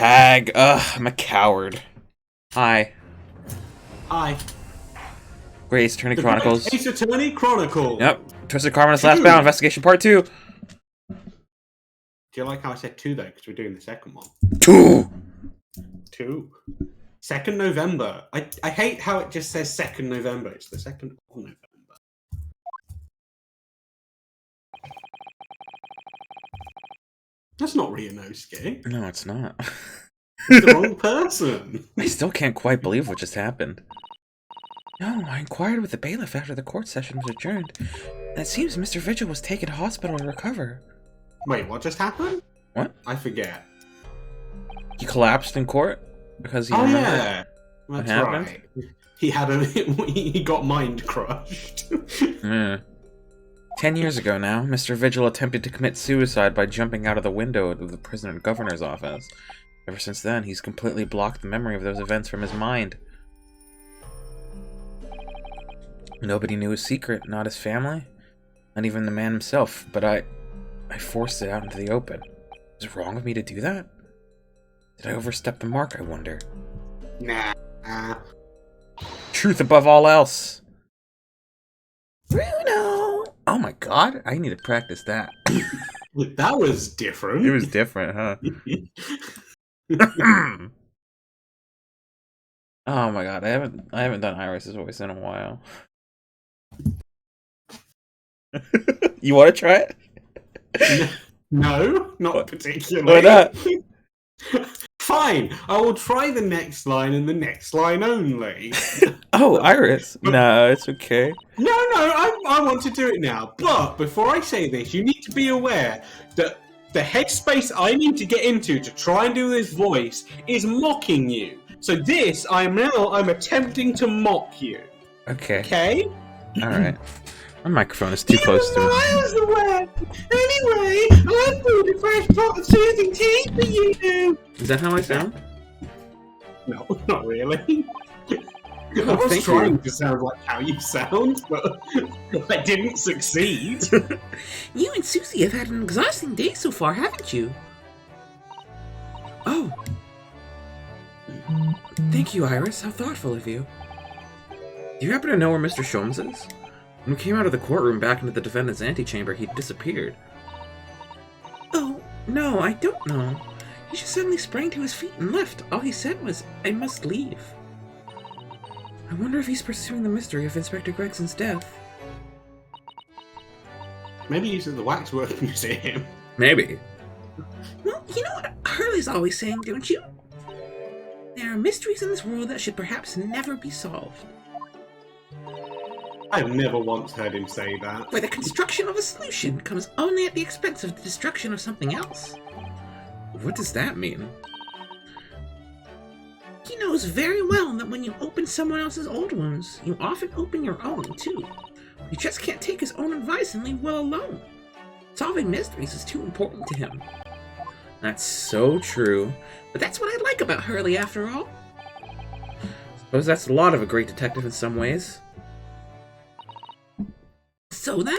tag. Ugh, I'm a coward. Hi. Hi. Great Ace Attorney The Chronicles. Great Ace Attorney Chronicles. Yep. Twisted Carmen's Last Battle, Investigation Part 2. Do you like how I said 2 though? Because we're doing the second one. 2! 2. 2nd November. I hate how it just says 2nd November. It's the 2nd of November. That's not Ryunosuke. No, it's not. It's the wrong person. I still can't quite believe what just happened. No, I inquired with the bailiff after the court session was adjourned. And it seems Mr. Vigil was taken to hospital to recover. Wait, what just happened? What? I forget. He collapsed in court? Because he Oh remembered? yeah, What that's happened? right. He had he got mind crushed. Hmm. 10 years ago now, Mr. Vigil attempted to commit suicide by jumping out of the window of the prison governor's office. Ever since then, he's completely blocked the memory of those events from his mind. Nobody knew his secret, not his family, not even the man himself, but I forced it out into the open. Was it wrong of me to do that? Did I overstep the mark, I wonder? Nah. Truth above all else! Bruno! Oh my god, I need to practice that. That was different. It was different, huh? Oh my god, I haven't done Iris's voice in a while. You want to try it? No, not particularly. Why not? Fine, I will try the next line and the next line only. Oh, Iris. No, it's okay. No, I want to do it now. But before I say this, you need to be aware that the headspace I need to get into to try and do this voice is mocking you. So this, I'm attempting to mock you. Okay. Okay? Alright. My microphone is too close to me. I was aware. Anyway, I brewed a fresh pot of soothing tea for you. Is that how I sound? No, not really. I Oh, was thank trying you. to sound like how you sound, but I didn't succeed. You and Susie have had an exhausting day so far, haven't you? Oh. Thank you, Iris. How thoughtful of you. Do you happen to know where Mr. Sholmes is? When we came out of the courtroom back into the defendant's antechamber, he'd disappeared. Oh, no, I don't know. He just suddenly sprang to his feet and left. All he said was, I must leave. I wonder if he's pursuing the mystery of Inspector Gregson's death. Maybe he's at the Waxwork Museum. Maybe. Well, you know what Hurley's always saying, don't you? There are mysteries in this world that should perhaps never be solved. I've never once heard him say that. Where the construction of a solution comes only at the expense of the destruction of something else. What does that mean? He knows very well that when you open someone else's old wounds, you often open your own, too. You just can't take his own advice and leave well alone. Solving mysteries is too important to him. That's so true. But that's what I like about Hurley, after all. Suppose that's a lot of a great detective in some ways. So then,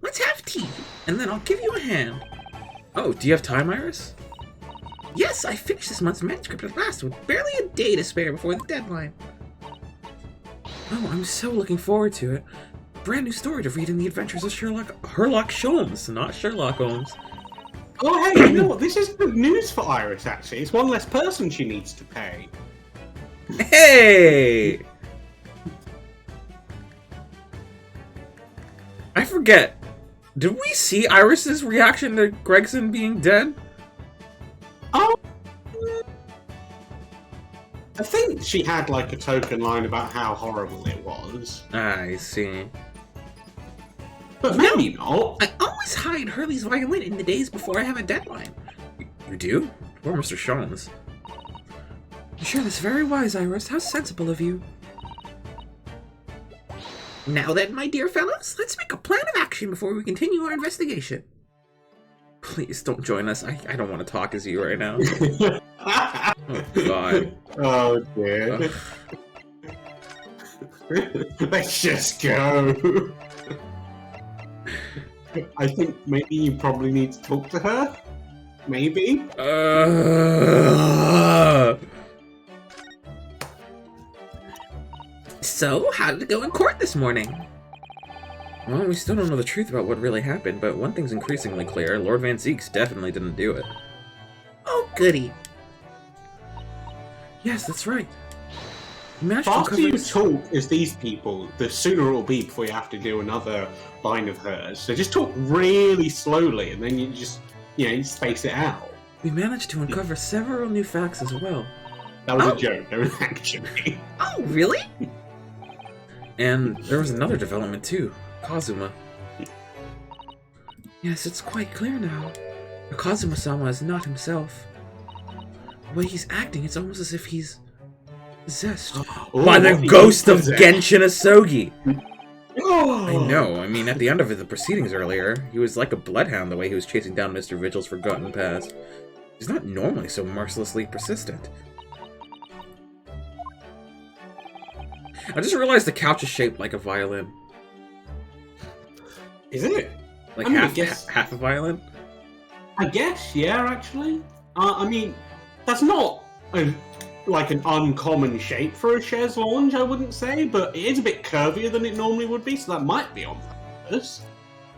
let's have tea, and then I'll give you a hand. Oh, do you have time, Iris? Yes, I finished this month's manuscript at last, with barely a day to spare before the deadline. Oh, I'm so looking forward to it. A brand new story to read in the adventures of Sherlock Sholmes, not Sherlock Holmes. Oh, hey, you know what? This is good news for Iris, actually. It's one less person she needs to pay. Hey! I forget. Did we see Iris's reaction to Gregson being dead? Oh, I think she had like a token line about how horrible it was, I see. but maybe not. I always hide Hurley's violin in the days before I have a deadline. You do? Poor Mr. Sholmes. Sure, that's very wise, Iris. How sensible of you. Now then, my dear fellows, let's make a plan of action before we continue our investigation. Please don't join us. I don't want to talk as you right now. Oh, God. Oh dear. Ugh. Let's just go. I think maybe you probably need to talk to her. Maybe. So, how did it go in court this morning? Well, we still don't know the truth about what really happened, but one thing's increasingly clear. Lord Van Zieks definitely didn't do it. Oh, goody. Yes, that's right. He managed The to faster uncover you his- talk as these people, the sooner it will be before you have to do another line of hers. So just talk really slowly, and then you just space it out. We managed to uncover several new facts as well. That was Oh. a joke, don't actually. Oh, really? And there was another development too. Kazuma. Yes, it's quite clear now. Kazuma-sama is not himself. The way he's acting, it's almost as if he's possessed by the ghost of Genshin Asogi. Oh. I know. I mean, at the end of the proceedings earlier, he was like a bloodhound the way he was chasing down Mr. Vigil's forgotten past. He's not normally so mercilessly persistent. I just realized the couch is shaped like a violin. Is it? Like I mean, I half, guess- half a violin? I guess, yeah, actually. I mean, that's not like an uncommon shape for a chaise lounge, I wouldn't say, but it is a bit curvier than it normally would be, so that might be on purpose.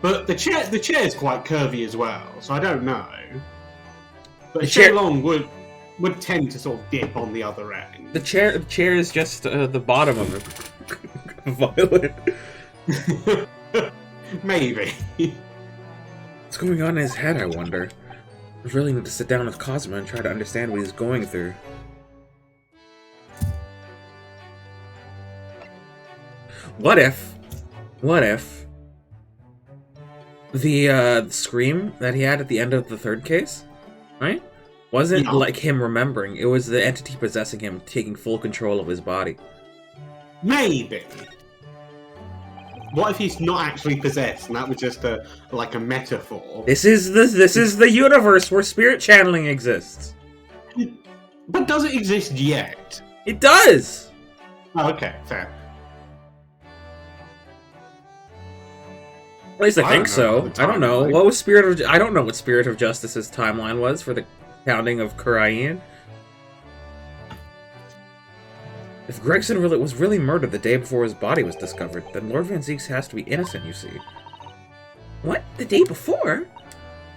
But the chair is quite curvy as well, so I don't know. But The a chaise chair- lounge would tend to sort of dip on the other end. The chair is just the bottom of a violin. Maybe. What's going on in his head, I wonder? I really need to sit down with Kazuma and try to understand what he's going through. What if the scream that he had at the end of the third case, right, wasn't Yeah. like him remembering, it was the entity possessing him taking full control of his body. Maybe. What if he's not actually possessed and that was just a metaphor? This is the universe where spirit channeling exists. But does it exist yet? It does! Oh, okay, fair. At least I I think don't know so. the I don't know. timeline. What was I don't know what Spirit of Justice's timeline was for the counting of Kurain. If Gregson was really murdered the day before his body was discovered, then Lord Van Zieks has to be innocent, you see. What? The day before?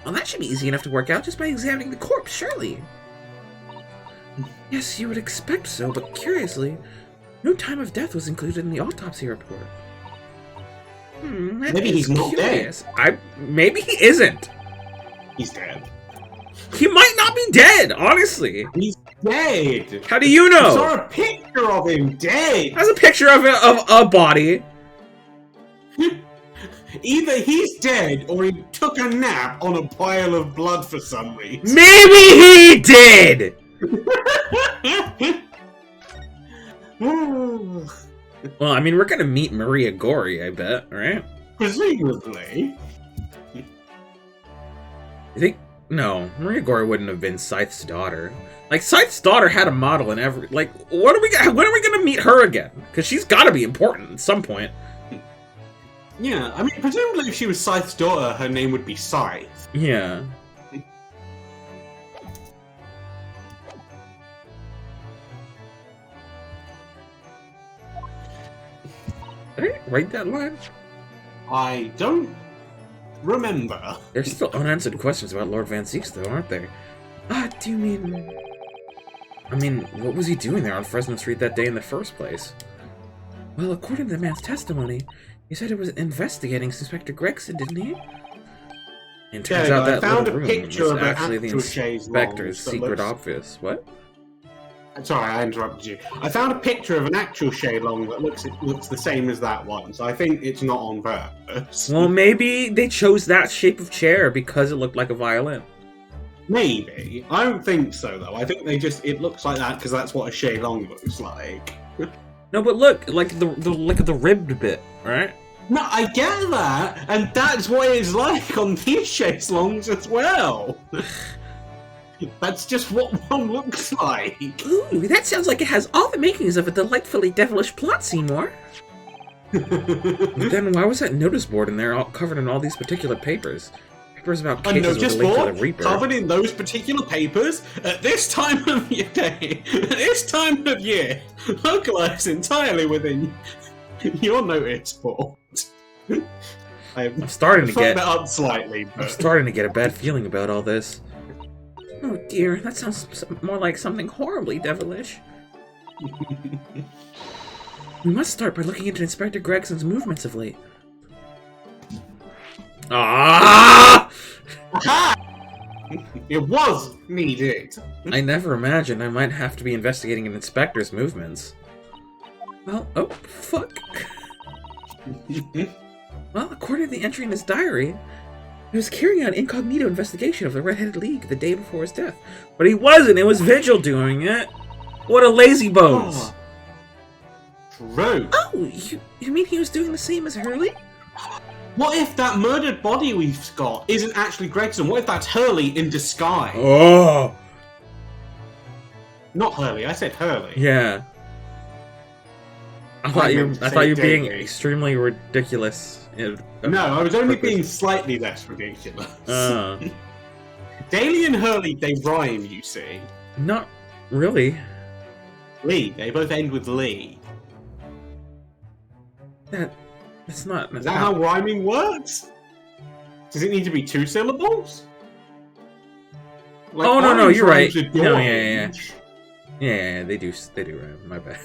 Well, that should be easy enough to work out just by examining the corpse, surely. Yes, you would expect so, but curiously, no time of death was included in the autopsy report. That Maybe is he's not curious. Maybe he isn't. He's dead. He might not be dead, honestly. He's dead! How do you I know? saw a picture of him dead! There's a picture of a body. Either he's dead or he took a nap on a pile of blood for some reason. Maybe he did! Well, I mean, we're gonna meet Maria Gori, I bet, right? Presumably. You think? No, Maria Gori wouldn't have been Scythe's daughter. Like, Scythe's daughter had a model in every... Like, when are we gonna meet her again? Because she's gotta be important at some point. Yeah, I mean, presumably if she was Scythe's daughter, her name would be Scythe. Yeah. Did I write that line? I don't remember. There's still unanswered questions about Lord Van Zieks, though, aren't there? Do you mean... I mean, what was he doing there on Fresno Street that day in the first place? Well, according to the man's testimony, he said it was investigating Inspector Gregson, didn't he? And turns Yeah, out I that found little a room picture was of an actually the actual chaise inspector's lounge that secret looks- office. What? Sorry, I interrupted you. I found a picture of an actual Shaylong that looks the same as that one, so I think it's not on purpose. Well, maybe they chose that shape of chair because it looked like a violin. Maybe. I don't think so, though. I think it looks like that because that's what a Shaylong looks like. No, but look, like the ribbed bit, right? No, I get that, and that's what it's like on these Shaylongs as well. That's just what one looks like. Ooh, that sounds like it has all the makings of a delightfully devilish plot, Seymour. But then why was that notice board in there all covered in all these particular papers? Papers about A cases with notice a link to the board Reaper. covered in those particular papers at this time of your day, at this time of year, localized entirely within your notice board. I'm starting to fucked get. that up slightly, I'm but starting to get a bad feeling about all this. Oh dear, that sounds more like something horribly devilish. We must start by looking into Inspector Gregson's movements of late. Ah! aha! It was needed. I never imagined I might have to be investigating an inspector's movements. Well, oh, fuck. Well, according to the entry in his diary, he was carrying out an incognito investigation of the Red-Headed League the day before his death. But he wasn't. It was Vigil doing it. What a lazy bones. Oh. True. Oh, you mean he was doing the same as Hurley? What if that murdered body we've got isn't actually Gregson? What if that's Hurley in disguise? Oh. Not Hurley, I said Hurley. Yeah. I thought you meant to were say being Davey. extremely ridiculous. No, I was only Purpose. being slightly less ridiculous. Uh, Daly and Hurley, they rhyme, you see. not really. Lee, they both end with Lee. That's not. Is that how rhyming works? Does it need to be 2 syllables? Like, Oh, no, orange you're right. rhymes with No, yeah. orange. Yeah, they do rhyme. My bad.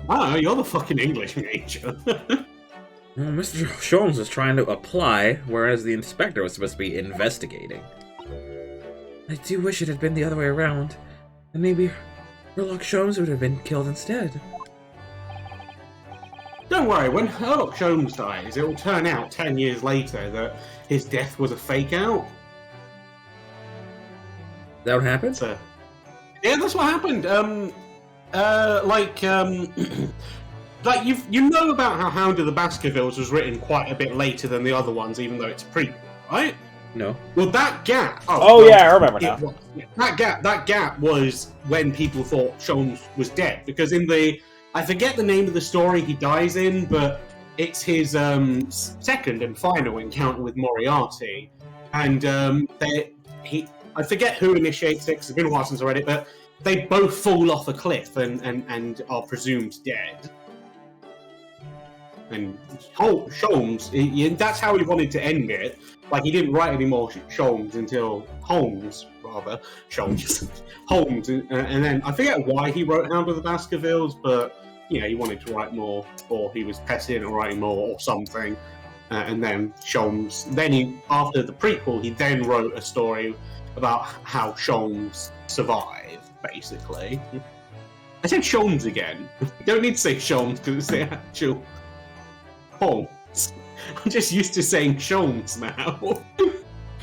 I don't know, you're the fucking English major. Well, Mr. Sholmes was trying to apply, whereas the inspector was supposed to be investigating. I do wish it had been the other way around. And maybe Sherlock Sholmes would have been killed instead. Don't worry, when Sherlock Sholmes dies, it will turn out 10 years later that his death was a fake out. That what happened? So, yeah, that's what happened. Like you know about how Hound of the Baskervilles was written quite a bit later than the other ones, even though it's a prequel, right? No. Well, that gap. Oh, yeah, I remember now. That gap was when people thought Sholmes was dead, because in the I forget the name of the story he dies in, but it's his second and final encounter with Moriarty, and I forget who initiates it, 'cause it's been a while since I read it, but they both fall off a cliff and are presumed dead. And Sholmes, that's how he wanted to end it. Like, he didn't write any more Sholmes until Holmes, rather. Sholmes. Holmes. And then, I forget why he wrote Hound of the Baskervilles, but, you know, he wanted to write more, or he was pesting or writing more, or something. And then Sholmes, after the prequel, he then wrote a story about how Sholmes survived, basically. I said Sholmes again. You don't need to say Sholmes because it's the actual Holmes. I'm just used to saying Sholmes now.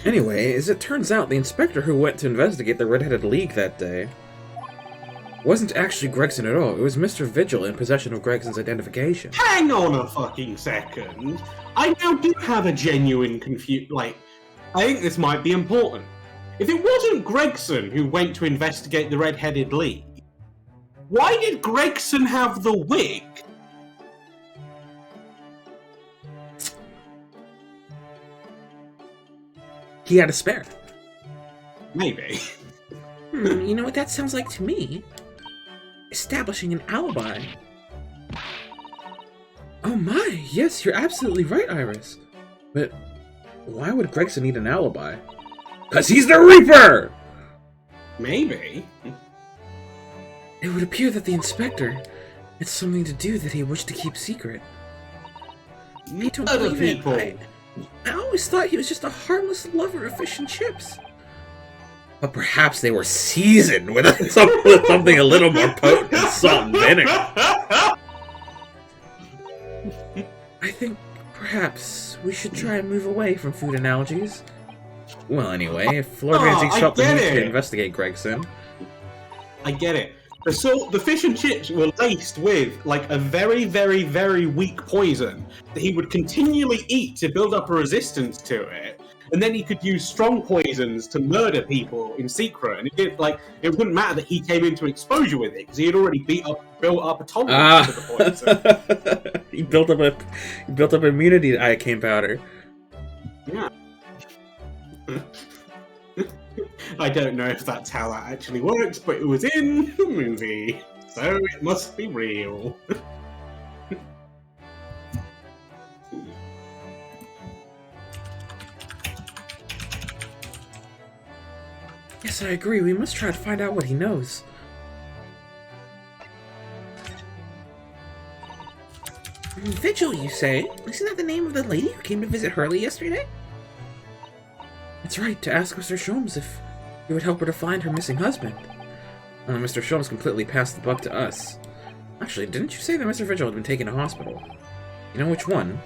Anyway, as it turns out, the inspector who went to investigate the Red-Headed League that day wasn't actually Gregson at all. It was Mr. Vigil in possession of Gregson's identification. Hang on a fucking second. I now do have a genuine I think this might be important. If it wasn't Gregson who went to investigate the Red-Headed League, why did Gregson have the wig? He had a spare. Maybe. You know what that sounds like to me? Establishing an alibi. Oh my, yes, you're absolutely right, Iris. But why would Gregson need an alibi? 'Cause he's the Reaper! Maybe. It would appear that the inspector had something to do that he wished to keep secret. I don't Other believe it. people. I always thought he was just a harmless lover of fish and chips. But perhaps they were seasoned with something a little more potent than salt and vinegar. I think perhaps we should try and move away from food analogies. Well, anyway, if Lord Ramsay I felt the get need to it. investigate Gregson, I get it. The fish and chips were laced with, like, a very, very, very weak poison that he would continually eat to build up a resistance to it. And then he could use strong poisons to murder people in secret. And it wouldn't matter that he came into exposure with it, because he had already built up a tolerance to the poison. he built up immunity to iocane powder. Yeah. I don't know if that's how that actually works, but it was in the movie, so it must be real. Yes, I agree. We must try to find out what he knows. Vigil, you say? Isn't that the name of the lady who came to visit Hurley yesterday? That's right, to ask Mr. Sholmes if he would help her to find her missing husband. Well, Mr. Sholmes completely passed the buck to us. Actually, didn't you say that Mr. Vigil had been taken to hospital? You know which one?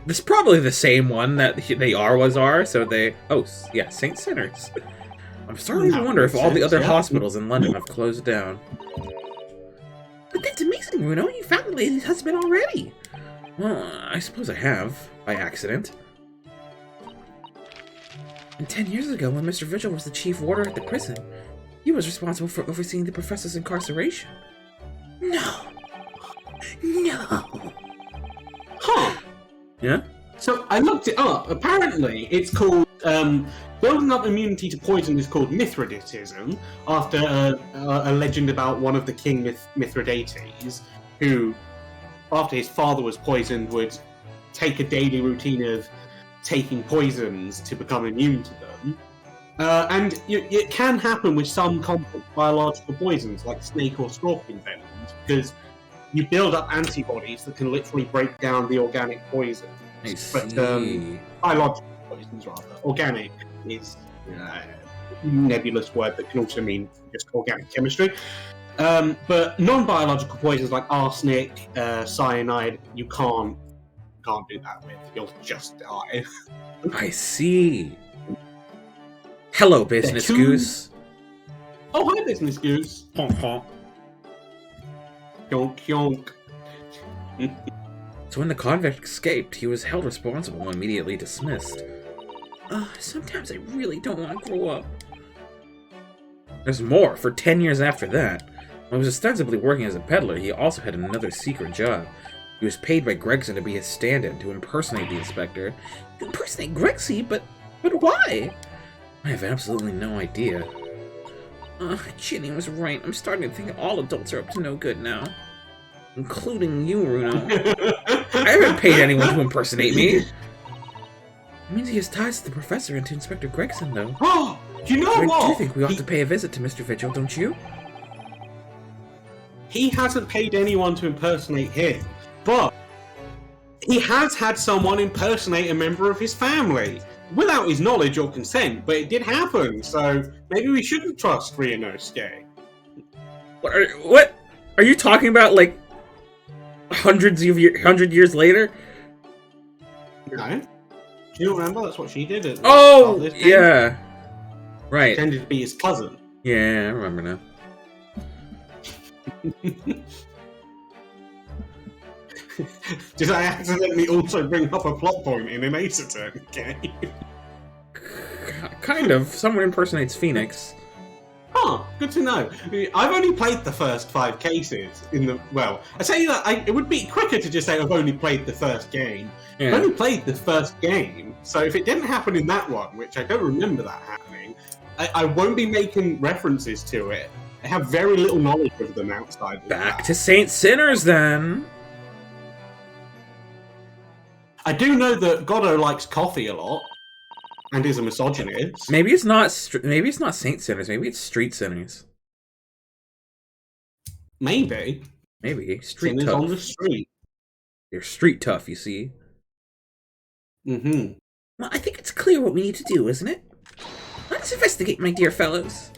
This is probably the same one that they are, so they... Oh, yeah, St. Sinners. I'm starting to wonder if all the other hospitals in London have closed down. But that's amazing, Runo! You found the lady's husband already! Well, I suppose I have, by accident. And 10 years ago, when Mr. Vigil was the chief warder at the prison, he was responsible for overseeing the professor's incarceration. No! No! Huh. Yeah? So I looked it up. Apparently, it's called building up immunity to poison is called Mithridatism, after a legend about one of the King Mithridates, who, after his father was poisoned, would take a daily routine of taking poisons to become immune to them. And it can happen with some complex biological poisons, like snake or scorpion venom, because you build up antibodies that can literally break down the organic poison. I But see. biological poisons, rather. Organic is a nebulous word that can also mean just organic chemistry. But non-biological poisons like arsenic, cyanide, you can't do that with. You'll just die. I see. Hello, Business They're too- Goose. Oh, hi, Business Goose. Honk, honk. Yonk, yonk. So when the convict escaped, he was held responsible and immediately dismissed. Sometimes I really don't want to grow up. There's more. For 10 years after that, when he was ostensibly working as a peddler, he also had another secret job. He was paid by Gregson to be his stand-in, to impersonate the inspector. Impersonate Gregsy? But why? I have absolutely no idea. Ginny was right. I'm starting to think all adults are up to no good now. Including you, Runo. I haven't paid anyone to impersonate me. It means he has ties to the professor and to Inspector Gregson, though. Oh, you know I what? do think we ought to pay a visit to Mr. Vigil, don't you? He hasn't paid anyone to impersonate him, but he has had someone impersonate a member of his family without his knowledge or consent, but it did happen, so maybe we shouldn't trust Ryunosuke. What? Are you talking about, like, hundred years later? No? Do you remember? That's what she did. At the start Oh, of this game. yeah. Right. Pretended to be his cousin. Yeah, I remember now. Did I accidentally also bring up a plot point in an Ace Attorney game? Kind of. Someone impersonates Phoenix. Huh, good to know. I've only played the first 5 cases in the... Well, I say that it would be quicker to just say I've only played the first game. I've Yeah. only played the first game, so if it didn't happen in that one, which I don't remember that happening, I won't be making references to it. I have very little knowledge of them outside of Back that. to Saint Sinners, then. I do know that Goddo likes coffee a lot, and is a misogynist. Maybe it's not. Maybe it's not Saint Sinners. Maybe it's Street Sinners. Maybe. Maybe Street Sinners Tough. on the street. You're street tough, you see. Mm-hmm. Well, I think it's clear what we need to do, isn't it? Let's investigate, my dear fellows.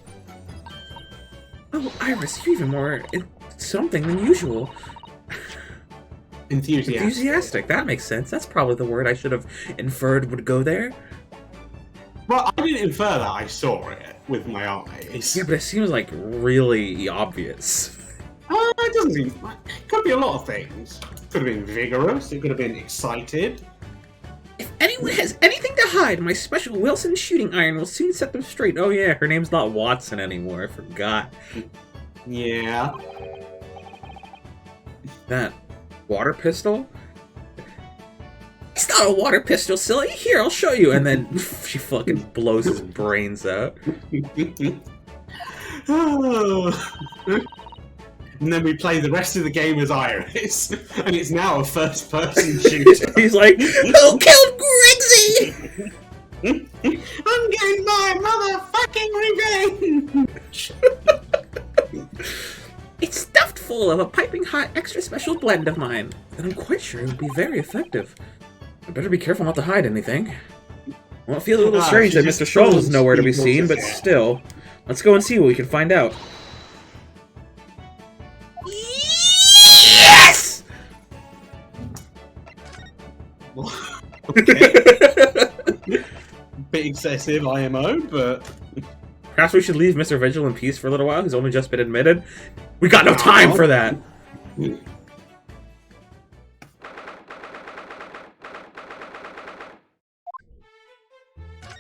Oh, Iris, you're even more something than usual. Enthusiastic. Enthusiastic. That makes sense. That's probably the word I should have inferred would go there. Well, I didn't infer that, I saw it with my eyes. Yeah, but it seems like really obvious. It doesn't seem... It could be a lot of things. Could have been vigorous, it could have been excited. If anyone has anything to hide, my special Wilson shooting iron will soon set them straight. Oh yeah, her name's not Watson anymore. I forgot. Yeah. That water pistol? It's not a water pistol, silly. Here, I'll show you. And then she fucking blows his brains out. And then we play the rest of the game as Iris, and it's now a first-person shooter. He's like, who killed Grigsy? I'm getting my motherfucking revenge! It's stuffed full of a piping hot extra special blend of mine. And I'm quite sure it would be very effective. I better be careful not to hide anything. Well, it feels a little strange that Mr. Scholl is nowhere to be seen, but still. Let's go and see what we can find out. Yes! Okay. Bit excessive IMO, but... Perhaps we should leave Mr. Vigil in peace for a little while. He's only just been admitted. We got no time for that!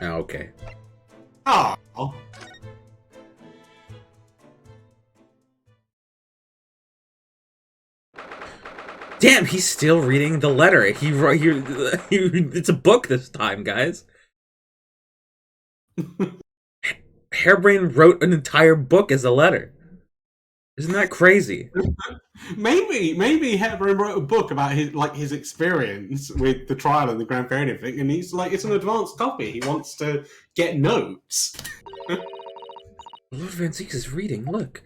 Oh, okay. Oh. Damn, he's still reading the letter. It's a book this time, guys. Hairbrain wrote an entire book as a letter. Isn't that crazy? Maybe Hairbrain wrote a book about his experience with the trial and the Grand Fair and everything, and he's like, it's an advanced copy. He wants to get notes. Lord Van Zieks is reading. Look.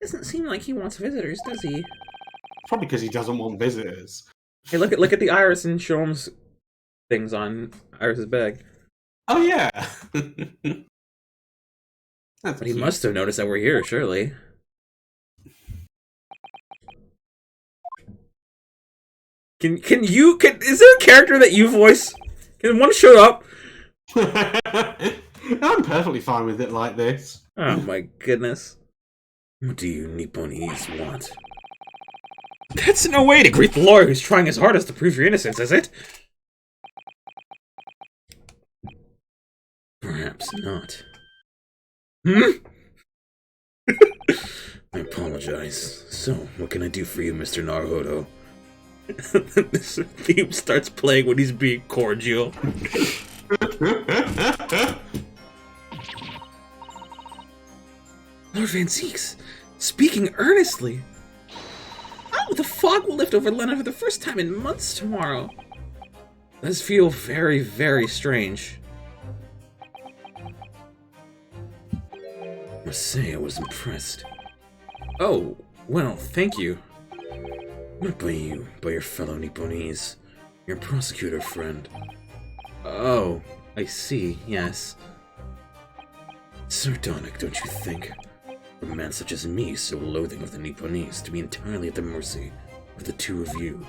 Doesn't seem like he wants visitors, does he? Probably because he doesn't want visitors. Hey, look at the Iris and Sholmes things on Iris's bag. Oh yeah. That's But he cute. must have noticed that we're here, surely. Is there a character that you voice? Can one show up? I'm perfectly fine with it like this. Oh my goodness. What do you Nipponese want? That's no way to greet the lawyer who's trying his hardest to prove your innocence, is it? Perhaps not. Hmm? I apologize. So, what can I do for you, Mr. Naruhodo? This theme starts playing when he's being cordial. Lord Van Zieks, speaking earnestly. Oh, the fog will lift over London for the first time in months tomorrow. That does feel very, very strange. I must say I was impressed. Oh, well, thank you. Not by you, by your fellow Nipponese. Your prosecutor friend. Oh, I see, yes. Sardonic, don't you think? For a man such as me, so loathing of the Nipponese, to be entirely at the mercy of the two of you.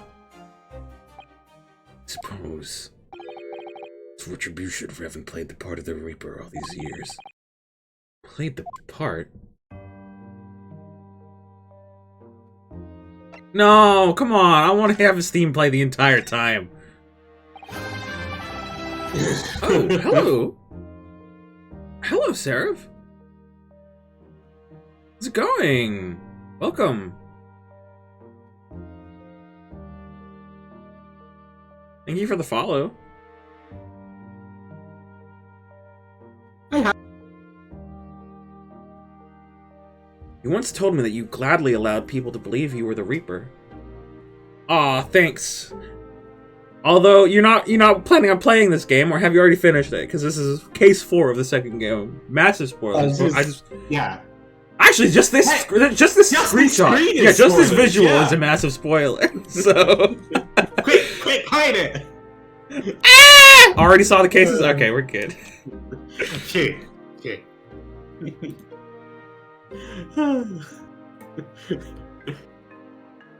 I suppose it's retribution for having played the part of the Reaper all these years. Played the part? No, come on, I want to have his theme play the entire time. Oh, hello. Hello, Seraph. How's it going? Welcome. Thank you for the follow. You once told me that you gladly allowed people to believe you were the Reaper. Aw, thanks. Although you're not planning on playing this game, or have you already finished it? Because this is case 4 of the second game. Massive spoilers. Yeah. Actually, just this screenshot. Yeah, just this visual is a massive spoiler. So quick, hide it. Ah! Already saw the cases. Okay, we're good. Okay.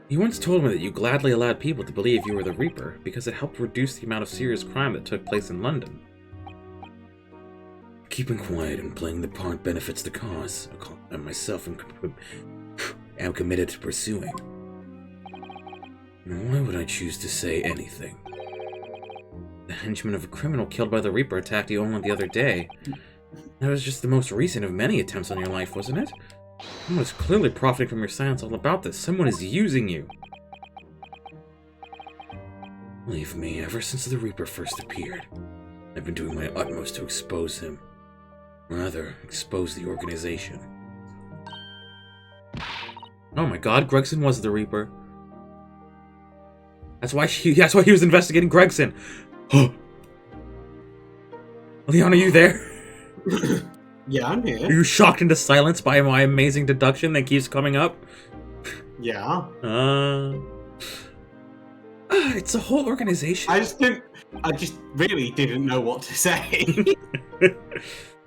You once told me that you gladly allowed people to believe you were the Reaper because it helped reduce the amount of serious crime that took place in London. Keeping quiet and playing the part benefits the cause. I myself am committed to pursuing. And why would I choose to say anything? The henchman of a criminal killed by the Reaper attacked you only the other day. That was just the most recent of many attempts on your life, wasn't it? Someone is clearly profiting from your silence all about this. Someone is using you. Believe me, ever since the Reaper first appeared, I've been doing my utmost to expose him. Rather, expose the organization. Oh my god, Gregson was the Reaper. That's why he was investigating Gregson. Leon, are you there? Yeah, I'm Are here. you shocked into silence by my amazing deduction that keeps coming up? Yeah. It's a whole organization. I just really didn't know what to say.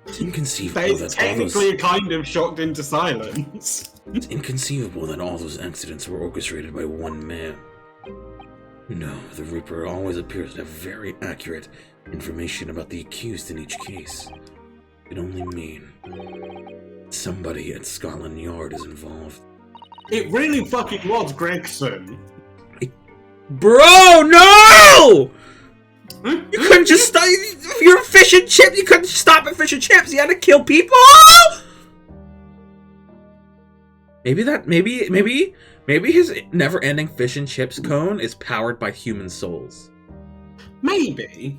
It's inconceivable That is that technically kind of shocked into silence. It's inconceivable that all those accidents were orchestrated by one man. No, the Reaper always appears to have very accurate information about the accused in each case. It only mean somebody at Scotland Yard is involved. It really fucking was Gregson. Bro, no! You couldn't just stop. If you're a fish and chip, you couldn't stop at fish and chips. You had to kill people. Maybe his never-ending fish and chips cone is powered by human souls. Maybe.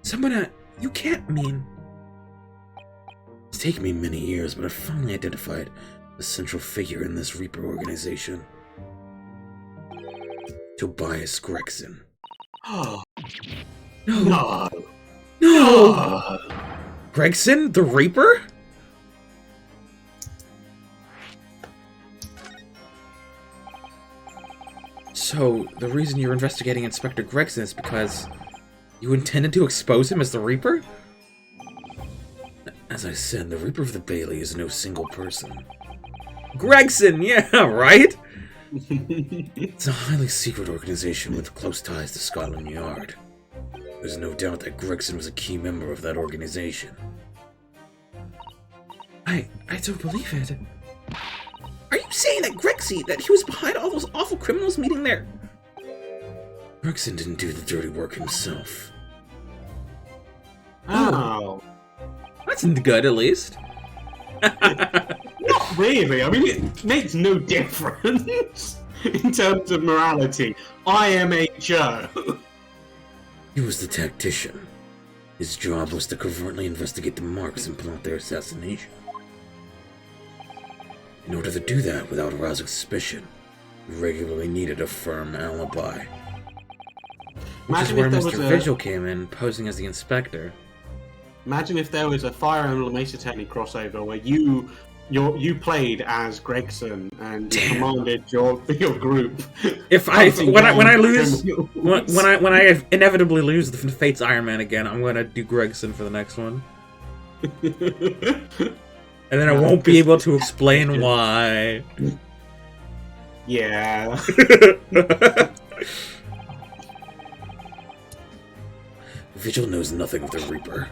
Someone, you can't mean. It's taken me many years, but I've finally identified the central figure in this Reaper organization. Tobias Gregson. Oh, No. no. No! Gregson, the Reaper? So, the reason you're investigating Inspector Gregson is because you intended to expose him as the Reaper? As I said, the Reaper of the Bailey is no single person. Gregson, yeah, right? It's a highly secret organization with close ties to Scotland Yard. There's no doubt that Gregson was a key member of that organization. I don't believe it. Are you saying that that he was behind all those awful criminals meeting there? Gregson didn't do the dirty work himself. Oh. That's good, at least. Not really. I mean, it makes no difference in terms of morality. I am a Joe. He was the tactician. His job was to covertly investigate the Marks and plot their assassination. In order to do that without arousing suspicion, he regularly needed a firm alibi. Which is Imagine where if there Mr. was a- Vigil came in, posing as the inspector. Imagine if there was a Fire Emblem Ace Attorney crossover where you played as Gregson and you Damn. commanded your group. If when I lose when I inevitably lose the Fates Iron Man again, I'm gonna do Gregson for the next one, and then I won't be able to explain why. Yeah. Vigil knows nothing of the Reaper.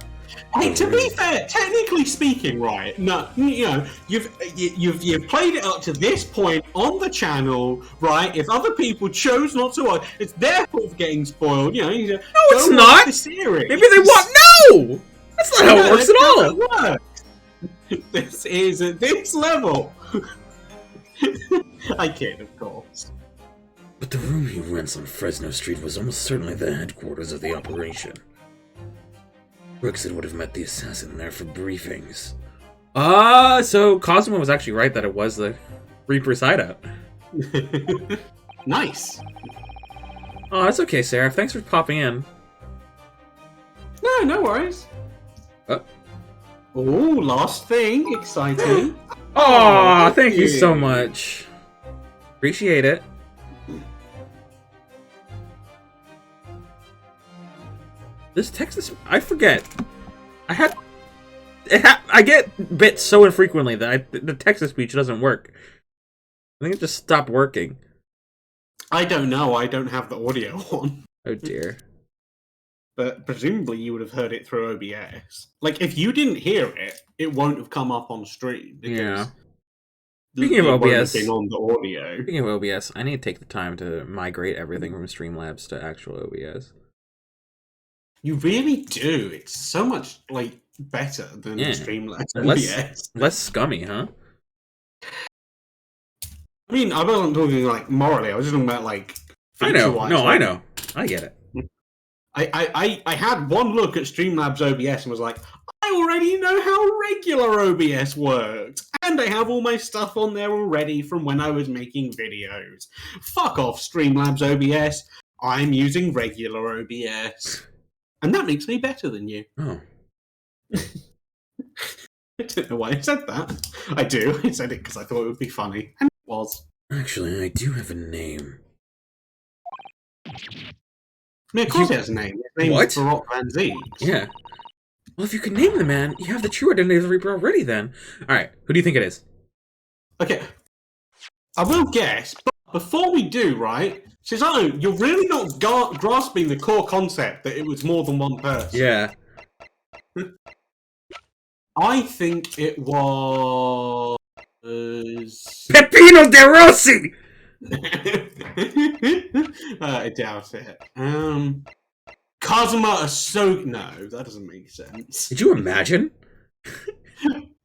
Hey, to be fair, technically speaking, right? No, you know, you've played it up to this point on the channel, right? If other people chose not to watch, it's their fault for getting spoiled. You know, no, it's not. The series. Maybe they want no. That's not how it works at all. Works. This is at this level. I kid, of course. But the room he rents on Fresno Street was almost certainly the headquarters of the operation. Gregson would have met the assassin there for briefings. So Cosmo was actually right that it was the Reaper's hideout. Nice. Oh, that's okay, Sarah. Thanks for popping in. No worries. Oh, Last thing, exciting. oh, thank you so much. Appreciate it. This Texas, I forget. I get bit so infrequently that the Texas speech doesn't work. I think it just stopped working. I don't know. I don't have the audio on. Oh dear. But presumably you would have heard it through OBS. Like, if you didn't hear it, it won't have come up on stream. Yeah. Speaking Speaking of OBS, OBS, on the audio. speaking of OBS, I need to take the time to migrate everything from Streamlabs to actual OBS. You really do. It's so much like better than Yeah. Streamlabs Less- OBS. Less scummy, huh? I mean, I wasn't talking like morally. I was just talking about like I know. feature-wise. No, I know. I get it. I had one look at Streamlabs OBS and was like, I already know how regular OBS works, and I have all my stuff on there already from when I was making videos. Fuck off, Streamlabs OBS. I'm using regular OBS. And that makes me better than you. Oh. I don't know why I said that. I do. I said it because I thought it would be funny. And it was. Actually, I do have a name. I mean, of course he has a name. His name What? is Baroque Van Zee. Yeah. Well, if you can name the man, you have the true identity of the Reaper already then. Alright, who do you think it is? Okay. I will guess, but before we do, right? Shizano, you're really not grasping the core concept that it was more than one person. Yeah. I think it was... Peppino De Rossi! I doubt it. Kazuma Ahsoka. No, that doesn't make sense. Did you imagine?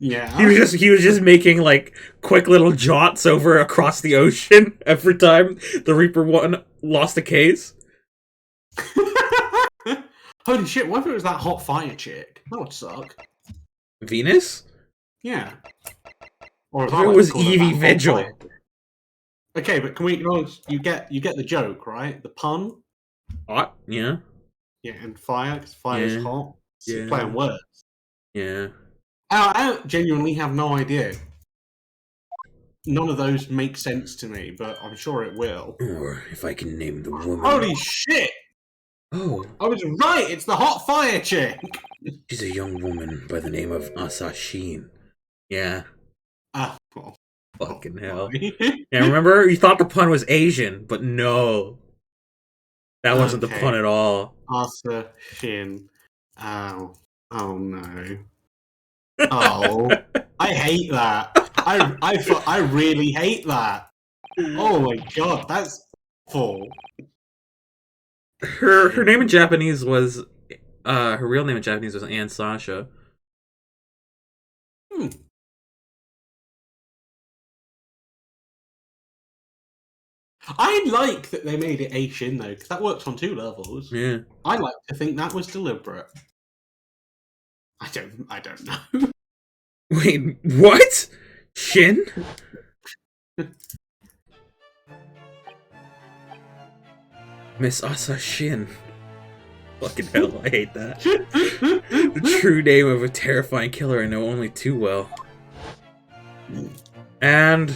Yeah. He was just making like quick little jots over across the ocean every time the Reaper lost a case. Holy shit! What if it was that hot fire chick? That would suck. Venus? Yeah. Or as If I it like was to call Evie that hot Vigil. fire chick. Okay, but can we acknowledge you get the joke, right? The pun. Hot? Yeah. Yeah, and fire because fire is Yeah. hot. It's Yeah. a play on words. Yeah. I genuinely have no idea. None of those make sense to me, but I'm sure it will. Or if I can name the woman. Holy shit! Oh, I was right. It's the hot fire chick. she's a young woman by the name of Asashin. Yeah. Ah, well, Fucking hell. fine. Yeah, remember? You thought the pun was Asian, but no. That wasn't the Okay. pun at all. Arthur Shin. Oh. Oh no. Oh. I hate that. I really hate that. Oh my god, that's awful. Her name in Japanese was her real name in Japanese was Anne Sasha. Hmm. I like that they made it Aishin though, because that works on two levels. Yeah. I like to think that was deliberate. I don't know. Wait, what? Shin? Miss Asa Shin. Fucking hell, I hate that. The true name of a terrifying killer I know only too well. And...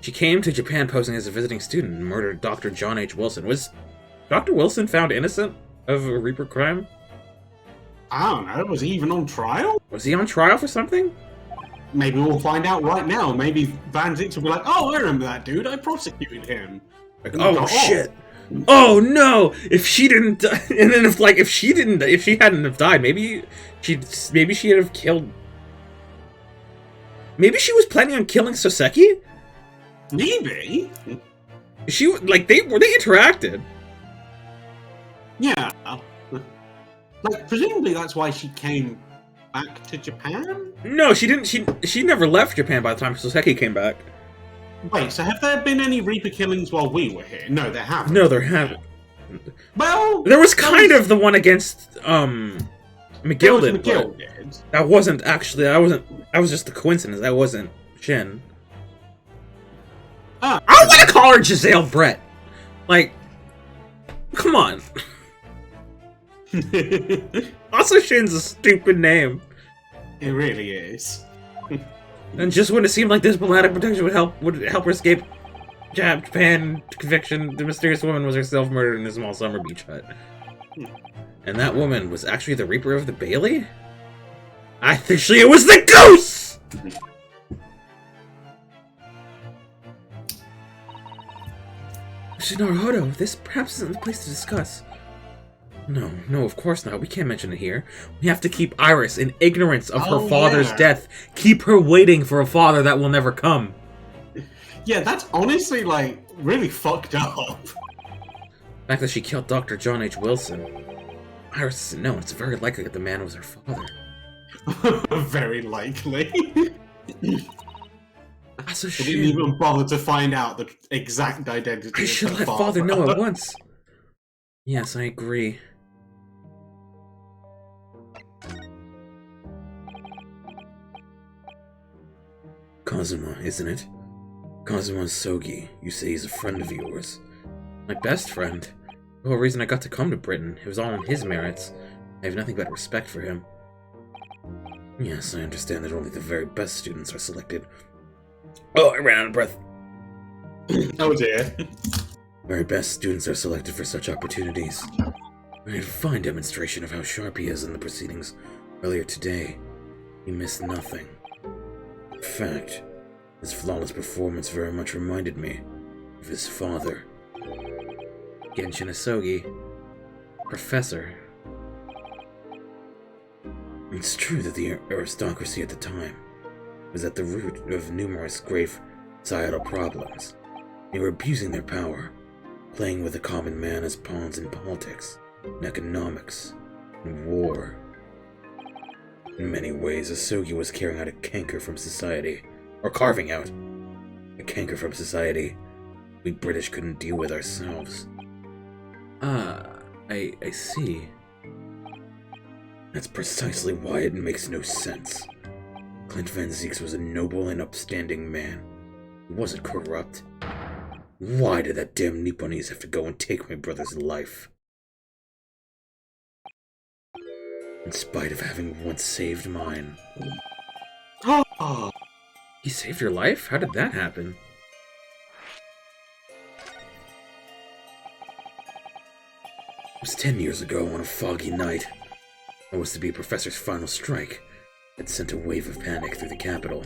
she came to Japan posing as a visiting student and murdered Dr. John H. Wilson. Was Dr. Wilson found innocent of a Reaper crime? I don't know. Was he even on trial? Was he on trial for something? Maybe we'll find out right now. Maybe Van Zix will be like, "Oh, I remember that dude. I prosecuted him." Like, oh shit! Oh no! If she didn't, and then if she hadn't have died, maybe she'd have killed. Maybe she was planning on killing Soseki. Maybe. She like they interacted. Yeah. Like presumably that's why she came back to Japan. No, she didn't. She never left Japan by the time Soseki came back. Wait, so have there been any Reaper killings while we were here? No, there haven't. No, there haven't. Well, There was kind of the one against McGill did, McGill but did. that wasn't actually. That was just a coincidence. That wasn't Shin. Ah, I don't want to call her Giselle Brett. Like, come on. it Also, Shin's a stupid name. really is. And just when it seemed like diplomatic protection would help her escape Japan conviction, the mysterious woman was herself murdered in a small summer beach hut. And that woman was actually the Reaper of the Bailey? Actually, it was the Goose! Mr. Naruhodo, this perhaps isn't the place to discuss. No, of course not. We can't mention it here. We have to keep Iris in ignorance of her Oh, father's yeah. death. Keep her waiting for a father that will never come. Yeah, that's honestly like really fucked up. The fact that she killed Dr. John H. Wilson. Iris doesn't know. It's very likely that the man was her father. Very likely. That's a He didn't shame. even bother to find out the exact identity I of should her let father know at once. Yes, I agree. Kazuma, isn't it? Kazuma Sogi. You say he's a friend of yours. My best friend. The whole reason I got to come to Britain. It was all on his merits. I have nothing but respect for him. Yes, I understand that only the very best students are selected. Oh, I ran out of breath. Oh dear. Very best students are selected for such opportunities. I had a fine demonstration of how sharp he is in the proceedings earlier today. He missed nothing. In fact, his flawless performance very much reminded me of his father. Genshin Asogi, Professor. It's true that the aristocracy at the time was at the root of numerous grave societal problems. They were abusing their power, playing with the common man as pawns in politics, in economics, in war. In many ways, Asogi was carrying out a canker from society, or carving out a canker from society we British couldn't deal with ourselves. I see. That's precisely why it makes no sense. Clint Van Zieks was a noble and upstanding man. He wasn't corrupt. Why did that damn Nipponese have to go and take my brother's life? In spite of having once saved mine. Oh, He saved your life? How did that happen? It was 10 years ago on a foggy night. What was to be a professor's final strike had sent a wave of panic through the capital.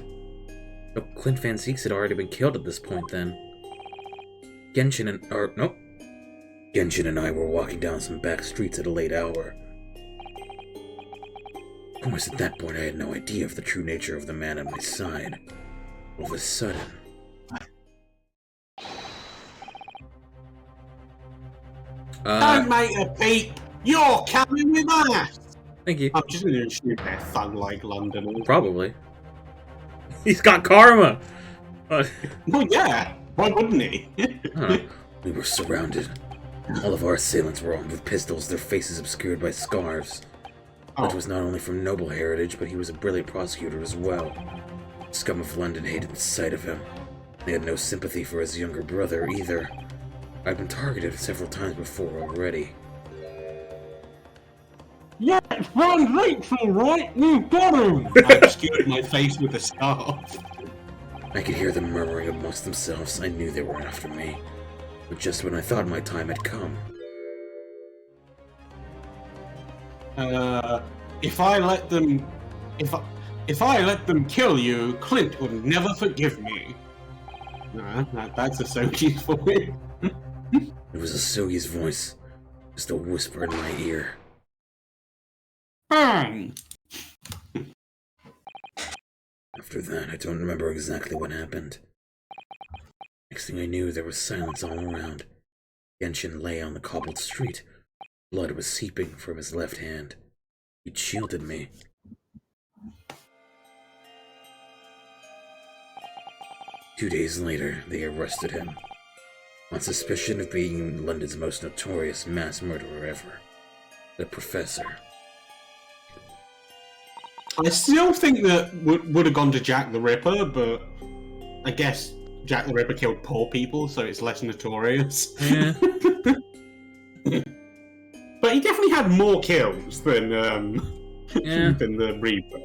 Oh, Clint Van Zieks had already been killed at this point then. Genshin and I were walking down some back streets at a late hour. Of course, at that point I had no idea of the true nature of the man at my side. All of a sudden... don't make a peep! You're coming with us! Thank you. I'm just going to shoot their thug like Londoners. Probably. He's got karma! Well, yeah. Why wouldn't he? Huh. We were surrounded. All of our assailants were armed with pistols, their faces obscured by scarves. Clint was not only from noble heritage, but he was a brilliant prosecutor as well. The scum of London hated the sight of him. They had no sympathy for his younger brother, either. I'd been targeted several times before already. Yeah, it's Van Zieks, alright! We've got him! I obscured my face with a scarf. I could hear them murmuring amongst themselves. I knew they were after me. But just when I thought my time had come... If I let them... If I let them kill you, Clint would never forgive me. That's Asogi's voice. It was Asogi's voice, just a whisper in my ear. After that, I don't remember exactly what happened. Next thing I knew, there was silence all around. Genshin lay on the cobbled street. Blood was seeping from his left hand. He'd shielded me. Two days later, they arrested him. On suspicion of being London's most notorious mass murderer ever. The Professor. I still think that would have gone to Jack the Ripper, but I guess Jack the Ripper killed poor people, so it's less notorious. Yeah. But he definitely had more kills than than the Reaper.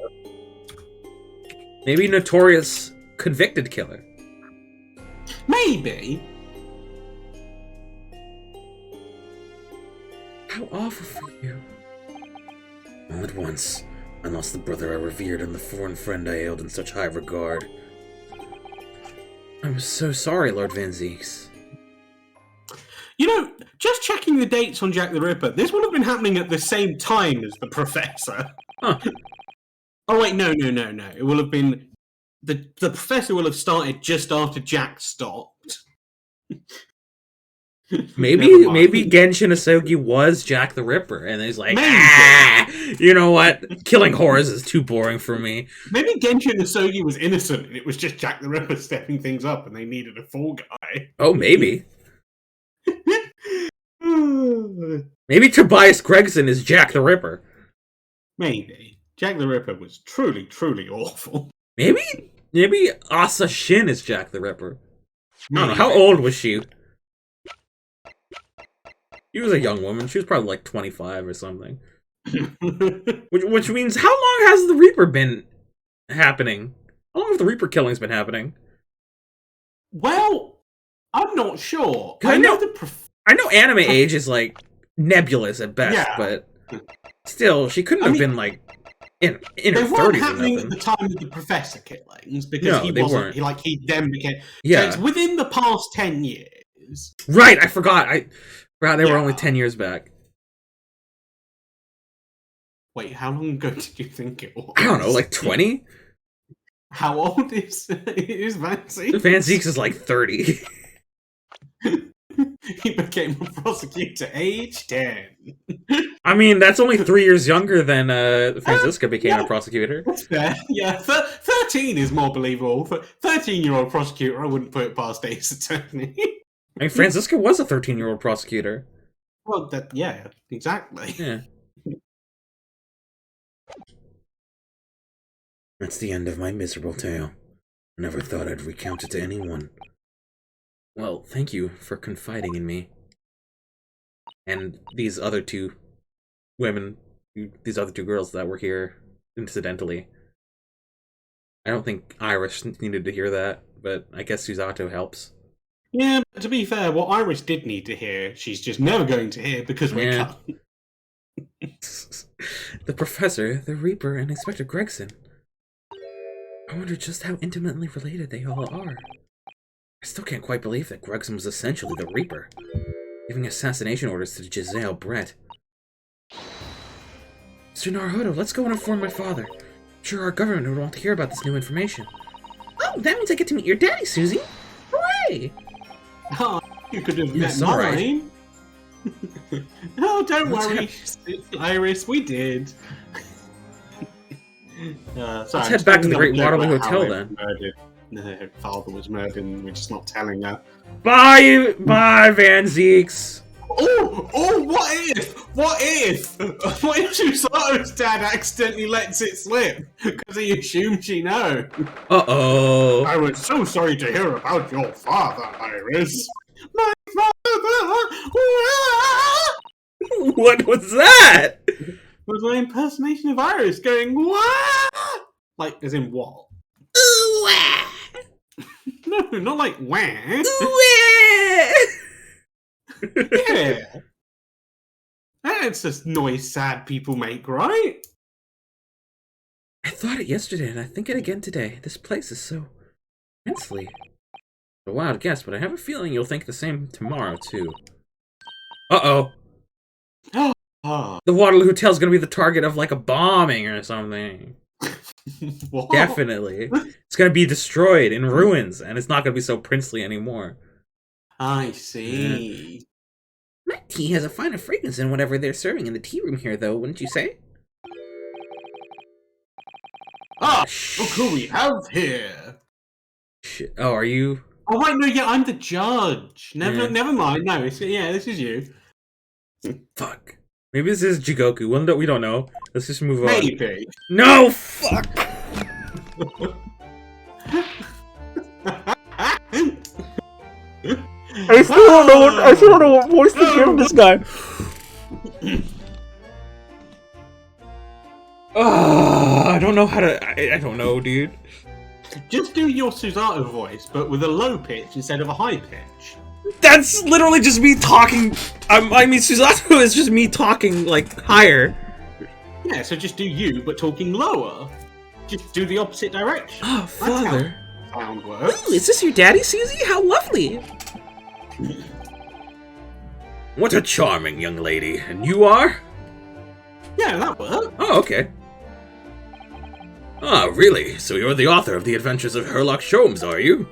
Maybe notorious convicted killer. Maybe. How awful for you. All at once, I lost the brother I revered and the foreign friend I held in such high regard. I'm so sorry, Lord Van Zieks. You know, just checking the dates on Jack the Ripper, this would have been happening at the same time as the Professor. Huh. Oh wait, no. It will have been the Professor will have started just after Jack stopped. Maybe Never mind. maybe Genshin Asogi was Jack the Ripper, and he's like, Maybe. you know what? Killing whores is too boring for me. Maybe Genshin Asogi was innocent, and it was just Jack the Ripper stepping things up, and they needed a fall guy. Oh, maybe. Maybe Tobias Gregson is Jack the Ripper. Maybe. Jack the Ripper was truly, truly awful. Maybe Asa Shin is Jack the Ripper. I don't know. Maybe. How old was she? She was a young woman. She was probably like 25 or something. Which means, how long has the Reaper been happening? How long have the Reaper killings been happening? Well, I'm not sure. 'Cause I know- the I know anime age is like nebulous at best, Yeah. but still, she couldn't I have mean, been like in they her weren't 30s or happening at nothing. the time of the Professor killings because No, he they wasn't. weren't. He then became. So Yeah, it's within the past 10 years. right. I forgot. I forgot they were Yeah. only 10 years back. Wait, how long ago did you think it was? I don't know, like 20. How old is Van Zeke? Van Zieks is like 30. He became a prosecutor age 10. I mean, that's only 3 years younger than Franziska became yeah. a prosecutor. That's fair. Yeah, 13 is more believable. 13-year-old prosecutor, I wouldn't put it past Ace Attorney. I mean, Franziska was a 13-year-old prosecutor. Well, yeah, exactly. Yeah. That's the end of my miserable tale. Never thought I'd recount it to anyone. Well, thank you for confiding in me. And these other two women, these other two girls that were here incidentally. I don't think Iris needed to hear that, but I guess Susato helps. Yeah, but to be fair, what Iris did need to hear, she's just never going to hear because we Yeah. can't. The Professor, the Reaper, and Inspector Gregson. I wonder just how intimately related they all are. I still can't quite believe that Gregson was essentially the Reaper, giving assassination orders to Giselle Brett. Mr. Naruhodo, let's go and inform my father. I'm sure our government would want to hear about this new information. Oh, that means I get to meet your daddy, Susie! Hooray! Oh, you could have Yes, met all right. mine. Oh, don't Let's worry, Iris, we did. Sorry, head back to the Great Waterloo Hotel, then. Her father was murdered and we're just not telling her. Bye, Van Zieks! Oh, what if Susato's dad accidentally lets it slip? Because he assumed she know. Uh-oh. I was so sorry to hear about your father, Iris. My father! What was that? Was my impersonation of Iris going, wah! Like, as in what? No, not like wah. Yeah. That's just noise sad people make, right? I thought it yesterday, and I think it again today. This place is so immensely. A wild guess, but I have a feeling you'll think the same tomorrow, too. Uh-oh. Ah, The Waterloo Hotel's gonna be the target of, like, a bombing or something. what? Definitely. It's gonna be destroyed in ruins, and it's not gonna be so princely anymore. I see. My tea has a finer fragrance than whatever they're serving in the tea room here, though, wouldn't you say? Ah, look who we have here. Shit. Oh, are you? Oh wait, no, yeah, I'm the judge. Yeah. Never mind. No, this is you. Fuck. Maybe this is Jigoku. We don't know. Let's just move on. Maybe. No, fuck! I still don't know what voice to give this guy. I don't know how to. I don't know, dude. Just do your Susato voice, but with a low pitch instead of a high pitch. That's literally just me talking. I mean, Susato is just me talking like higher. Yeah, so just do you, but talking lower. Just do the opposite direction. Oh, father. Sound works. Oh, is this your daddy, Susie? How lovely! What a charming young lady. And you are? Yeah, that works. Oh, okay. Ah, really? So you're the author of The Adventures of Herlock Sholmes, are you?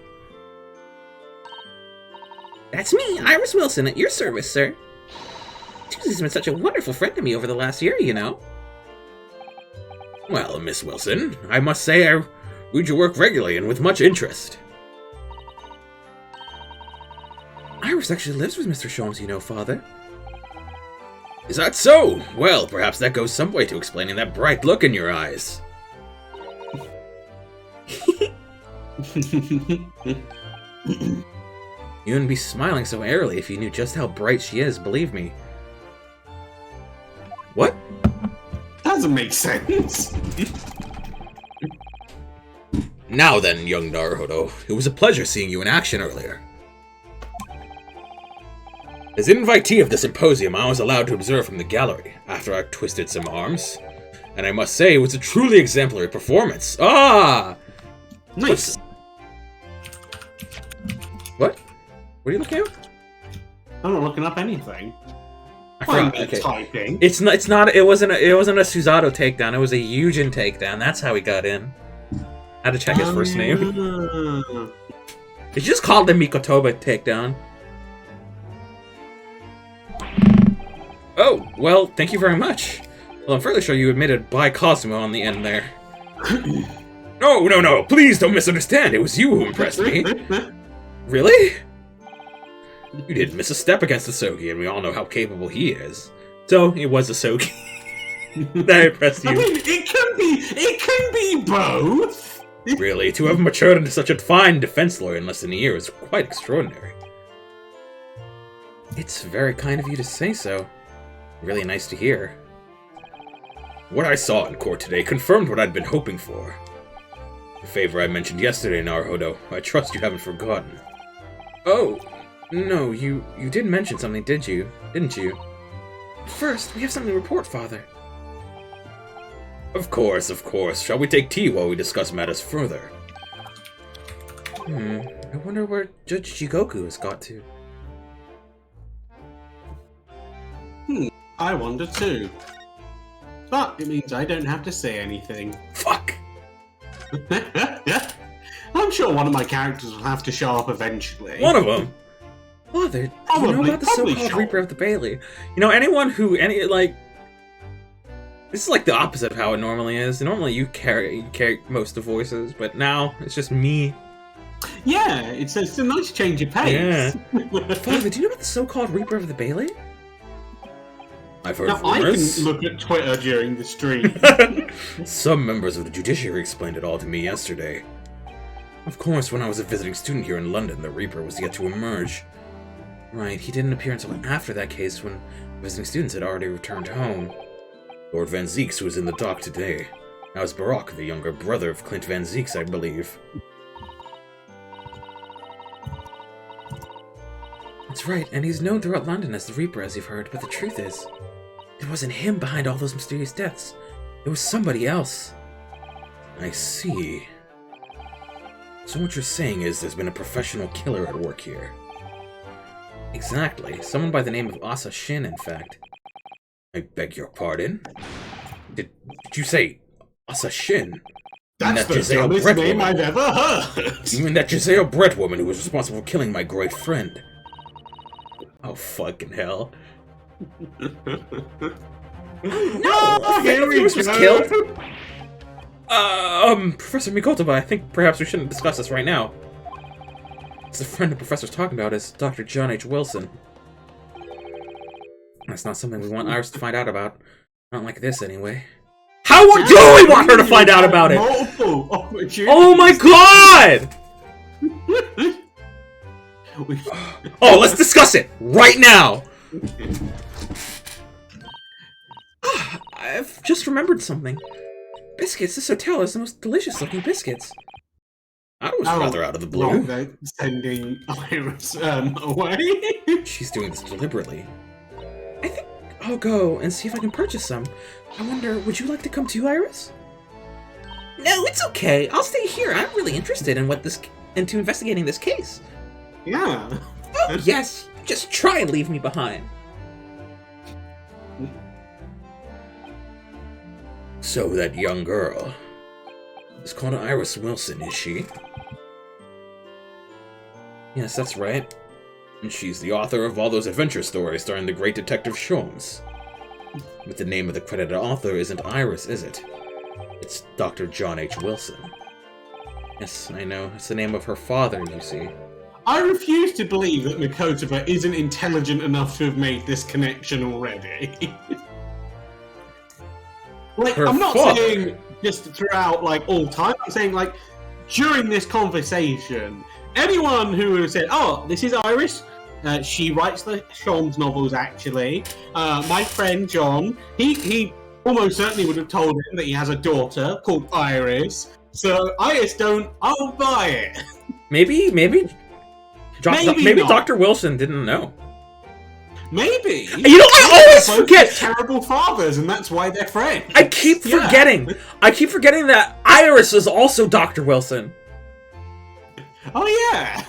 That's me. Iris Wilson, at your service, sir. Susie's been such a wonderful friend to me over the last year, you know. Well, Miss Wilson, I must say I read your work regularly and with much interest. Iris actually lives with Mr. Sholmes, you know, Father. Is that so? Well, perhaps that goes some way to explaining that bright look in your eyes. You wouldn't be smiling so airily if you knew just how bright she is, believe me. What? Doesn't make sense. Now then, young Naruhodo, it was a pleasure seeing you in action earlier. As an invitee of the symposium, I was allowed to observe from the gallery after I twisted some arms, and I must say it was a truly exemplary performance. Ah! Nice. What? What are you looking at? I'm not looking up anything. I I'm forgot. Okay. typing. It wasn't a Susato takedown, it was a Eugen takedown. That's how he got in. I had to check his first name. Did you just call it the Mikotoba takedown? Oh, well, thank you very much. Well, I'm fairly sure you admitted by Cosmo on the end there. No, please don't misunderstand. It was you who impressed me. Really? You didn't miss a step against Asogi, and we all know how capable he is. So, it was Asogi. That impressed you. I mean, it can be both. Really, to have matured into such a fine defense lawyer in less than a year is quite extraordinary. It's very kind of you to say so. Really nice to hear. What I saw in court today confirmed what I'd been hoping for. The favor I mentioned yesterday, Naruhodo, I trust you haven't forgotten. Oh, no, you did mention something, didn't you? First, we have something to report, Father. Of course. Shall we take tea while we discuss matters further? I wonder where Judge Jigoku has got to. I wonder too. But it means I don't have to say anything. Fuck! I'm sure one of my characters will have to show up eventually. One of them? Father, do you know about the so-called Reaper of the Bailey? You know, this is like the opposite of how it normally is. Normally you carry most of the voices, but now it's just me. Yeah, it's a nice change of pace. Yeah. Father, do you know about the so-called Reaper of the Bailey? I've heard Now, rumors. I can look at Twitter during the stream. Some members of the judiciary explained it all to me yesterday. Of course, when I was a visiting student here in London, the Reaper was yet to emerge. Right, he didn't appear until after that case when visiting students had already returned home. Lord Van Zieks was in the dock today. Now is Barak, the younger brother of Clint Van Zieks, I believe. That's right, and he's known throughout London as the Reaper, as you've heard, but the truth is, it wasn't him behind all those mysterious deaths. It was somebody else. I see. So what you're saying is there's been a professional killer at work here. Exactly. Someone by the name of Asa Shin, in fact. I beg your pardon? Did you say Asa Shin? That's the dumbest name I've ever heard! You mean that Giselle Brett woman who was responsible for killing my great friend? Oh, fucking hell. No! Here we was killed? Professor Mikotoba, I think perhaps we shouldn't discuss this right now. It's the friend the professor's talking about is Dr. John H. Wilson. That's not something we want Iris to find out about. Not like this, anyway. How do we want her to find out about it? Oh my god! Oh, let's discuss it right now! I've just remembered something. Biscuits, this hotel has the most delicious looking biscuits. I was rather out of the blue. They're sending Iris away. She's doing this deliberately. I think I'll go and see if I can purchase some. I wonder, would you like to come too, Iris? No, it's okay. I'll stay here. I'm really interested in into investigating this case. Yeah. Oh, yes. Just try and leave me behind. So that young girl is called Iris Wilson, is she? Yes, that's right. And she's the author of all those adventure stories starring the great Detective Sholmes. But the name of the credited author isn't Iris, is it? It's Dr. John H. Wilson. Yes, I know. It's the name of her father, you see. I refuse to believe that Mikotoba isn't intelligent enough to have made this connection already. Like, Her I'm not father. saying just throughout, like, all time. I'm saying, like, during this conversation, anyone who would have said, oh, this is Iris, she writes the Sholmes novels, actually. My friend John, he almost certainly would have told him that he has a daughter called Iris. So I just don't, I'll buy it. Maybe Maybe not. Dr. Wilson didn't know. Maybe. You know, I always Both forget. have terrible fathers, and that's why they're friends. I keep Yeah. forgetting. I keep forgetting that Iris is also Dr. Wilson. Oh yeah.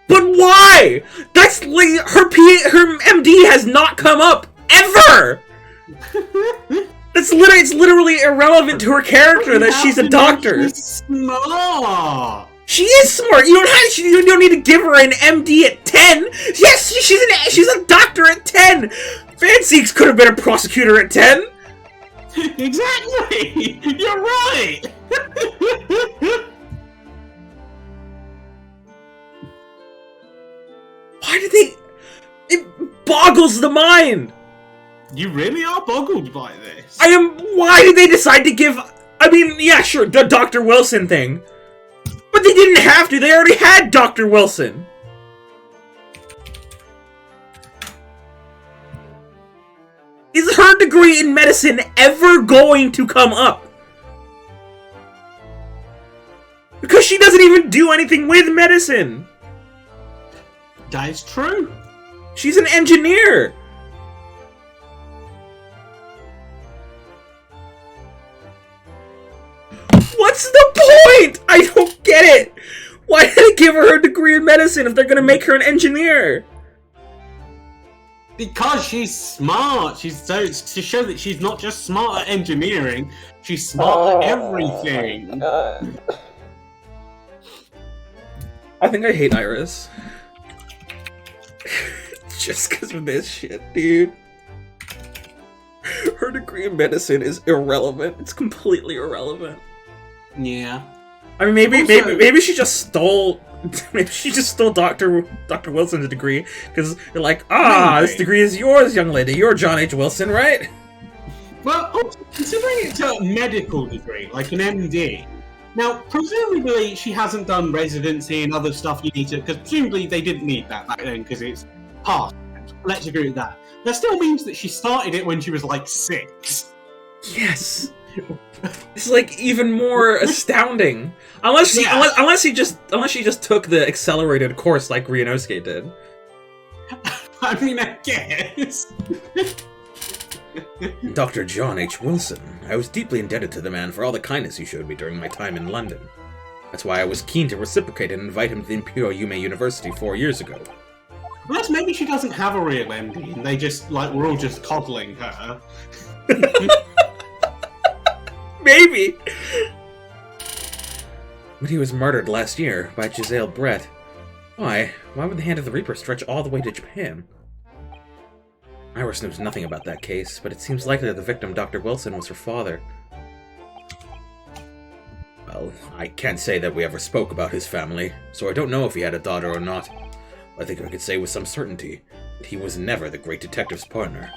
But why? That's like her MD has not come up ever. It's literally irrelevant to her character that she's a doctor. She's smart. She is smart. You don't need to give her an MD at 10. Yes, she's a doctor at 10. Fanseeks could have been a prosecutor at 10. Exactly. You're right. Why did they? It boggles the mind. You really are boggled by this. Why did they decide to give? I mean, yeah, sure, the Dr. Wilson thing. But they didn't have to. They already had Dr. Wilson. Is her degree in medicine ever going to come up? Because she doesn't even do anything with medicine. That is true. She's an engineer. What's the point? I don't get it. Why did they give her a degree in medicine if they're gonna make her an engineer? Because she's smart. She's so to show that she's not just smart at engineering. She's smart at everything. I think I hate Iris. Just because of this shit, dude. Her degree in medicine is irrelevant. It's completely irrelevant. Yeah. I mean, maybe Also- maybe she just stole. Maybe she just stole Dr. Wilson's degree because they're like, Maybe. this degree is yours, young lady. You're John H. Wilson, right? Well, also, considering it's a medical degree, like an MD. Now, presumably she hasn't done residency and other stuff you need to, because presumably they didn't need that back then because it's past. Let's agree with that. That still means that she started it when she was like 6. Yes. It's like even more astounding. Unless she, Yeah. unless she just took the accelerated course like Ryunosuke did. I mean, I guess. Dr. John H. Wilson. I was deeply indebted to the man for all the kindness he showed me during my time in London. That's why I was keen to reciprocate and invite him to the Imperial Yume University 4 years ago. Unless maybe she doesn't have a real MD and they just, like, we're all just coddling her. Maybe! But he was murdered last year by Giselle Brett. Why? Why would the Hand of the Reaper stretch all the way to Japan? Iris knows nothing about that case, but it seems likely that the victim, Dr. Wilson, was her father. Well, I can't say that we ever spoke about his family, so I don't know if he had a daughter or not. I think I could say with some certainty that he was never the great detective's partner.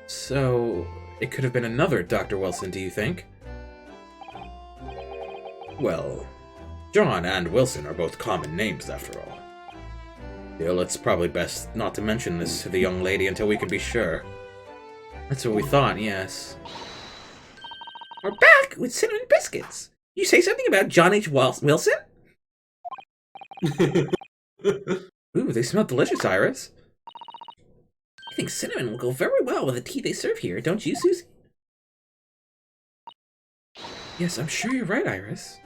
So, it could have been another Dr. Wilson, do you think? Well, John and Wilson are both common names, after all. Still, it's probably best not to mention this to the young lady until we can be sure. That's what we thought, yes. We're back with cinnamon biscuits! You say something about John H. Wilson? Ooh, they smell delicious, Iris. I think cinnamon will go very well with the tea they serve here, don't you, Susie? Yes, I'm sure you're right, Iris.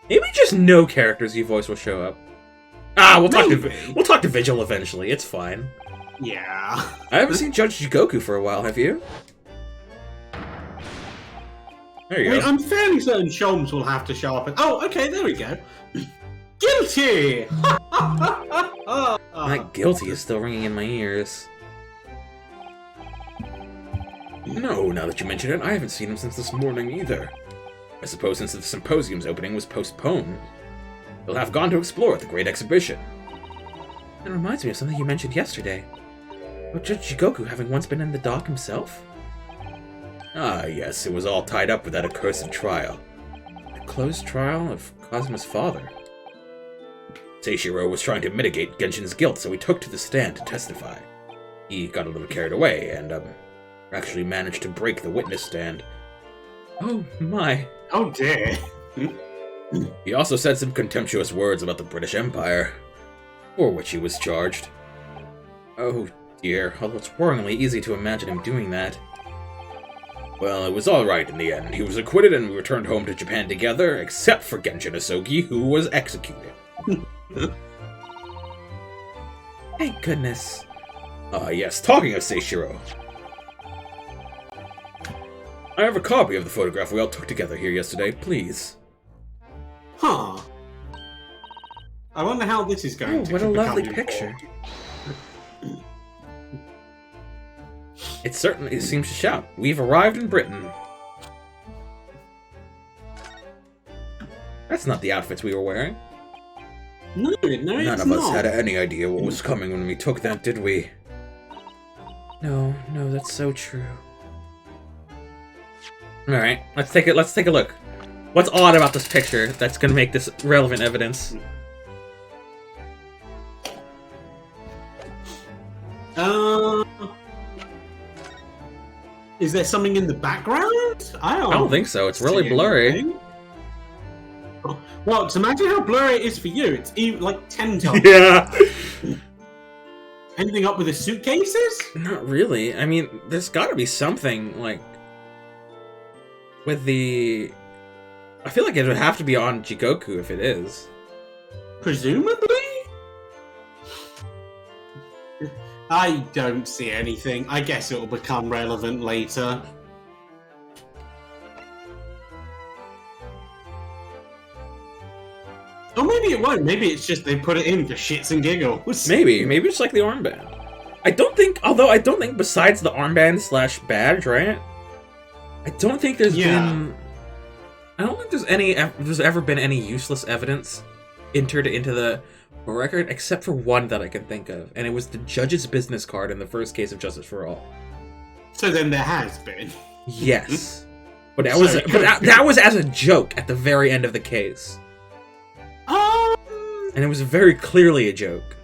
Maybe just no characters you voice will show up. We'll talk to Vigil eventually, it's fine. Yeah. I haven't seen Judge Jigoku for a while, have you? There you I mean, go. I'm fairly certain Sholmes will have to show up. Oh, okay, there we go. Guilty! That guilty is still ringing in my ears. No, now that you mention it, I haven't seen him since this morning either. I suppose since the symposium's opening was postponed, he'll have gone to explore at the Great Exhibition. That reminds me of something you mentioned yesterday. About Judge Jigoku having once been in the dock himself? Ah, yes, it was all tied up with that accursed trial. The closed trial of Kazuma's father. Seishiro was trying to mitigate Genshin's guilt, so he took to the stand to testify. He got a little carried away, and, actually managed to break the witness stand. Oh my. Oh dear. He also said some contemptuous words about the British Empire, for which he was charged. Oh dear, although it's worryingly easy to imagine him doing that. Well, it was alright in the end. He was acquitted and we returned home to Japan together, except for Genshin Asogi, who was executed. Thank goodness. Ah, yes, talking of Seishiro. I have a copy of the photograph we all took together here yesterday, please. Huh. I wonder how this is going Oh, to what a become lovely important. picture. It certainly seems to shout. We've arrived in Britain. That's not the outfits we were wearing. No, it's None of us had any idea what was coming when we took that, did we? No, that's so true. Alright. Let's take a look. What's odd about this picture that's gonna make this relevant evidence? Is there something in the background? I don't think so. It's really see blurry. anything. Well, to imagine how blurry it is for you, it's even like 10 times. Yeah. Anything up with the suitcases? Not really. I mean, there's gotta be something, like, with the... I feel like it would have to be on Jigoku if it is. Presumably? I don't see anything. I guess it will become relevant later. Or maybe it won't. Maybe it's just they put it in for shits and giggles. Maybe it's like the armband. I don't think besides the armband / badge, right? I don't think there's been... I don't think there's ever been any useless evidence entered into the record, except for one that I can think of, and it was the judge's business card in the first case of Justice for All. So then there has been. Yes. But that was as a joke at the very end of the case. And it was very clearly a joke.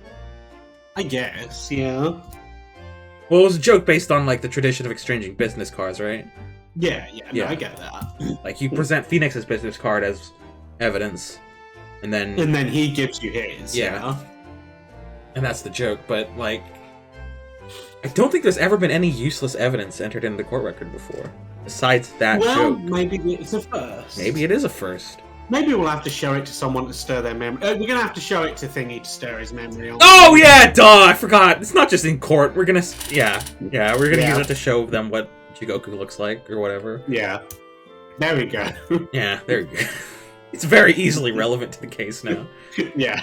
I guess, yeah. Well, it was a joke based on, like, the tradition of exchanging business cards, right? Yeah, Yeah. no, I get that. Like, you present Phoenix's business card as evidence, and then he gives you his. Yeah. And that's the joke, but, like, I don't think there's ever been any useless evidence entered into the court record before, besides that Well, joke. maybe it's a first. Maybe it is a first. Maybe we'll have to show it to someone to stir their memory. We're gonna have to show it to Thingy to stir his memory on. Oh, yeah, duh, I forgot. It's not just in court. We're gonna, we're gonna Yeah. use it to show them what Jigoku looks like, or whatever. Yeah. There we go. Yeah, there you go. It's very easily relevant to the case now. Yeah.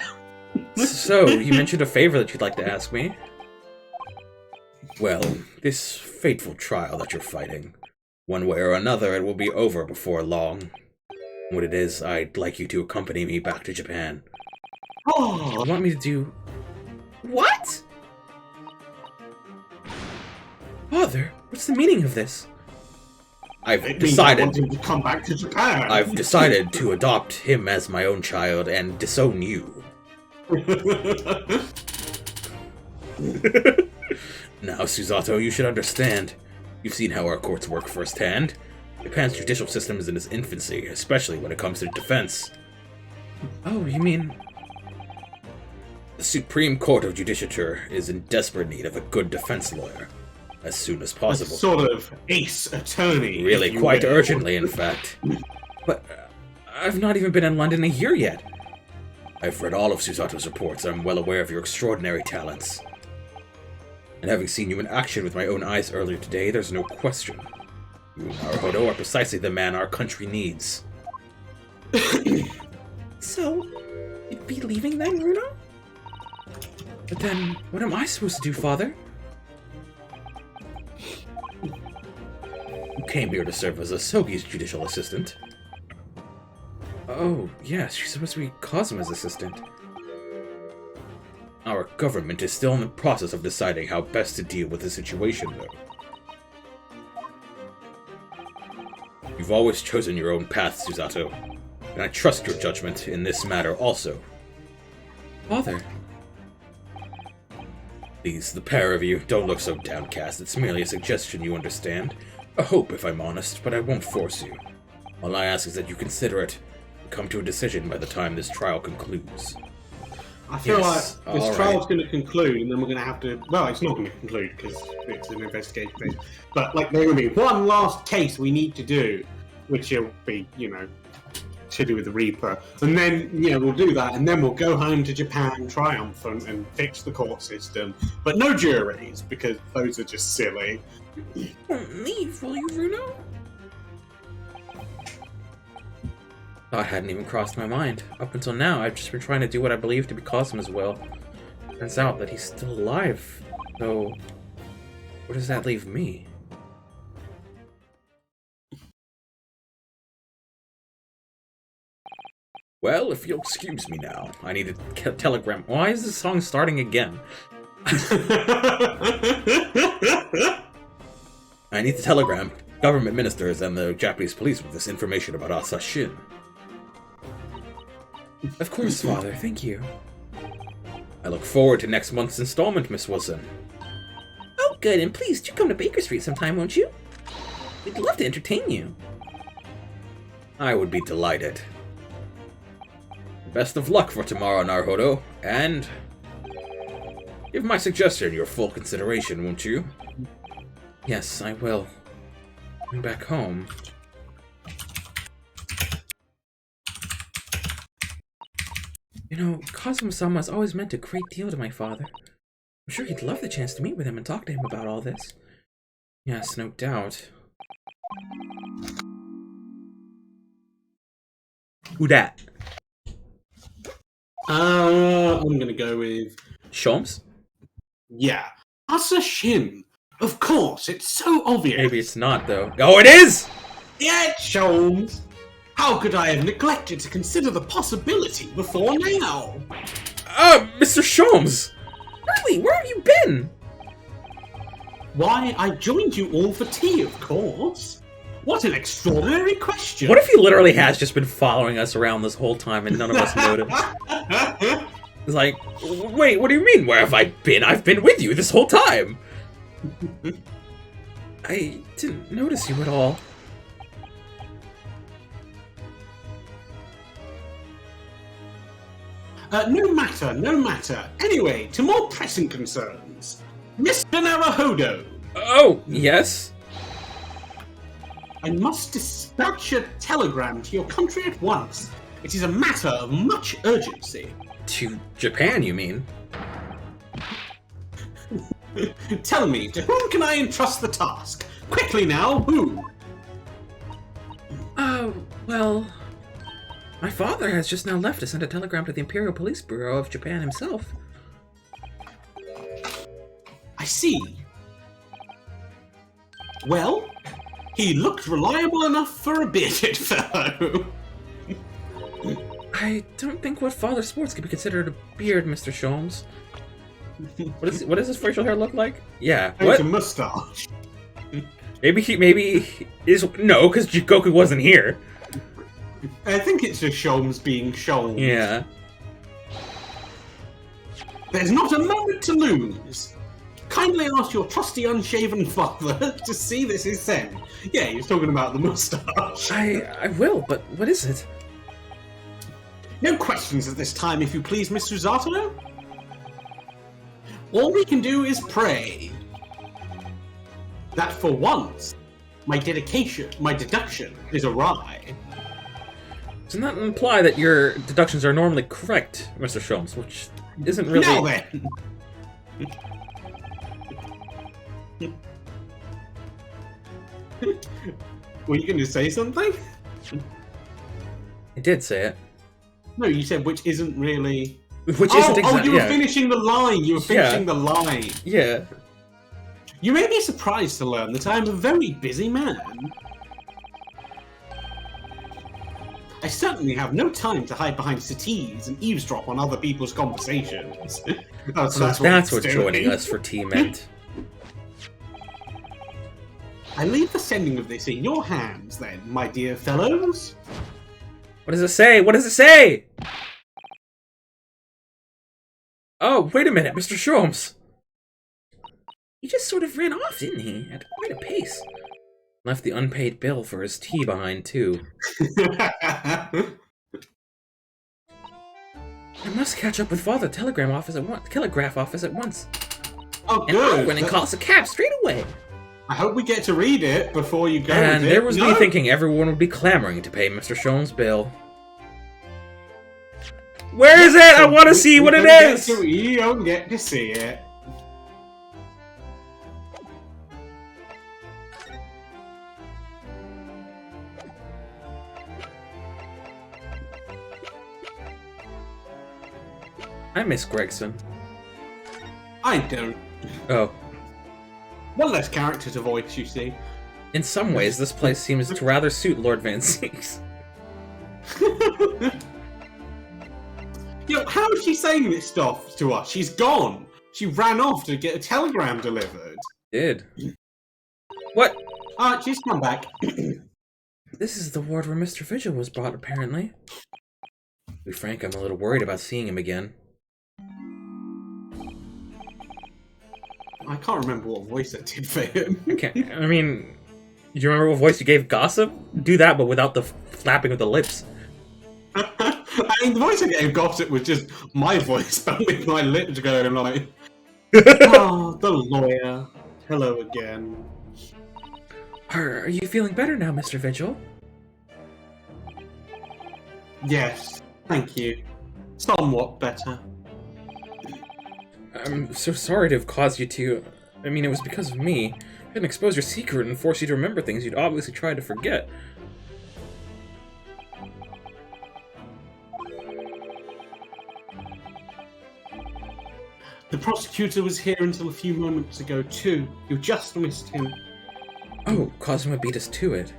So, you mentioned a favor that you'd like to ask me. Well, this fateful trial that you're fighting, one way or another, it will be over before long. What it is, I'd like you to accompany me back to Japan. Oh, You want me to do... What? Father, what's the meaning of this? I've it means I decided... want him to come back to Japan. I've decided to adopt him as my own child and disown you. Now, Susato, you should understand. You've seen how our courts work firsthand. Japan's judicial system is in its infancy, especially when it comes to defense. Oh, you mean... The Supreme Court of Judicature is in desperate need of a good defense lawyer. As soon as A possible. sort of ace attorney. Really, if you quite will. urgently, in fact. But I've not even been in London a year yet. I've read all of Susato's reports. I'm well aware of your extraordinary talents. And having seen you in action with my own eyes earlier today, there's no question. You, Naruhodo, are precisely the man our country needs. So, you'd be leaving then, Runo? But then, what am I supposed to do, Father? You came here to serve as Asogi's judicial assistant. Oh, yes, she's supposed to be Kazuma's assistant. Our government is still in the process of deciding how best to deal with the situation, though. You've always chosen your own path, Susato, and I trust your judgment in this matter also. Father. Please, the pair of you, don't look so downcast. It's merely a suggestion, you understand. A hope, if I'm honest, but I won't force you. All I ask is that you consider it and come to a decision by the time this trial concludes. I feel Yes, like this all trial's right. going to conclude, and then we're going to have to. Well, it's not going to conclude because it's an investigation phase. But like, there's going to be one last case we need to do, which will be, to do with the Reaper, and then we'll do that, and then we'll go home to Japan triumphant and fix the court system. But no juries because those are just silly. Don't leave, will you, Runo? Thought hadn't even crossed my mind. Up until now, I've just been trying to do what I believe to be Kazuma's will. Turns out that he's still alive. So, where does that leave me? Well, if you'll excuse me now, I need a telegram. Why is this song starting again? I need to telegram government ministers and the Japanese police with this information about Asashin. Of course, Father, thank you. I look forward to next month's installment, Miss Wilson. Oh, good, and please do come to Baker Street sometime, won't you? We'd love to entertain you. I would be delighted. Best of luck for tomorrow, Naruhodo, and give my suggestion your full consideration, won't you? Yes, I will. Going back home. Kazuma-sama has always meant a great deal to my father. I'm sure he'd love the chance to meet with him and talk to him about all this. Yes, no doubt. Who dat? I'm gonna go with Sholmes? Asashin. Of course, it's so obvious. Maybe it's not, though. Oh, it is! Yeah, it's Sholmes. How could I have neglected to consider the possibility before now? Mr. Sholmes! Really? Where have you been? Why, I joined you all for tea, of course. What an extraordinary question. What if he literally has just been following us around this whole time and none of us noticed? It's like, wait, what do you mean? Where have I been? I've been with you this whole time! I didn't notice you at all. No matter. Anyway, to more pressing concerns. Mr. Naruhodo, Oh, yes? I must dispatch a telegram to your country at once. It is a matter of much urgency. To Japan, you mean? Tell me, to whom can I entrust the task? Quickly now, who? Well... My father has just now left to send a telegram to the Imperial Police Bureau of Japan himself. I see. Well, he looked reliable enough for a bearded fellow. I don't think what father sports could be considered a beard, Mr. Sholmes. What does his facial hair look like? Yeah, It's what? a mustache. Maybe he is... No, because Goku wasn't here. I think it's just Sholmes being Sholmes. Yeah. There's not a moment to lose. Kindly ask your trusty unshaven father to see this is sent. Yeah, he was talking about the mustache. I will, but what is it? No questions at this time, if you please, Miss Susato. All we can do is pray that for once, my deduction is awry. Doesn't that imply that your deductions are normally correct, Mr. Sholmes, which isn't really... Now then! Were you going to say something? I did say it. No, you said which isn't really... Which isn't exactly. you were finishing the line. You were finishing the line. Yeah. You may be surprised to learn that I am a very busy man. I certainly have no time to hide behind settees and eavesdrop on other people's conversations. So that's what joining us for tea meant. I leave the sending of this in your hands, then, my dear fellows. What does it say? What does it say? Oh, wait a minute, Mr. Sholmes. He just sort of ran off, didn't he? At quite a pace. Left the unpaid bill for his tea behind, too. I must catch up with Father Telegraph Office at once. Oh, And good. I'll run and call us a cab straight away. I hope we get to read it before you go And with it. there was me thinking everyone would be clamoring to pay Mr. Sholmes' bill. Where is it? I want to see what it is! You don't get to see it. I miss Gregson. I don't. Oh. One less character to voice, you see. In some ways, this place seems to rather suit Lord Van Seeks. Yo, how is she saying this stuff to us? She's gone. She ran off to get a telegram delivered. Did. What? She's come back. This is the ward where Mr. Vigil was brought, apparently. To be frank, I'm a little worried about seeing him again. I can't remember what voice I did for him. I mean, do you remember what voice you gave Gossip? Do that, but without the flapping of the lips. I mean, the voice I gave Gossip was just my voice, but with my lips going like, oh, the lawyer. Hello again. Are you feeling better now, Mr. Vigil? Yes, thank you. Somewhat better. I'm so sorry to have caused you to... I mean, it was because of me. I didn't expose your secret and force you to remember things you'd obviously tried to forget. The prosecutor was here until a few moments ago, too. You just missed him. Oh, Cosmo beat us to it.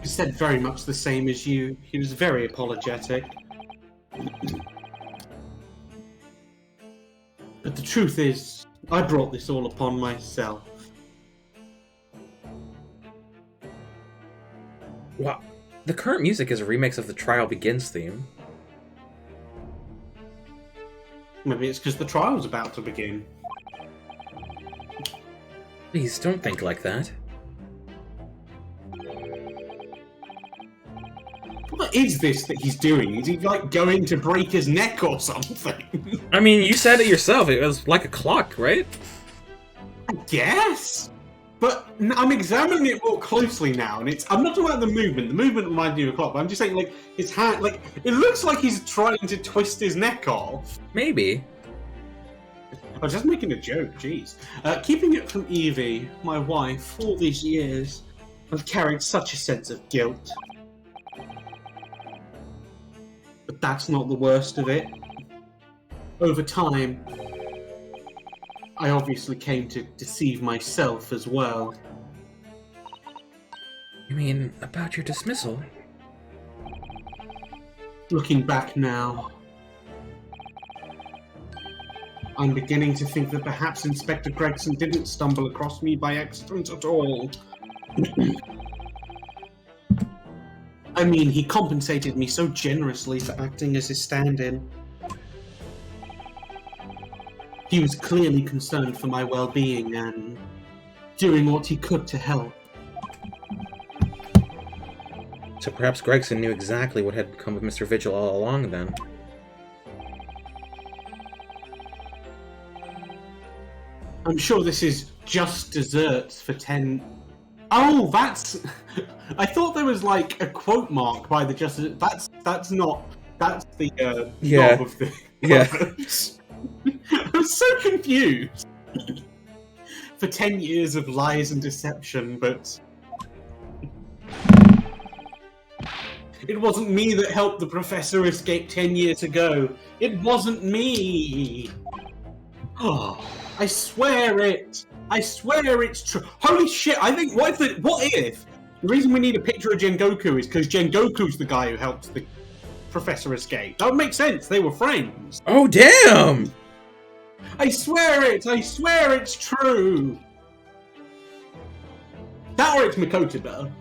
He said very much the same as you. He was very apologetic. But the truth is, I brought this all upon myself. Wow. The current music is a remix of the Trial Begins theme. Maybe it's because the trial's about to begin. Please, don't think like that. What is this that he's doing? Is he, like, going to break his neck or something? I mean, you said it yourself. It was like a clock, right? I guess. But I'm examining it more closely now, and I'm not talking about the movement. The movement reminds me of a clock, but I'm just saying, like, his hand, like, it looks like he's trying to twist his neck off. Maybe. I was just making a joke, jeez. Keeping it from Evie, my wife, all these years, I've carried such a sense of guilt. But that's not the worst of it. Over time, I obviously came to deceive myself as well. You mean about your dismissal? Looking back now, I'm beginning to think that perhaps Inspector Gregson didn't stumble across me by accident at all. I mean, he compensated me so generously for acting as his stand-in. He was clearly concerned for my well-being and doing what he could to help. So perhaps Gregson knew exactly what had come of Mr. Vigil all along, then. I'm sure this is just desserts for 10... Oh, that's... I thought there was, like, a quote mark by the just... That's not... That's the, Yeah. knob of the... Yeah. I'm so confused. For 10 years of lies and deception, but... It wasn't me that helped the professor escape 10 years ago. It wasn't me. Oh, I swear it. I swear it's true. Holy shit, I think, what if the reason we need a picture of Gengoku is because Gengoku's the guy who helped the professor escape? That would make sense. They were friends. Oh, damn! I swear it. I swear it's true. That or it's Makotoba.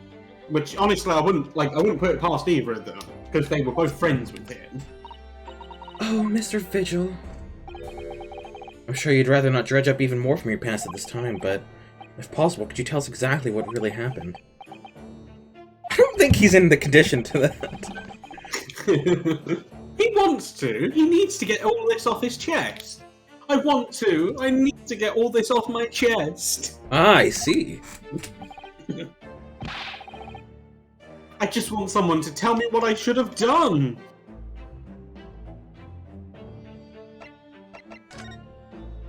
Which, honestly, I wouldn't put it past either of them, because they were both friends with him. Oh, Mr. Vigil. I'm sure you'd rather not dredge up even more from your past at this time, but if possible, could you tell us exactly what really happened? I don't think he's in the condition to that. He wants to. He needs to get all this off his chest. I need to get all this off my chest. Ah, I see. I just want someone to tell me what I should have done.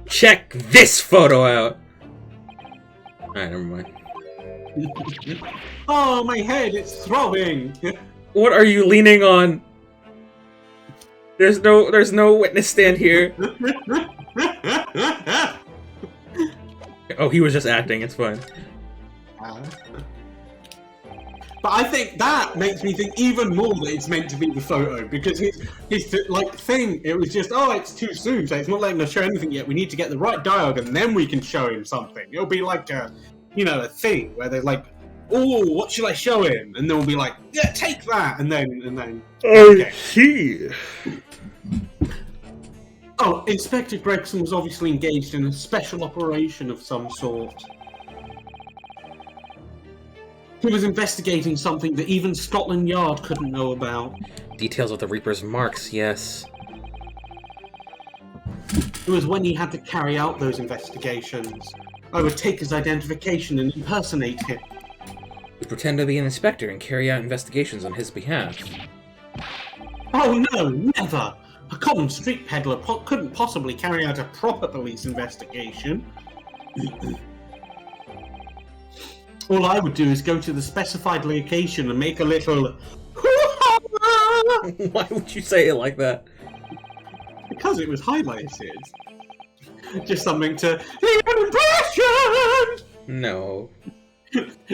Check this photo out! Alright, never mind. Oh, my head, it's throbbing. What are you leaning on? There's no witness stand here. Oh, he was just acting, it's fine. But I think that makes me think even more that it's meant to be the photo, because his thing, it was just, oh, it's too soon, so it's not letting us show anything yet. We need to get the right dialogue, and then we can show him something. It'll be like a thing where they're like, oh, what should I show him? And then we'll be like, yeah, take that, and then. Okay. See. Oh, Inspector Gregson was obviously engaged in a special operation of some sort. He was investigating something that even Scotland Yard couldn't know about. Details of the Reaper's marks, yes. It was when he had to carry out those investigations. I would take his identification and impersonate him. You pretend to be an inspector and carry out investigations on his behalf. Oh no, never! A common street peddler couldn't possibly carry out a proper police investigation. All I would do is go to the specified location and make a little... Why would you say it like that? Because it was highlighted. Just something to... Impression! No.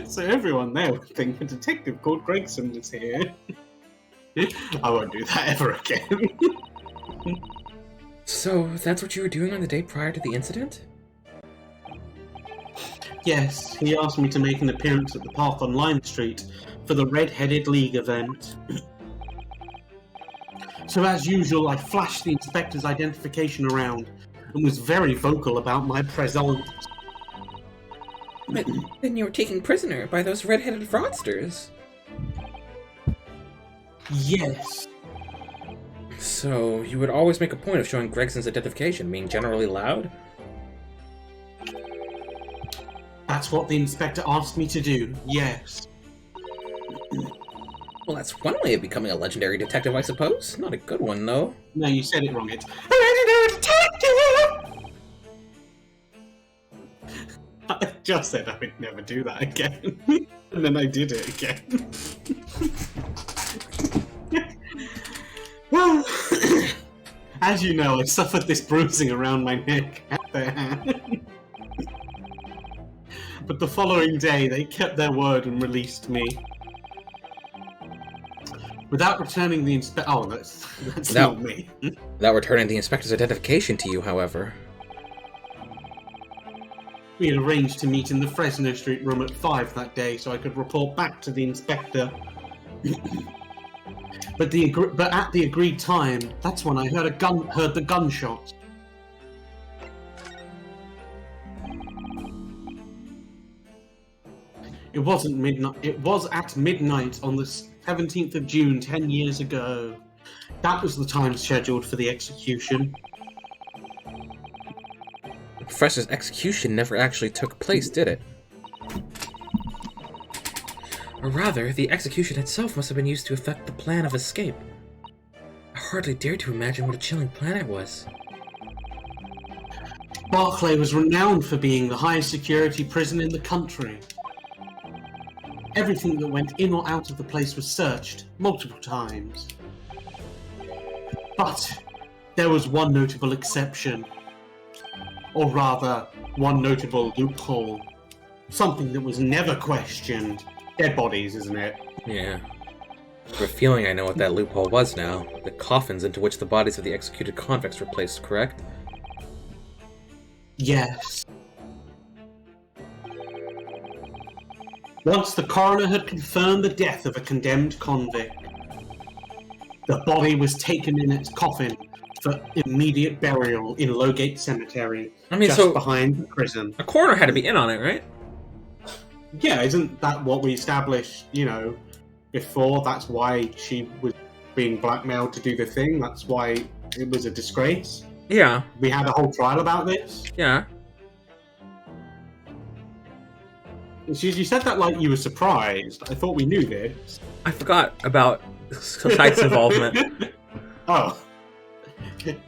So everyone there would think a detective called Gregson was here. I won't do that ever again. So, that's what you were doing on the day prior to the incident? Yes, he asked me to make an appearance at the park on Lime Street for the Red-Headed League event. So as usual, I flashed the inspector's identification around and was very vocal about my presence. But then you were taken prisoner by those red-headed fraudsters. Yes. So, you would always make a point of showing Gregson's identification, being generally loud? That's what the inspector asked me to do, yes. Well, that's one way of becoming a legendary detective, I suppose. Not a good one, though. No, you said it wrong. It's a legendary detective! I just said I would never do that again. And then I did it again. Well, as you know, I suffered this bruising around my neck at their hand. But the following day, they kept their word and released me. Without returning the inspector... Oh, that's not me. Without returning the inspector's identification to you, however. We had arranged to meet in the Fresno Street room at 5 that day, so I could report back to the inspector. But at the agreed time, that's when I heard the gunshots. It wasn't midnight. It was at midnight on the 17th of June, 10 years ago. That was the time scheduled for the execution. The professor's execution never actually took place, did it? Or rather, the execution itself must have been used to effect the plan of escape. I hardly dare to imagine what a chilling plan it was. Barclay was renowned for being the highest security prison in the country. Everything that went in or out of the place was searched multiple times. But there was one notable exception. Or rather, one notable loophole. Something that was never questioned. Dead bodies, isn't it? Yeah. I have a feeling I know what that loophole was now. The coffins into which the bodies of the executed convicts were placed, correct? Yes. Once the coroner had confirmed the death of a condemned convict, the body was taken in its coffin for immediate burial in Lowgate Cemetery, just behind the prison. A coroner had to be in on it, right? Yeah, isn't that what we established, before? That's why she was being blackmailed to do the thing? That's why it was a disgrace? Yeah. We had a whole trial about this? Yeah. You said that like you were surprised. I thought we knew this. I forgot about Scythe's involvement. Oh.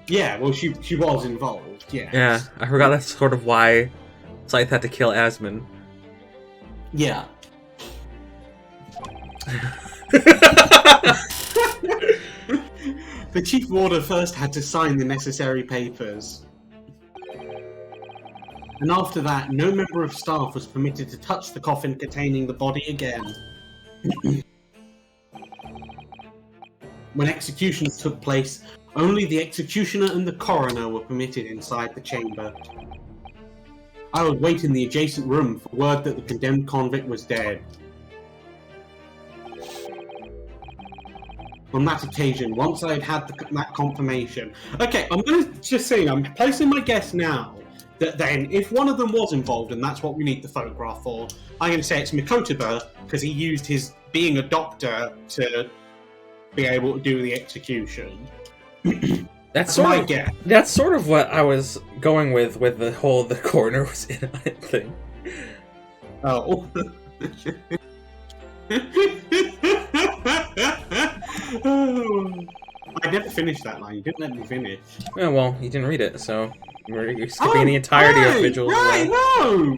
Yeah, well, she was involved, yeah. Yeah, I forgot that's sort of why Scythe had to kill Asmund. Yeah. The chief warder first had to sign the necessary papers. And after that, no member of staff was permitted to touch the coffin containing the body again. When executions took place, only the executioner and the coroner were permitted inside the chamber. I would wait in the adjacent room for word that the condemned convict was dead. On that occasion, once I had had that confirmation... Okay, I'm going to just say, I'm placing my guess now, that then, if one of them was involved, and that's what we need the photograph for, I'm going to say it's Mikotoba, because he used his being a doctor to be able to do the execution. That's my guess. That's sort of what I was going with the whole the coroner was in on it thing. Oh. I never finished that line. You didn't let me finish. Yeah, well, you didn't read it, so you're skipping the entirety of Vigil. Right, no!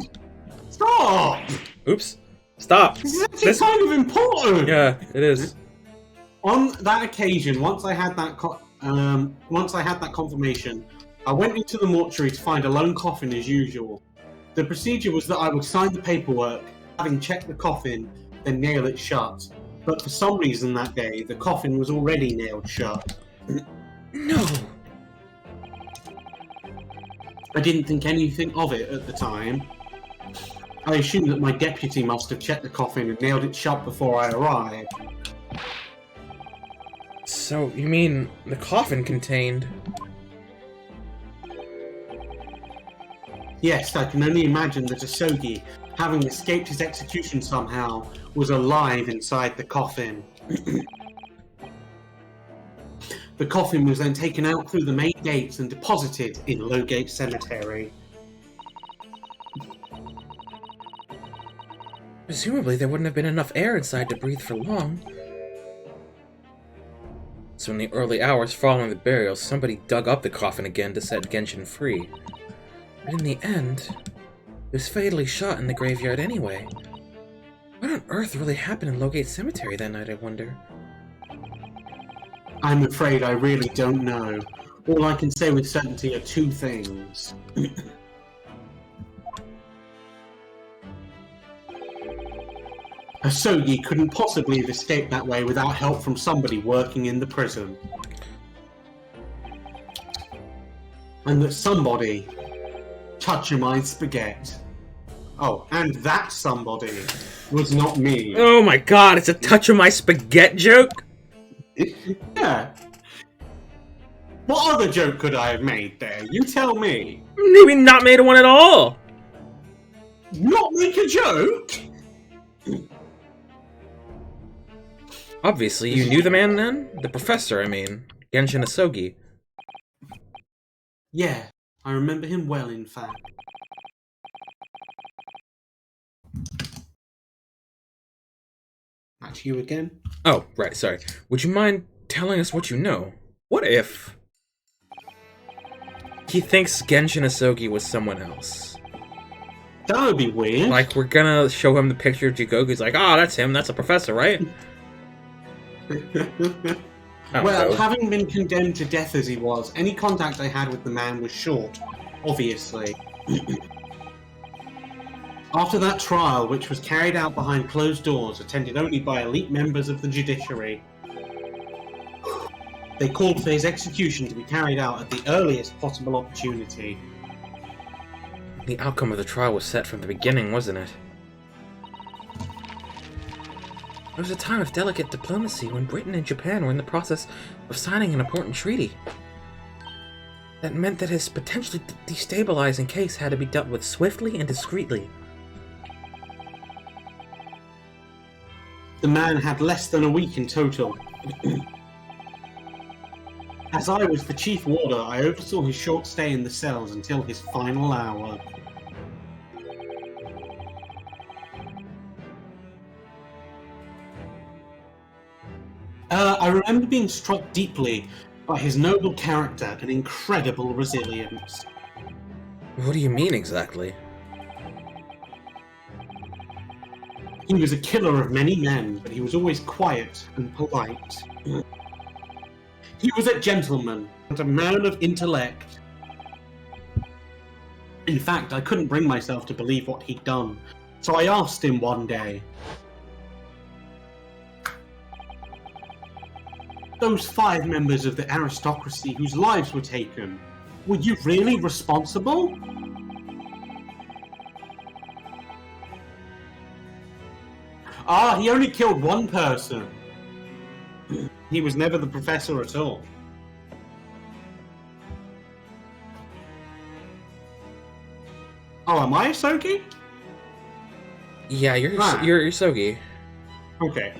Stop! Oops. Stop! This is actually kind of important! Yeah, it is. On that occasion, once I had that confirmation, I went into the mortuary to find a lone coffin as usual. The procedure was that I would sign the paperwork, having checked the coffin, then nail it shut. But for some reason that day, the coffin was already nailed shut. No! I didn't think anything of it at the time. I assumed that my deputy must have checked the coffin and nailed it shut before I arrived. So, you mean the coffin contained... Yes, I can only imagine that Asogi, having escaped his execution somehow, was alive inside the coffin. The coffin was then taken out through the main gates and deposited in Lowgate Cemetery. Presumably there wouldn't have been enough air inside to breathe for long. So in the early hours following the burial, somebody dug up the coffin again to set Genshin free. But in the end, he was fatally shot in the graveyard anyway. What on earth really happened in Lowgate Cemetery that night, I wonder? I'm afraid I really don't know. All I can say with certainty are two things. Asogi couldn't possibly have escaped that way without help from somebody working in the prison. And that somebody touched my spaghetti. Oh, and that somebody was not me. Oh my god, it's a touch of my spaghetti joke? Yeah. What other joke could I have made there? You tell me. Maybe not made one at all! Not make a joke? Obviously, you knew the man then? The professor, I mean. Genshin Asogi. Yeah, I remember him well, in fact. Back to you again. Oh, right, sorry. Would you mind telling us what you know? What if... he thinks Genshin Asogi was someone else? That would be weird. Like, we're gonna show him the picture of Jigoku. He's like, oh, that's him. That's a professor, right? I don't Well, know. having been condemned to death as he was, any contact I had with the man was short, obviously. After that trial, which was carried out behind closed doors, attended only by elite members of the judiciary, they called for his execution to be carried out at the earliest possible opportunity. The outcome of the trial was set from the beginning, wasn't it? It was a time of delicate diplomacy when Britain and Japan were in the process of signing an important treaty. That meant that his potentially destabilizing case had to be dealt with swiftly and discreetly. The man had less than a week in total. As I was the chief warder, I oversaw his short stay in the cells until his final hour. I remember being struck deeply by his noble character and incredible resilience. What do you mean exactly? He was a killer of many men, but he was always quiet and polite. He was a gentleman and a man of intellect. In fact, I couldn't bring myself to believe what he'd done, so I asked him one day, "Those 5 members of the aristocracy whose lives were taken, were you really responsible?" "Ah, he only killed one person. He was never the professor at all." Oh, am I a Sogi? Yeah, you're Ah. you're Sogi. Okay.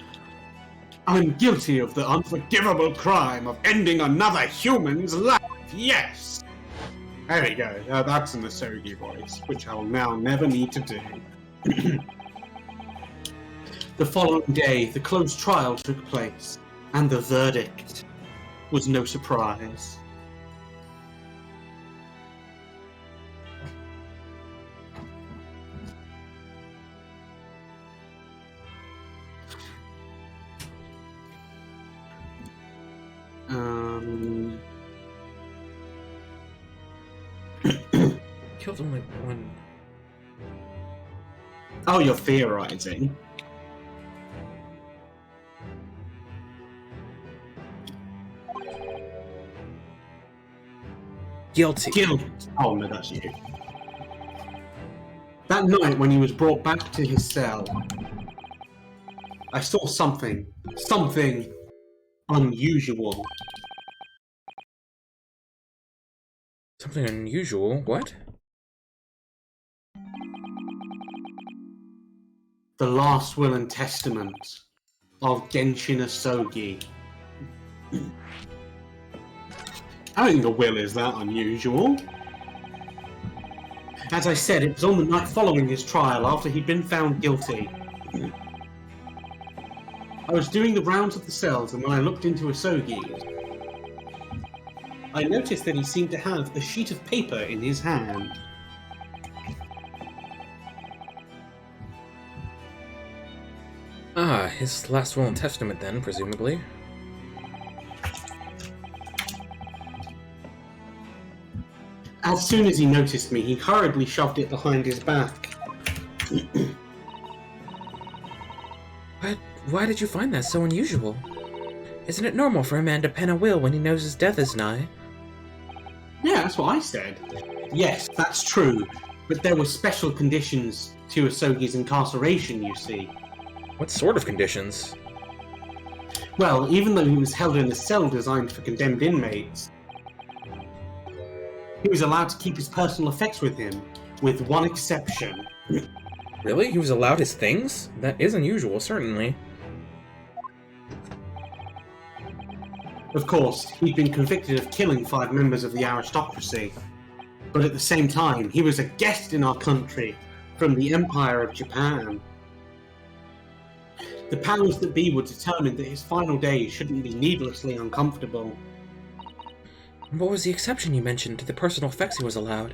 "I'm guilty of the unforgivable crime of ending another human's life, yes!" There we go. That's in the Sogi voice, which I'll now never need to do. The following day, the closed trial took place, and the verdict was no surprise. Killed only one. Oh, you're theorizing. Guilty. Guilt. Oh no, that's you. That night when he was brought back to his cell, I saw something unusual. Something unusual? What? The last will and testament of Genshin Asogi. I don't think a will is that unusual. As I said, it was on the night following his trial, after he'd been found guilty. I was doing the rounds of the cells, and when I looked into Asogi's, I noticed that he seemed to have a sheet of paper in his hand. Ah, his last will and testament then, presumably. As soon as he noticed me, he hurriedly shoved it behind his back. Why did you find that so unusual? Isn't it normal for a man to pen a will when he knows his death is nigh? Yeah, that's what I said. Yes, that's true, but there were special conditions to Asogi's incarceration, you see. What sort of conditions? Well, even though he was held in a cell designed for condemned inmates, he was allowed to keep his personal effects with him, with one exception. Really? He was allowed his things? That is unusual, certainly. Of course, he'd been convicted of killing 5 members of the aristocracy, but at the same time, he was a guest in our country from the Empire of Japan. The powers that be were determined that his final days shouldn't be needlessly uncomfortable. What was the exception you mentioned to the personal effects he was allowed?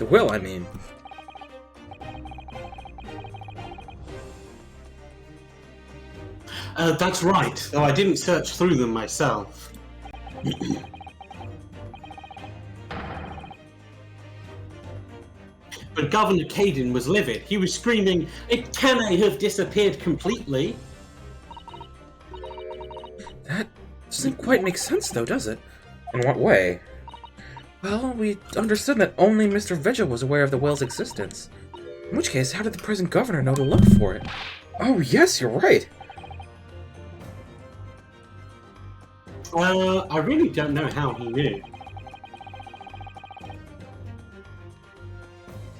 The will, I mean. That's right, though I didn't search through them myself. But Governor Caden was livid. He was screaming, "It cannot have disappeared completely." That doesn't quite make sense, though, does it? In what way? Well, we understood that only Mr. Vigil was aware of the will's existence. In which case, how did the present governor know to look for it? Oh, yes, you're right. I really don't know how he knew.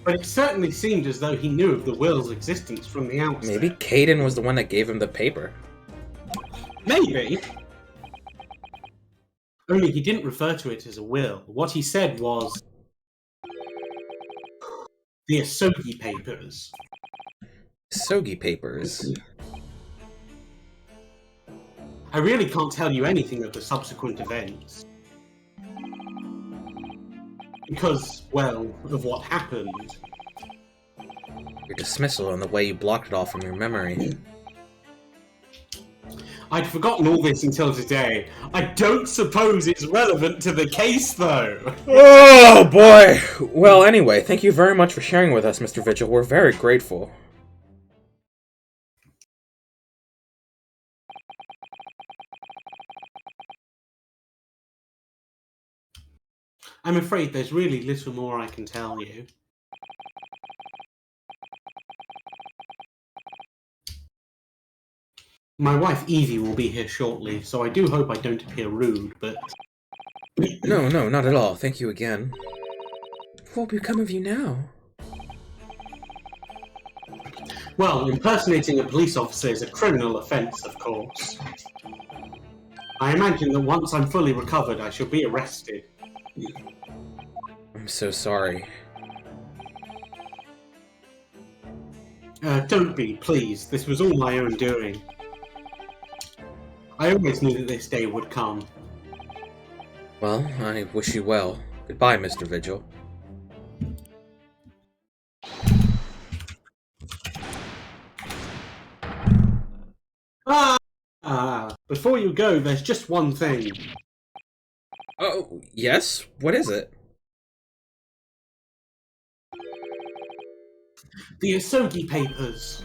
But it certainly seemed as though he knew of the will's existence from the outset. Maybe Caden was the one that gave him the paper. Maybe. Only he didn't refer to it as a will. What he said was the Asogi Papers. Sogi papers. I really can't tell you anything of the subsequent events. Because, well, of what happened. Your dismissal and the way you blocked it all from your memory. I'd forgotten all this until today. I don't suppose it's relevant to the case, though. Oh, boy! Well, anyway, thank you very much for sharing with us, Mr. Vigil. We're very grateful. I'm afraid there's really little more I can tell you. My wife Evie will be here shortly, so I do hope I don't appear rude, but... No, not at all. Thank you again. What will become of you now? Well, impersonating a police officer is a criminal offence, of course. I imagine that once I'm fully recovered, I shall be arrested. I'm so sorry. Don't be, please. This was all my own doing. I always knew that this day would come. Well, I wish you well. Goodbye, Mr. Vigil. Before you go, there's just one thing. Oh, yes? What is it? The Asogi Papers.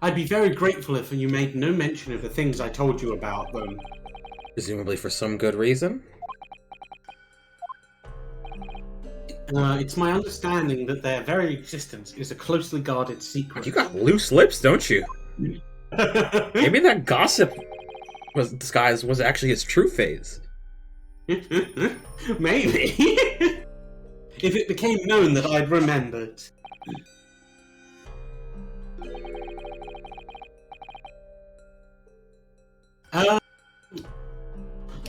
I'd be very grateful if you made no mention of the things I told you about them. Presumably for some good reason? It's my understanding that their very existence is a closely guarded secret. You got loose lips, don't you? Maybe that gossip was disguised was actually his true phase. Maybe. If it became known that I'd remembered.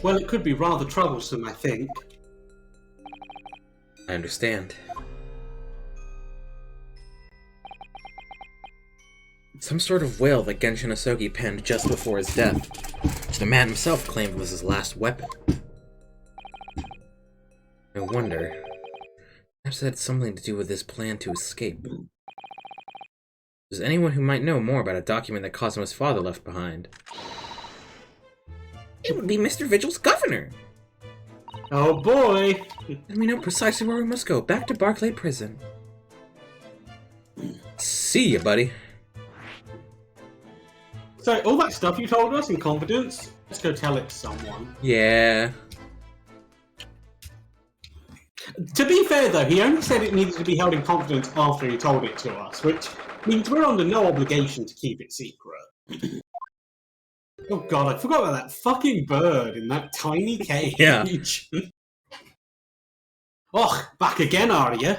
Well, it could be rather troublesome, I think. I understand. Some sort of will that Genshin Asogi penned just before his death, which the man himself claimed was his last weapon. No wonder. Perhaps it had something to do with his plan to escape. Is there anyone who might know more about a document that Cosmo's father left behind? It would be Mr. Vigil's governor! Oh boy! Then we know precisely where we must go, back to Barclay Prison. See ya, buddy. So, all that stuff you told us in confidence, let's go tell it to someone. Yeah. To be fair though, he only said it needed to be held in confidence after he told it to us, which means we're under no obligation to keep it secret. Oh god, I forgot about that fucking bird in that tiny cage. Yeah. Och, back again, are you?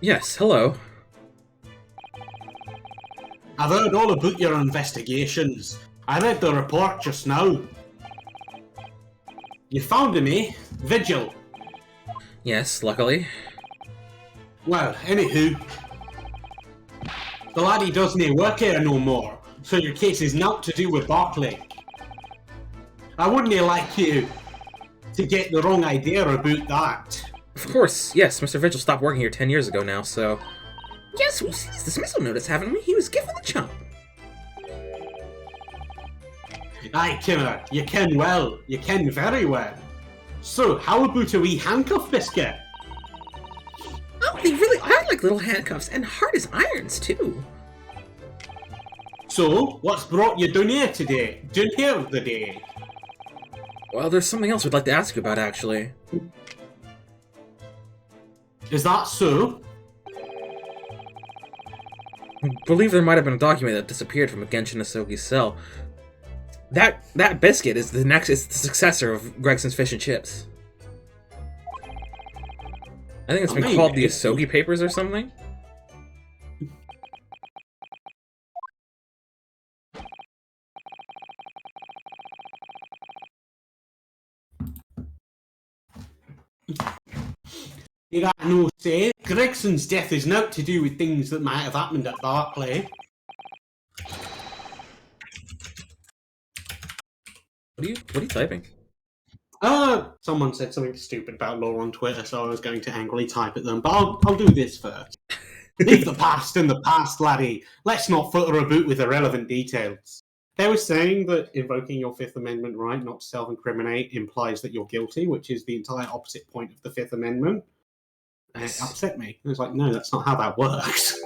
Yes, hello. I've heard all about your investigations. I read the report just now. You found him, eh? Vigil. Yes, luckily. Well, anywho, the laddie doesn't work here no more, so your case is not to do with Barclay. I wouldn't like you to get the wrong idea about that. Of course, yes, Mr. Vigil stopped working here 10 years ago now, so... Yes, we've seen his dismissal notice, haven't we? He was given the chump. Aye, Kimmer, you ken well. You ken very well. So, how about a wee handcuff biscuit? Oh, they really are like little handcuffs, and hard as irons, too. So, what's brought you down here today? Down here today? Well, there's something else we'd like to ask you about, actually. Is that so? I believe there might have been a document that disappeared from a Genshin Asogi's cell. That biscuit is it's the successor of Gregson's Fish and Chips. I think it's been called the Asogi Papers or something. You got no say. Gregson's death is not to do with things that might have happened at Barclay. What are you typing? Someone said something stupid about law on Twitter, so I was going to angrily type at them. But I'll do this first. Leave the past in the past, laddie. Let's not footer about with irrelevant details. They were saying that invoking your Fifth Amendment right not to self-incriminate implies that you're guilty, which is the entire opposite point of the Fifth Amendment. And it upset me. I was like, no, that's not how that works.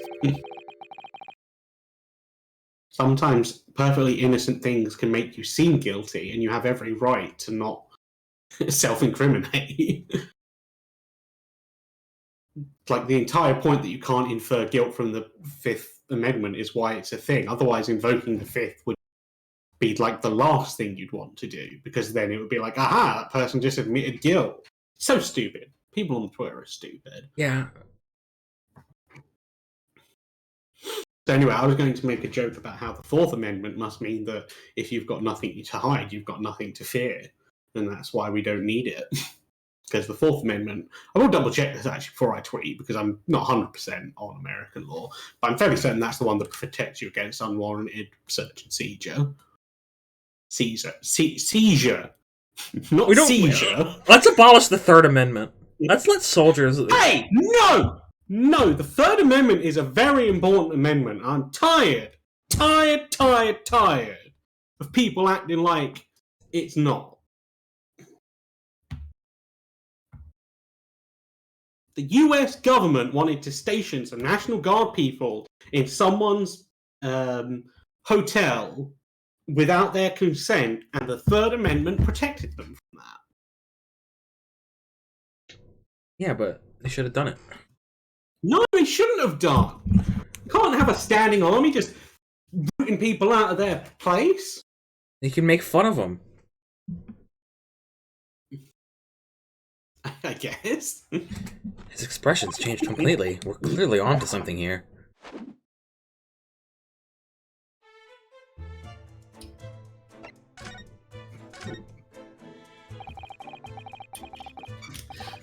Sometimes perfectly innocent things can make you seem guilty, and you have every right to not self-incriminate. Like, the entire point that you can't infer guilt from the Fifth Amendment is why it's a thing. Otherwise, invoking the Fifth would be like the last thing you'd want to do, because then it would be like, aha, that person just admitted guilt. So stupid. People on Twitter are stupid. Yeah. So anyway, I was going to make a joke about how the Fourth Amendment must mean that if you've got nothing to hide, you've got nothing to fear. And that's why we don't need it. Because the Fourth Amendment, I will double check this actually before I tweet, because I'm not 100% on American law, but I'm fairly certain that's the one that protects you against unwarranted search and seizure. Seizure. Not seizure. Let's abolish the Third Amendment. Let's let soldiers... Hey, no! No, the Third Amendment is a very important amendment. I'm tired of people acting like it's not. The US government wanted to station some National Guard people in someone's hotel without their consent, and the Third Amendment protected them from that. Yeah, but they should have done it. No, they shouldn't have done. You can't have a standing army just rooting people out of their place. They can make fun of them. I guess. His expressions changed completely. We're clearly onto something here.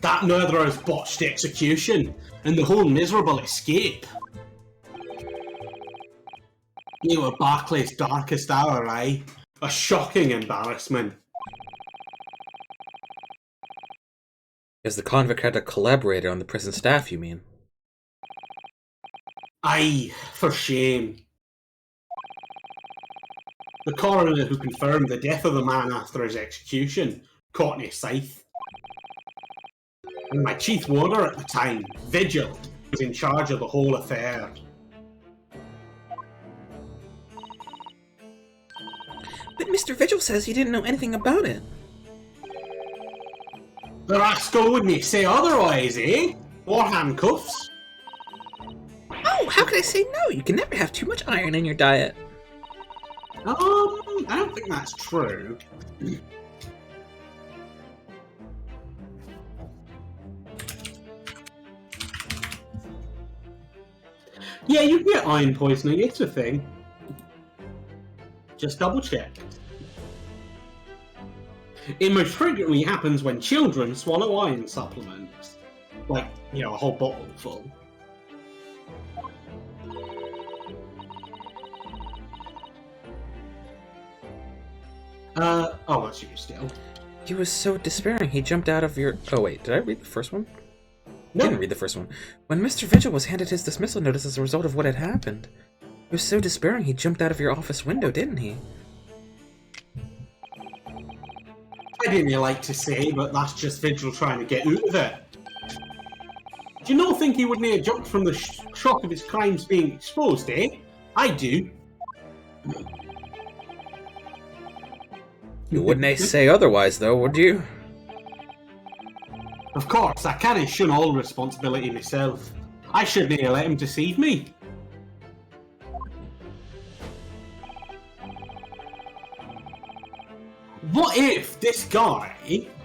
That murderer's botched execution, and the whole miserable escape. You were Barclay's darkest hour, eh? A shocking embarrassment. As the convict had a collaborator on the prison staff, you mean? Aye, for shame. The coroner who confirmed the death of the man after his execution, Courtney Scythe. And my chief warder at the time, Vigil, was in charge of the whole affair. But Mr. Vigil says he didn't know anything about it. The rascal wouldn't say otherwise, eh? Or handcuffs. Oh, how can I say no? You can never have too much iron in your diet. I don't think that's true. Yeah, you can get iron poisoning, it's a thing. Just double check. It most frequently happens when children swallow iron supplements. Like, you know, a whole bottle full. Oh, that's you still. He was so despairing, he jumped out of your... Oh, wait, did I read the first one? I No. didn't read the first one. When Mr. Vigil was handed his dismissal notice as a result of what had happened, he was so despairing, he jumped out of your office window, didn't he? I didn't like to say, but that's just Vigil trying to get out of it. Do you not think he wouldn't have jumped from the shock of his crimes being exposed, eh? I do. You wouldn't say otherwise, though, would you? Of course, I can't shun all responsibility myself. I shouldn't have let him deceive me. What if this guy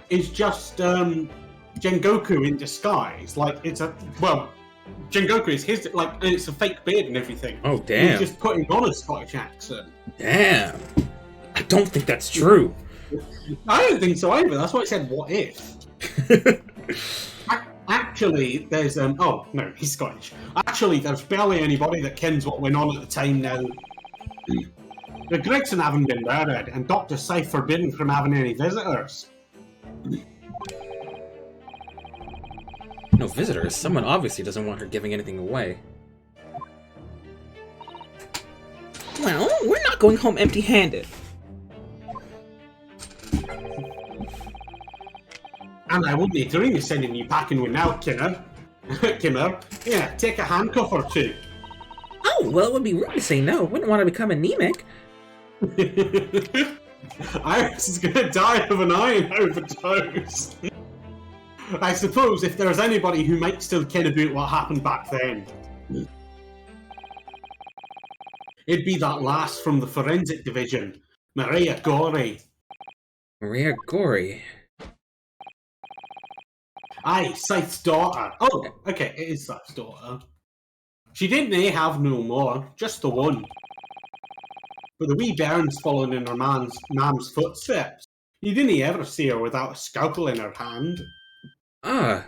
is just Gengoku in disguise? Like it's a Gengoku is his and it's a fake beard and everything. Oh, He's damn. just putting on a Scottish accent. Damn. I don't think that's true. I don't think so either. That's why I said, "What if?" Actually, there's oh no, he's Scottish. Actually, there's barely anybody that kens what went on at the time now. The Gregson haven't been buried, and Dr. Scythe forbidden from having any visitors. No visitors. Someone obviously doesn't want her giving anything away. Well, we're not going home empty-handed. And I wouldn't dream of sending you packing with now, Kimmer. Kimmer, yeah, take a handcuff or two. Oh, well, it would be rude to say no. Wouldn't want to become anemic. Iris is gonna die of an iron overdose. I suppose if there's anybody who might still ken about what happened back then, it'd be that lass from the forensic division, Maria Gorey. Maria Gorey. Aye, Scythe's daughter. Oh, okay, it is Scythe's daughter. She didn't have no more, just the one. But the wee bairn's following in her mam's footsteps. You didn't ever see her without a scalpel in her hand. Ah.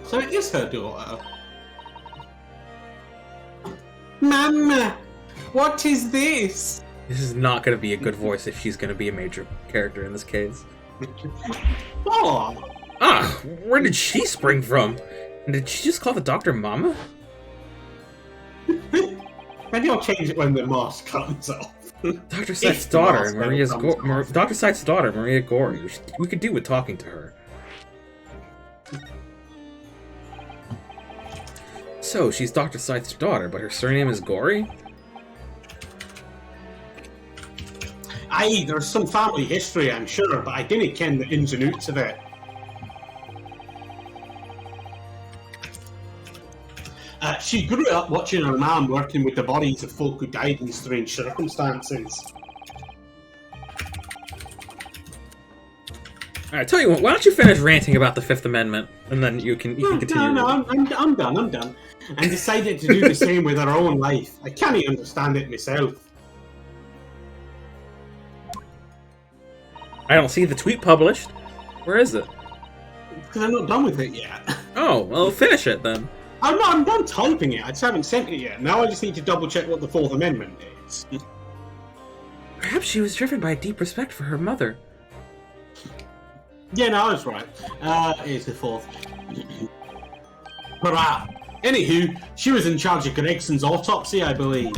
So it is her daughter. Mama, what is this? This is not going to be a good voice if she's going to be a major character in this case. Oh, Ah, where did she spring from? And did she just call the doctor Mama? maybe I'll change it when the mask comes off. Dr. Scythe's the daughter, mask ever comes off. Dr. Scythe's daughter, Maria Gorey. We could do with talking to her. So, she's Dr. Scythe's daughter, but her surname is Gorey? Aye, there's some family history, I'm sure, but I didn't ken the ins and outs of it. She grew up watching her mum working with the bodies of folk who died in strange circumstances. Alright, tell you what, why don't you finish ranting about the Fifth Amendment, and then you can continue. No, I'm done. And decided to do the same with her own life. I can't understand it myself. I don't see the tweet published. Where is it? Because I'm not done with it yet. Oh, well, finish it then. I'm done typing it. I just haven't sent it yet. Now I just need to double check what the Fourth Amendment is. Perhaps she was driven by a deep respect for her mother. Yeah, no, that's right. It's the fourth. Perhaps. Anywho, she was in charge of Gregson's autopsy, I believe.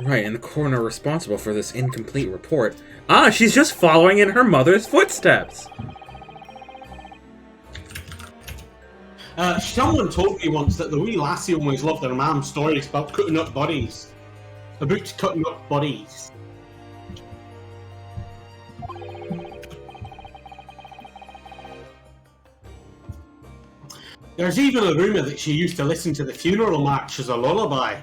Right, and the coroner responsible for this incomplete report. Ah, she's just following in her mother's footsteps! Someone told me once that the wee lassie always loved her mam's stories about cutting up bodies. About cutting up bodies. There's even a rumour that she used to listen to the funeral march as a lullaby.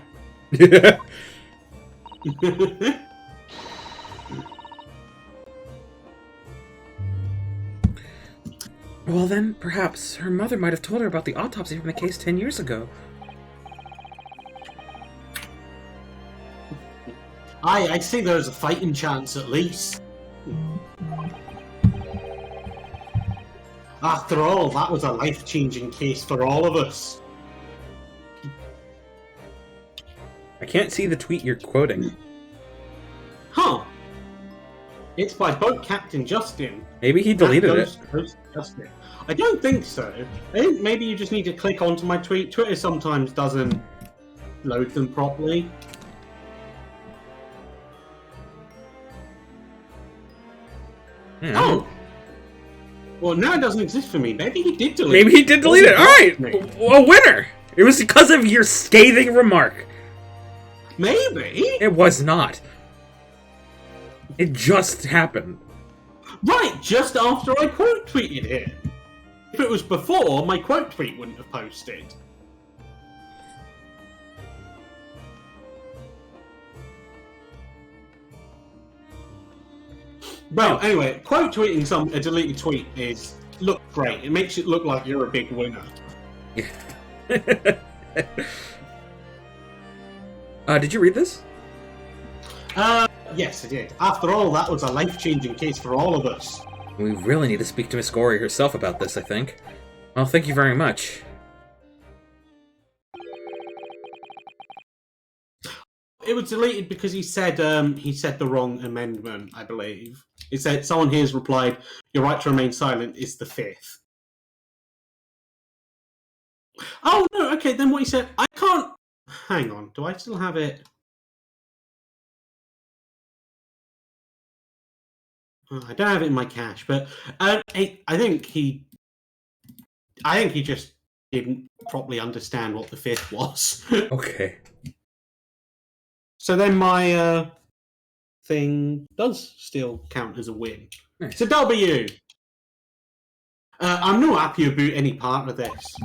Well then, perhaps her mother might have told her about the autopsy from the case 10 years ago. Aye, I'd say there's a fighting chance at least. After all, that was a life-changing case for all of us. I can't see the tweet you're quoting. It's by Boat Captain Justin. Maybe he deleted it. Ghost Justin. I don't think so. I think maybe you just need to click onto my tweet. Twitter sometimes doesn't load them properly. Yeah. Oh! Well, now it doesn't exist for me. Maybe he did delete Maybe he did delete it. Alright! Me. A winner! It was because of your scathing remark. Maybe? It was not. It just happened. Right, just after I quote tweeted it. If it was before, my quote tweet wouldn't have posted. Well, anyway, quote tweeting a deleted tweet look great. It makes it look like you're a big winner. Did you read this? Yes, I did. After all, that was a life-changing case for all of us. We really need to speak to Miss Gory herself about this, I think. Well, thank you very much. It was deleted because he said the wrong amendment, I believe. It said someone here's replied, "Your right to remain silent is the 5th." Oh no, okay, then what he said, I can't hang on, do I still have it? I don't have it in my cache, but I think he just didn't properly understand what the 5th was. Okay. So then my thing does still count as a win. Nice. It's a W. I'm not happy about any part of this.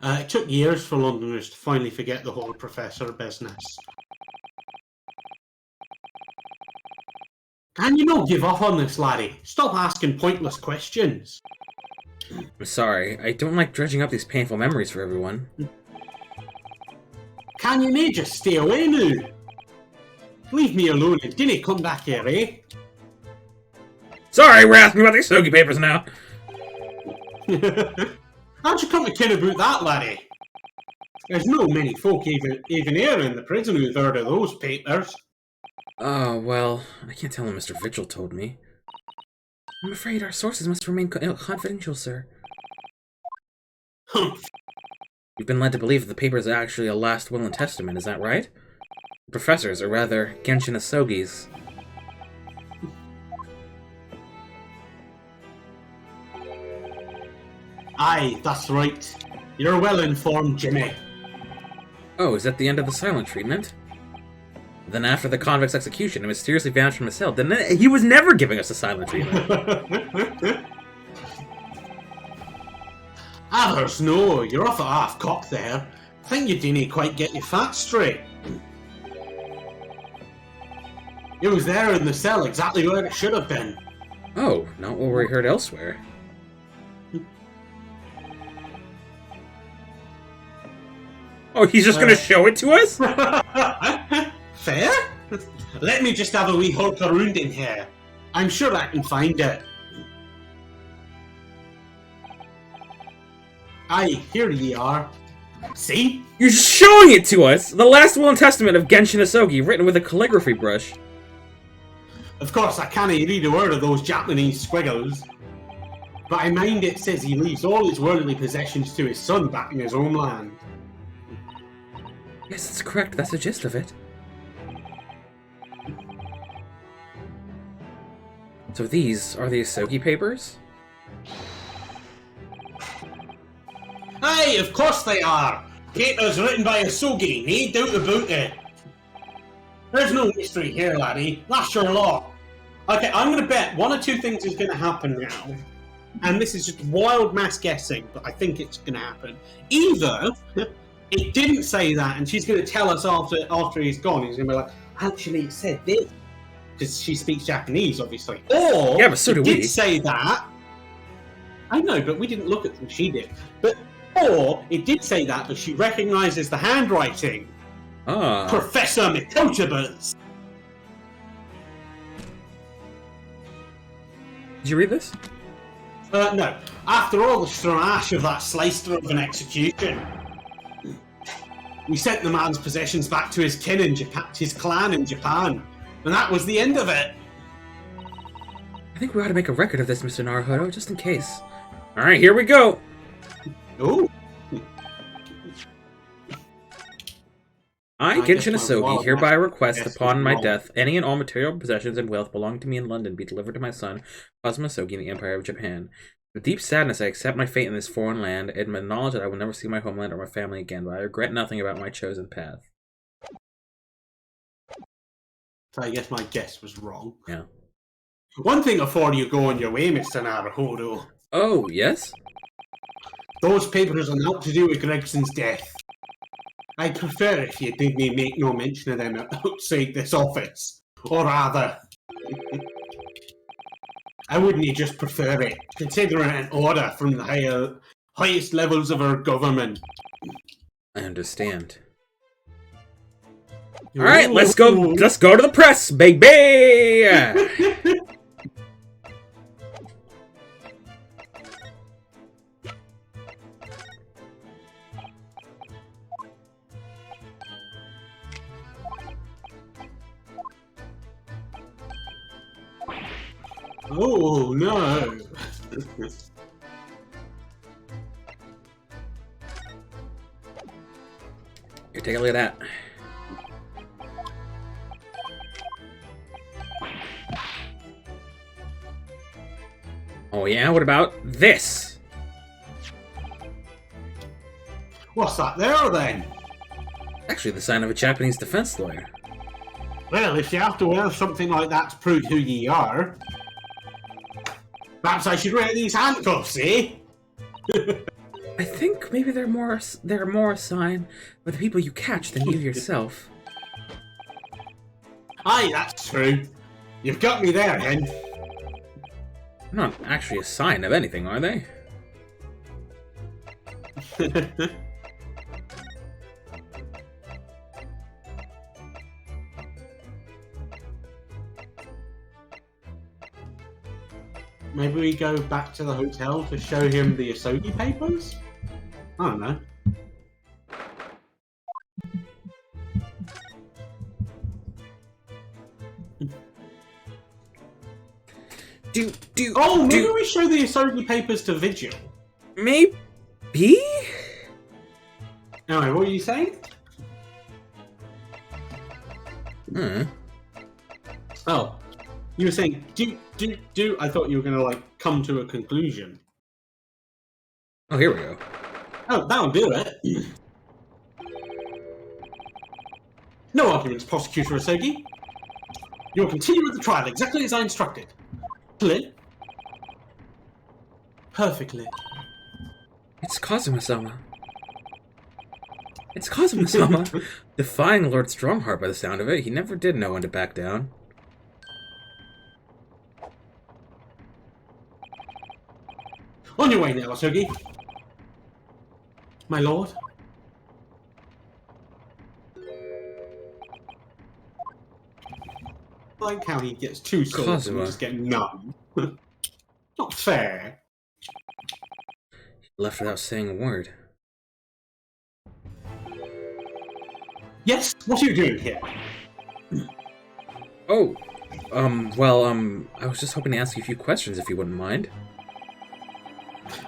It took years for Londoners to finally forget the whole professor business. Can you not give up on this, laddie? Stop asking pointless questions. I'm sorry. I don't like dredging up these painful memories for everyone. Can you not just stay away now? Leave me alone and dinna come back here, eh? Sorry, we're asking about these Sogi papers now. How'd you come to ken about that, laddie? There's no many folk even here in the prison who've heard of those papers. Oh, well, I can't tell him Mr. Vigil told me. I'm afraid our sources must remain confidential, sir. Humph. We've been led to believe that the papers are actually a last will and testament, is that right? The professors, or rather, Genshin Asogi's. Aye, that's right. You're well informed, Jimmy. Oh, is that the end of the silent treatment? Then after the convict's execution, he mysteriously vanished from his cell. He was never giving us a silent treatment. Others, no, you're off at half cock there. Think you didn't quite get your facts straight. It was there in the cell, exactly where it should have been. Oh, not what we heard elsewhere. Oh, he's just gonna show it to us? Fair? Let me just have a wee hulk around in here. I'm sure I can find it. Aye, here ye are. See? You're showing it to us! The last will and testament of Genshin Asogi, written with a calligraphy brush. Of course, I can't read a word of those Japanese squiggles. But I mind it says he leaves all his worldly possessions to his son back in his homeland. Yes, that's correct. That's the gist of it. So these are the Asogi papers? Aye, of course they are! Papers written by Asogi, no doubt about it. There's no mystery here, laddie. That's your law. Okay, I'm gonna bet one or two things is gonna happen now. And this is just wild mass guessing, but I think it's gonna happen. Either it didn't say that, and she's gonna tell us after he's gone. He's gonna be like, actually, it said this. Because she speaks Japanese, obviously. Or Yeah, but so do it we. did say that. I know, but we didn't look at them. She did. Or it did say that, but she recognises the handwriting. Ah. Professor Mikotabas. Did you read this? No. After all the stramash of that slicer of an execution. We sent the man's possessions back to his kin in Japan, his clan in Japan, and that was the end of it. I think we ought to make a record of this, Mr. Naruhodo, just in case. Alright, here we go! Ooh. I, I guess Genshin my Asogi, wild hereby magic request guess upon was my wrong. death, any and all material possessions and wealth belonging to me in London be delivered to my son, Cosmo Asogi, in the Empire of Japan. With deep sadness, I accept my fate in this foreign land, and my knowledge that I will never see my homeland or my family again, but I regret nothing about my chosen path. So I guess my guess was wrong. Yeah. One thing before you go on your way, Mr. Naruhodo. Oh, yes? Those papers are not to do with Gregson's death. I'd prefer if you did make no mention of them outside this office. Or rather, I wouldn't just prefer it, considering an order from the highest levels of our government. I understand. Alright, let's go to the press, baby! Oh no! Here, take a look at that. Oh yeah, what about this? What's that there then? Actually, the sign of a Japanese defense lawyer. Well, if you have to wear something like that to prove who ye are, perhaps I should wear these handcuffs, eh? I think maybe they're more a sign of the people you catch than you yourself. Aye, that's true. You've got me there, Hen. They're not actually a sign of anything, are they? Maybe we go back to the hotel to show him the Asogi papers? I don't know. Oh, maybe we show the Asogi papers to Vigil. Maybe? Anyway, what were you saying? Oh, you were saying, do. I thought you were going to, like, come to a conclusion. Oh, here we go. Oh, that'll do it. No arguments, Prosecutor Asogi. You will continue with the trial exactly as I instructed. Clear? Perfectly. It's Kazuma-sama. It's Kazuma-sama. Defying Lord Strongheart by the sound of it. He never did know when to back down. On your way now, Asogi. My lord. I like how he gets two swords and we Kazuma. just get none. Not fair. Left without saying a word. Yes, what are you doing here? Oh, well, I was just hoping to ask you a few questions if you wouldn't mind.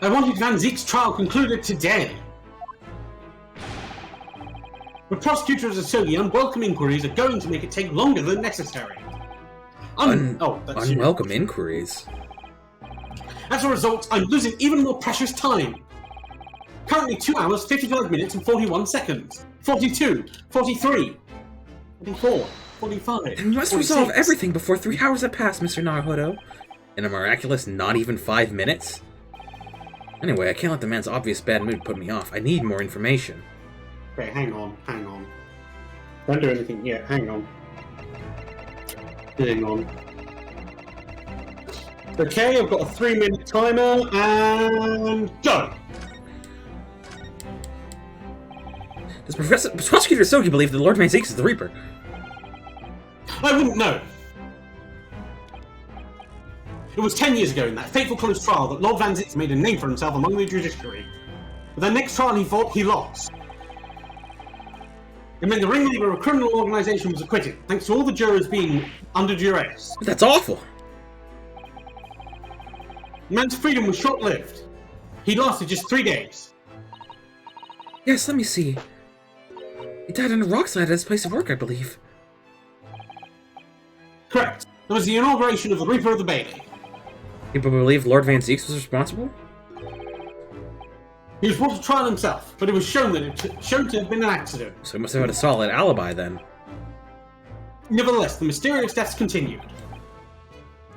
I wanted Van Zeek's trial concluded today. The prosecutors of Asogi, unwelcome inquiries are going to make it take longer than necessary. That's you. Unwelcome inquiries. As a result, I'm losing even more precious time. Currently 2 hours, 55 minutes and 41 seconds. 42, 43, 44, 45, And we must 46. resolve everything before 3 hours have passed, Mr. Naruhodo. In a miraculous not even 5 minutes? Anyway, I can't let the man's obvious bad mood put me off. I need more information. Okay, hang on. Don't do anything yet, hang on. Okay, I've got a 3-minute timer, and go! Does Prosecutor Asogi believe that Lord Van Zeeks is the Reaper? I wouldn't know. It was 10 years ago in that fateful close trial that Lord Van Zitz made a name for himself among the judiciary. But the next trial he fought, he lost. It meant the ringleader of a criminal organization was acquitted, thanks to all the jurors being under duress. That's awful. The man's freedom was short-lived. He lasted just 3 days. Yes, let me see. He died on a rock slide at his place of work, I believe. Correct. It was the inauguration of the Reaper of the Bailey. People believe Lord Van Zeeks was responsible? He was brought to trial himself, but it was shown to have been an accident. So he must have had a solid alibi then. Nevertheless, the mysterious deaths continued.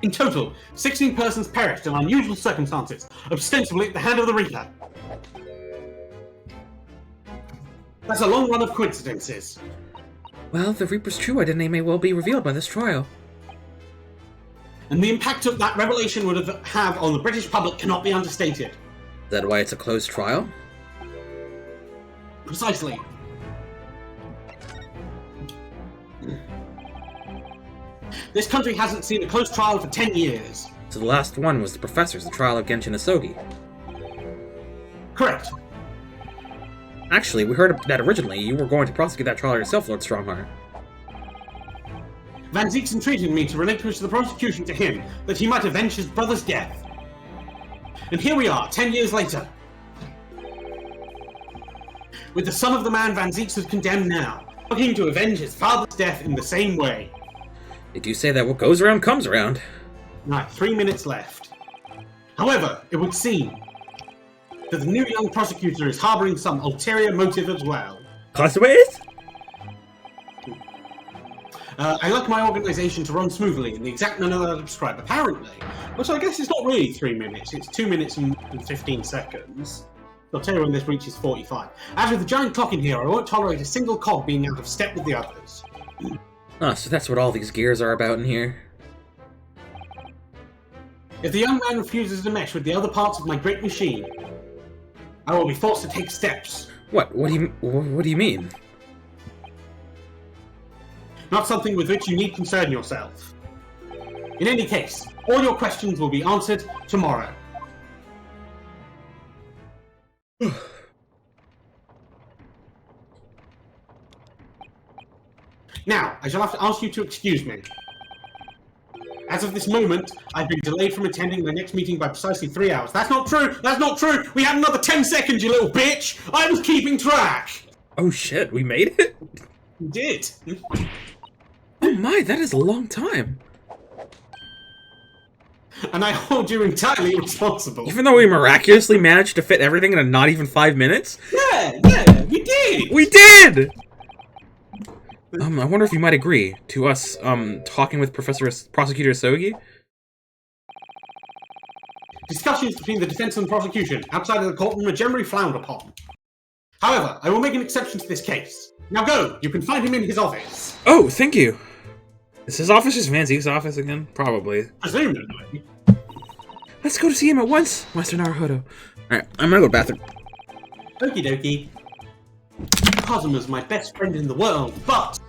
In total, 16 persons perished in unusual circumstances, ostensibly at the hand of the Reaper. That's a long run of coincidences. Well, the Reaper's true identity may well be revealed by this trial. And the impact of that revelation would have on the British public cannot be understated. Is that why it's a closed trial? Precisely. This country hasn't seen a close trial for 10 years. So the last one was the Professor's, the trial of Genshin Asogi. Correct. Actually, we heard that originally you were going to prosecute that trial yourself, Lord Strongheart. Van Zeeks entreated me to relinquish the prosecution to him, that he might avenge his brother's death. And here we are, 10 years later. With the son of the man Van Zeeks is condemned now, looking to avenge his father's death in the same way. They do say that what goes around comes around. Right, 3 minutes left. However, it would seem that the new young prosecutor is harboring some ulterior motive as well. Castaways? I like my organisation to run smoothly in the exact manner that I describe, apparently. Which I guess is not really 3 minutes, it's 2 minutes and 15 seconds. I'll tell you when this reaches 45. As with the giant clock in here, I won't tolerate a single cog being out of step with the others. Ah, so that's what all these gears are about in here. If the young man refuses to mesh with the other parts of my great machine, I will be forced to take steps. What do you mean? Not something with which you need concern yourself. In any case, all your questions will be answered tomorrow. Now, I shall have to ask you to excuse me. As of this moment, I've been delayed from attending my next meeting by precisely 3 hours. That's not true! That's not true! We had another 10 seconds, you little bitch! I was keeping track! Oh shit, we made it? You did. Oh my, that is a long time. And I hold you entirely responsible. Even though we miraculously managed to fit everything in not even 5 minutes? Yeah, we did! We did! I wonder if you might agree to us, talking with Prosecutor Asogi? Discussions between the defense and prosecution outside of the courtroom are generally frowned upon. However, I will make an exception to this case. Now go! You can find him in his office. Oh, thank you. Is his office just Van Zeke's office again? Probably. Presumably. Let's go to see him at once, Master Naruhodo. Alright, I'm gonna go to the bathroom. Okie dokie. Kazuma's my best friend in the world, but... ...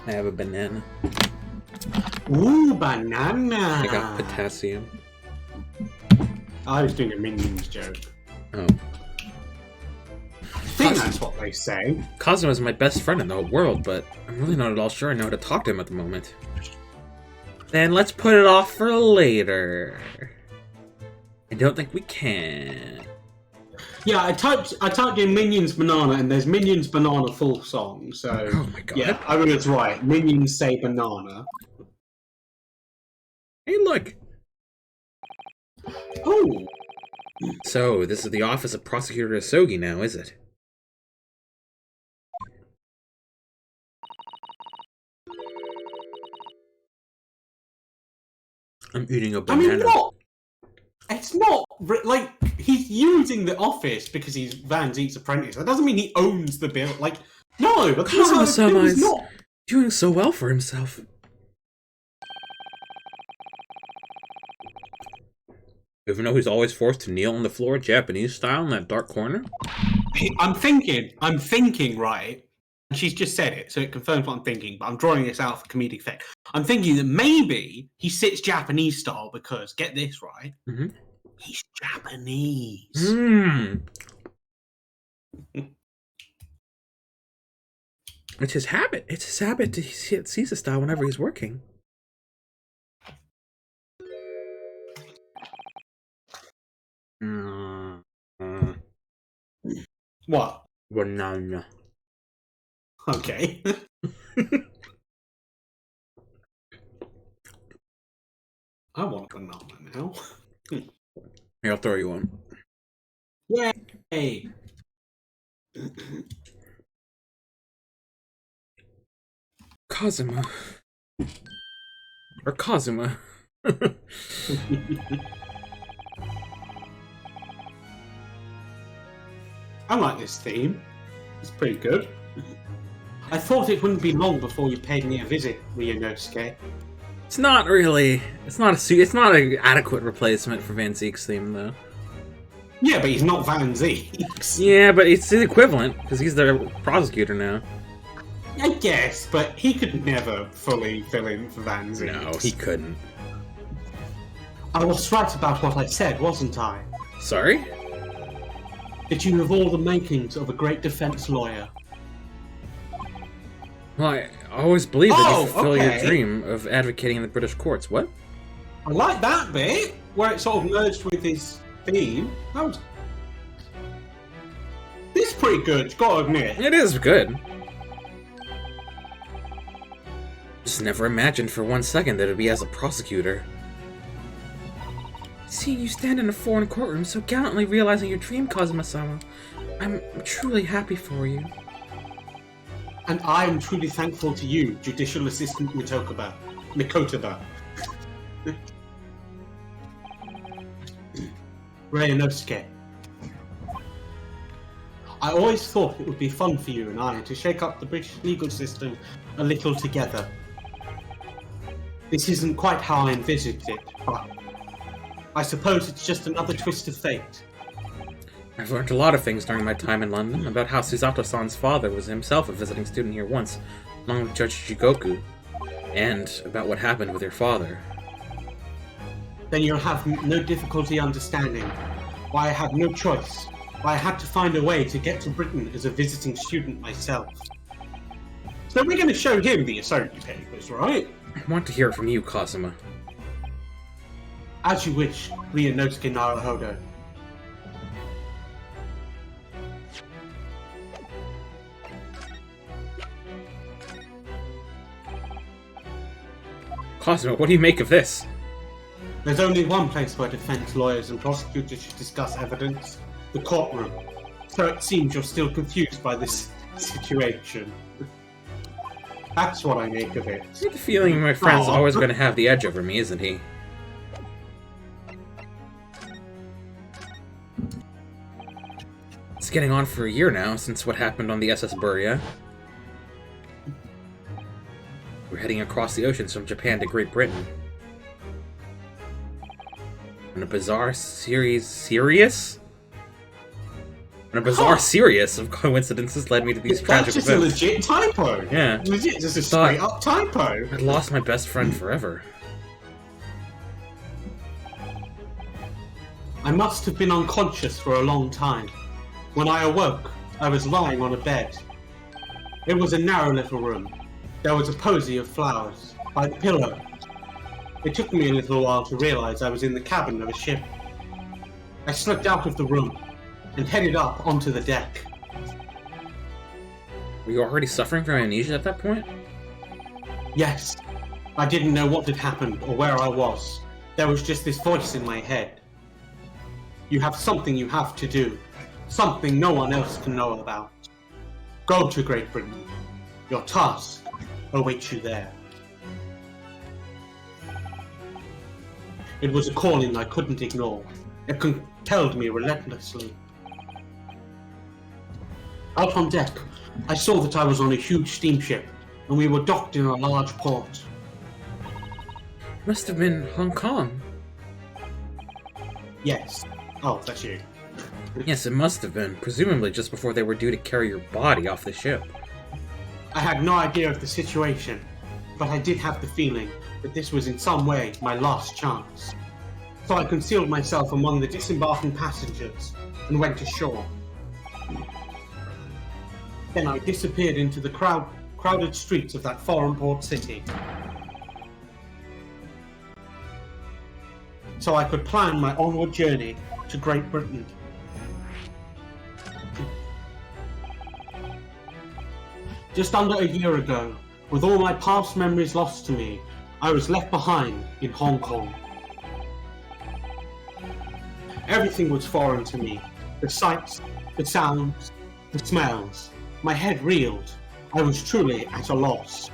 I have a banana. Ooh, banana! I got potassium. I was doing a Minions joke. Oh. I think that's what they say. Cosmo is my best friend in the whole world, but I'm really not at all sure I know how to talk to him at the moment. Then let's put it off for later. I don't think we can. Yeah, I typed in Minions Banana, and there's Minions Banana full song, so... Oh my god. Yeah, I was right. Minions say banana. Hey, look! Oh! So, this is the office of Prosecutor Asogi now, is it? I'm eating a I banana. mean, what? It's not, like, he's using the office because he's Van Zeke's apprentice. That doesn't mean he owns the bill. Like, no, that's Kazuma-sama not. is doing so well for himself. Even though he's always forced to kneel on the floor Japanese style in that dark corner? I'm thinking, right? And she's just said it, so it confirms what I'm thinking, but I'm drawing this out for comedic effect. I'm thinking that maybe he sits Japanese style because, get this right, Mhm. he's Japanese. Mmm. It's his habit. It's his habit to sit Caesar style whenever he's working. What? Banana. Okay. I want a banana now. Here, I'll throw you one. Yay! Kazuma. Or Kazuma. I like this theme. It's pretty good. I thought it wouldn't be long before you paid me a visit, Ryunosuke. It's not really. It's not an adequate replacement for Van Zeke's theme, though. Yeah, but he's not Van Zeke. Yeah, but it's the equivalent because he's the prosecutor now. I guess, but he could never fully fill in for Van Zeke. No, he couldn't. I was right about what I said, wasn't I? Sorry? That you have all the makings of a great defense lawyer. Well, I always believed that Oh, you fulfill okay. your dream of advocating in the British courts. What? I like that bit, where it sort of merged with his theme. This is pretty good, gotta admit. It is good. Just never imagined for 1 second that it'd be as a prosecutor. Seeing you stand in a foreign courtroom so gallantly realizing your dream, Kazuma-sama, I'm truly happy for you. And I am truly thankful to you, Judicial Assistant Mikotaba. Ryunosuke. I always thought it would be fun for you and I to shake up the British legal system a little together. This isn't quite how I envisaged it, but I suppose it's just another twist of fate. I've learned a lot of things during my time in London about how Susato-san's father was himself a visiting student here once, along with Judge Jigoku, and about what happened with your father. Then you'll have no difficulty understanding why I had no choice, why I had to find a way to get to Britain as a visiting student myself. So we're going to show him the Asogi papers, right? I want to hear it from you, Kazuma. As you wish, Ryunosuke Naruhodo. Kazuma, what do you make of this? There's only one place where defense lawyers and prosecutors should discuss evidence, the courtroom. So it seems you're still confused by this situation. That's what I make of it. I get the feeling my friend's Aw. always going to have the edge over me, isn't he? It's getting on for a year now since what happened on the SS Buria. We're heading across the oceans from Japan to Great Britain. And a bizarre series of coincidences led me to these That's tragic just events. a legit typo. Yeah. Legit, just a Thought- straight up typo. I'd lost my best friend forever. I must have been unconscious for a long time. When I awoke, I was lying on a bed. It was a narrow little room. There was a posy of flowers by the pillow. It took me a little while to realize I was in the cabin of a ship. I slipped out of the room and headed up onto the deck. Were you already suffering from amnesia at that point? Yes, I didn't know what had happened or where I was. There was just this voice in my head. You have something you have to do. Something no one else can know about. Go to Great Britain. Your task awaits you there. It was a calling I couldn't ignore. It compelled me relentlessly. Out on deck, I saw that I was on a huge steamship, and we were docked in a large port. Must have been Hong Kong. Yes. Oh, that's you. Yes, it must have been. Presumably just before they were due to carry your body off the ship. I had no idea of the situation, but I did have the feeling that this was in some way my last chance. So I concealed myself among the disembarking passengers and went ashore. Then I disappeared into the crowded streets of that foreign port city. So I could plan my onward journey to Great Britain. Just under a year ago, with all my past memories lost to me, I was left behind in Hong Kong. Everything was foreign to me. The sights, the sounds, the smells. My head reeled. I was truly at a loss.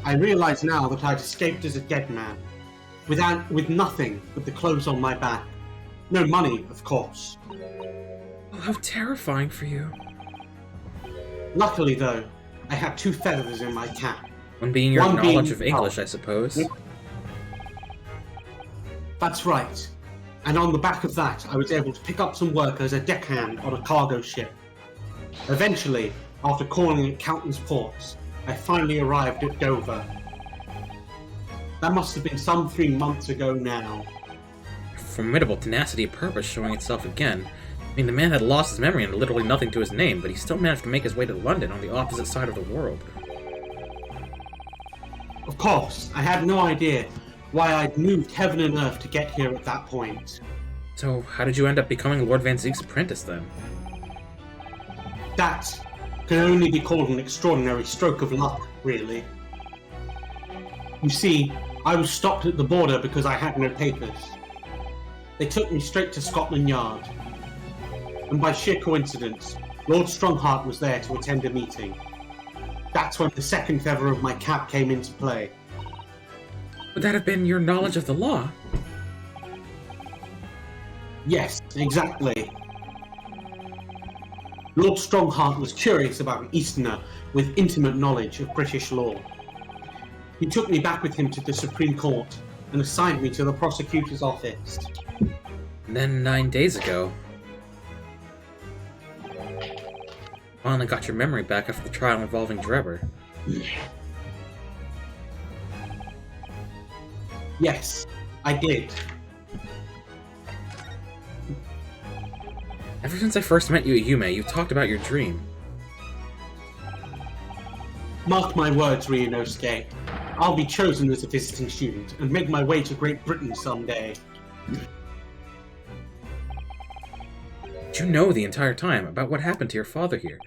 I realize now that I'd escaped as a dead man, with nothing but the clothes on my back. No money, of course. Oh, how terrifying for you. Luckily, though, I had 2 feathers in my cap. One being your One knowledge being- of English, I suppose. That's right. And on the back of that, I was able to pick up some work as a deckhand on a cargo ship. Eventually, after calling at countless ports, I finally arrived at Dover. That must have been some 3 months ago now. Formidable tenacity of purpose showing itself again. I mean, the man had lost his memory and literally nothing to his name, but he still managed to make his way to London on the opposite side of the world. Of course, I had no idea why I'd moved heaven and earth to get here at that point. So, how did you end up becoming Lord Van Zeek's apprentice then? That can only be called an extraordinary stroke of luck, really. You see, I was stopped at the border because I had no papers. They took me straight to Scotland Yard. And by sheer coincidence, Lord Strongheart was there to attend a meeting. That's when the second feather of my cap came into play. Would that have been your knowledge of the law? Yes, exactly. Lord Strongheart was curious about an Easterner with intimate knowledge of British law. He took me back with him to the Supreme Court and assigned me to the prosecutor's office. And then 9 days ago, finally got your memory back after the trial involving Drebber. Yes, I did. Ever since I first met you at Yume, you've talked about your dream. Mark my words, Ryunosuke. I'll be chosen as a visiting student and make my way to Great Britain someday. Did you know the entire time about what happened to your father here?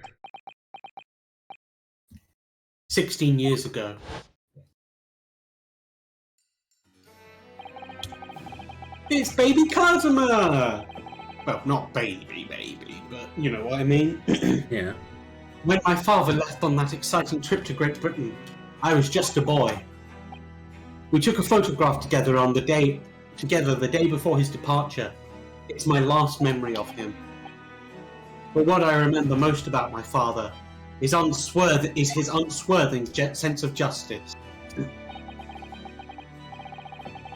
16 years ago. It's baby Kazuma! Well, not baby, but you know what I mean. Yeah. When my father left on that exciting trip to Great Britain, I was just a boy. We took a photograph together the day before his departure. It's my last memory of him. But what I remember most about my father is his unswerving sense of justice.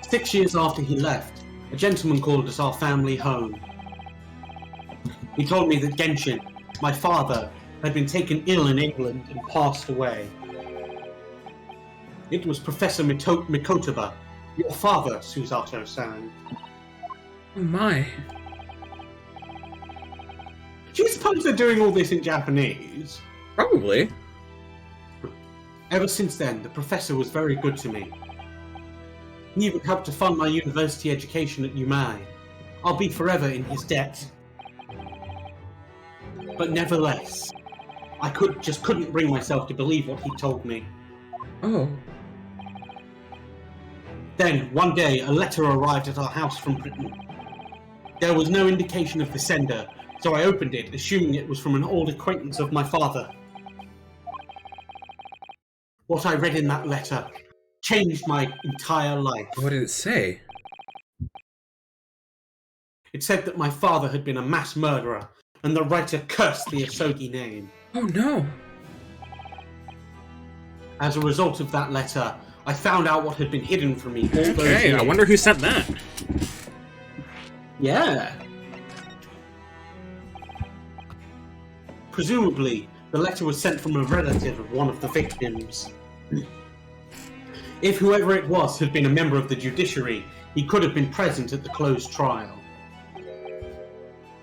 6 years after he left, a gentleman called us our family home. He told me that Genshin, my father, had been taken ill in England and passed away. It was Professor Mikotoba, your father, Susato-san. Oh my. Do you suppose they're doing all this in Japanese? Probably. Ever since then, the professor was very good to me. He even helped to fund my university education at Yumai. I'll be forever in his debt. But nevertheless, I couldn't bring myself to believe what he told me. Oh. Then, one day, a letter arrived at our house from Britain. There was no indication of the sender, so I opened it, assuming it was from an old acquaintance of my father. What I read in that letter changed my entire life. What did it say? It said that my father had been a mass murderer, and the writer cursed the Asogi name. Oh no. As a result of that letter, I found out what had been hidden from me all those Okay, years. I wonder who sent that. Yeah. Presumably, the letter was sent from a relative of one of the victims. If whoever it was had been a member of the judiciary, he could have been present at the closed trial.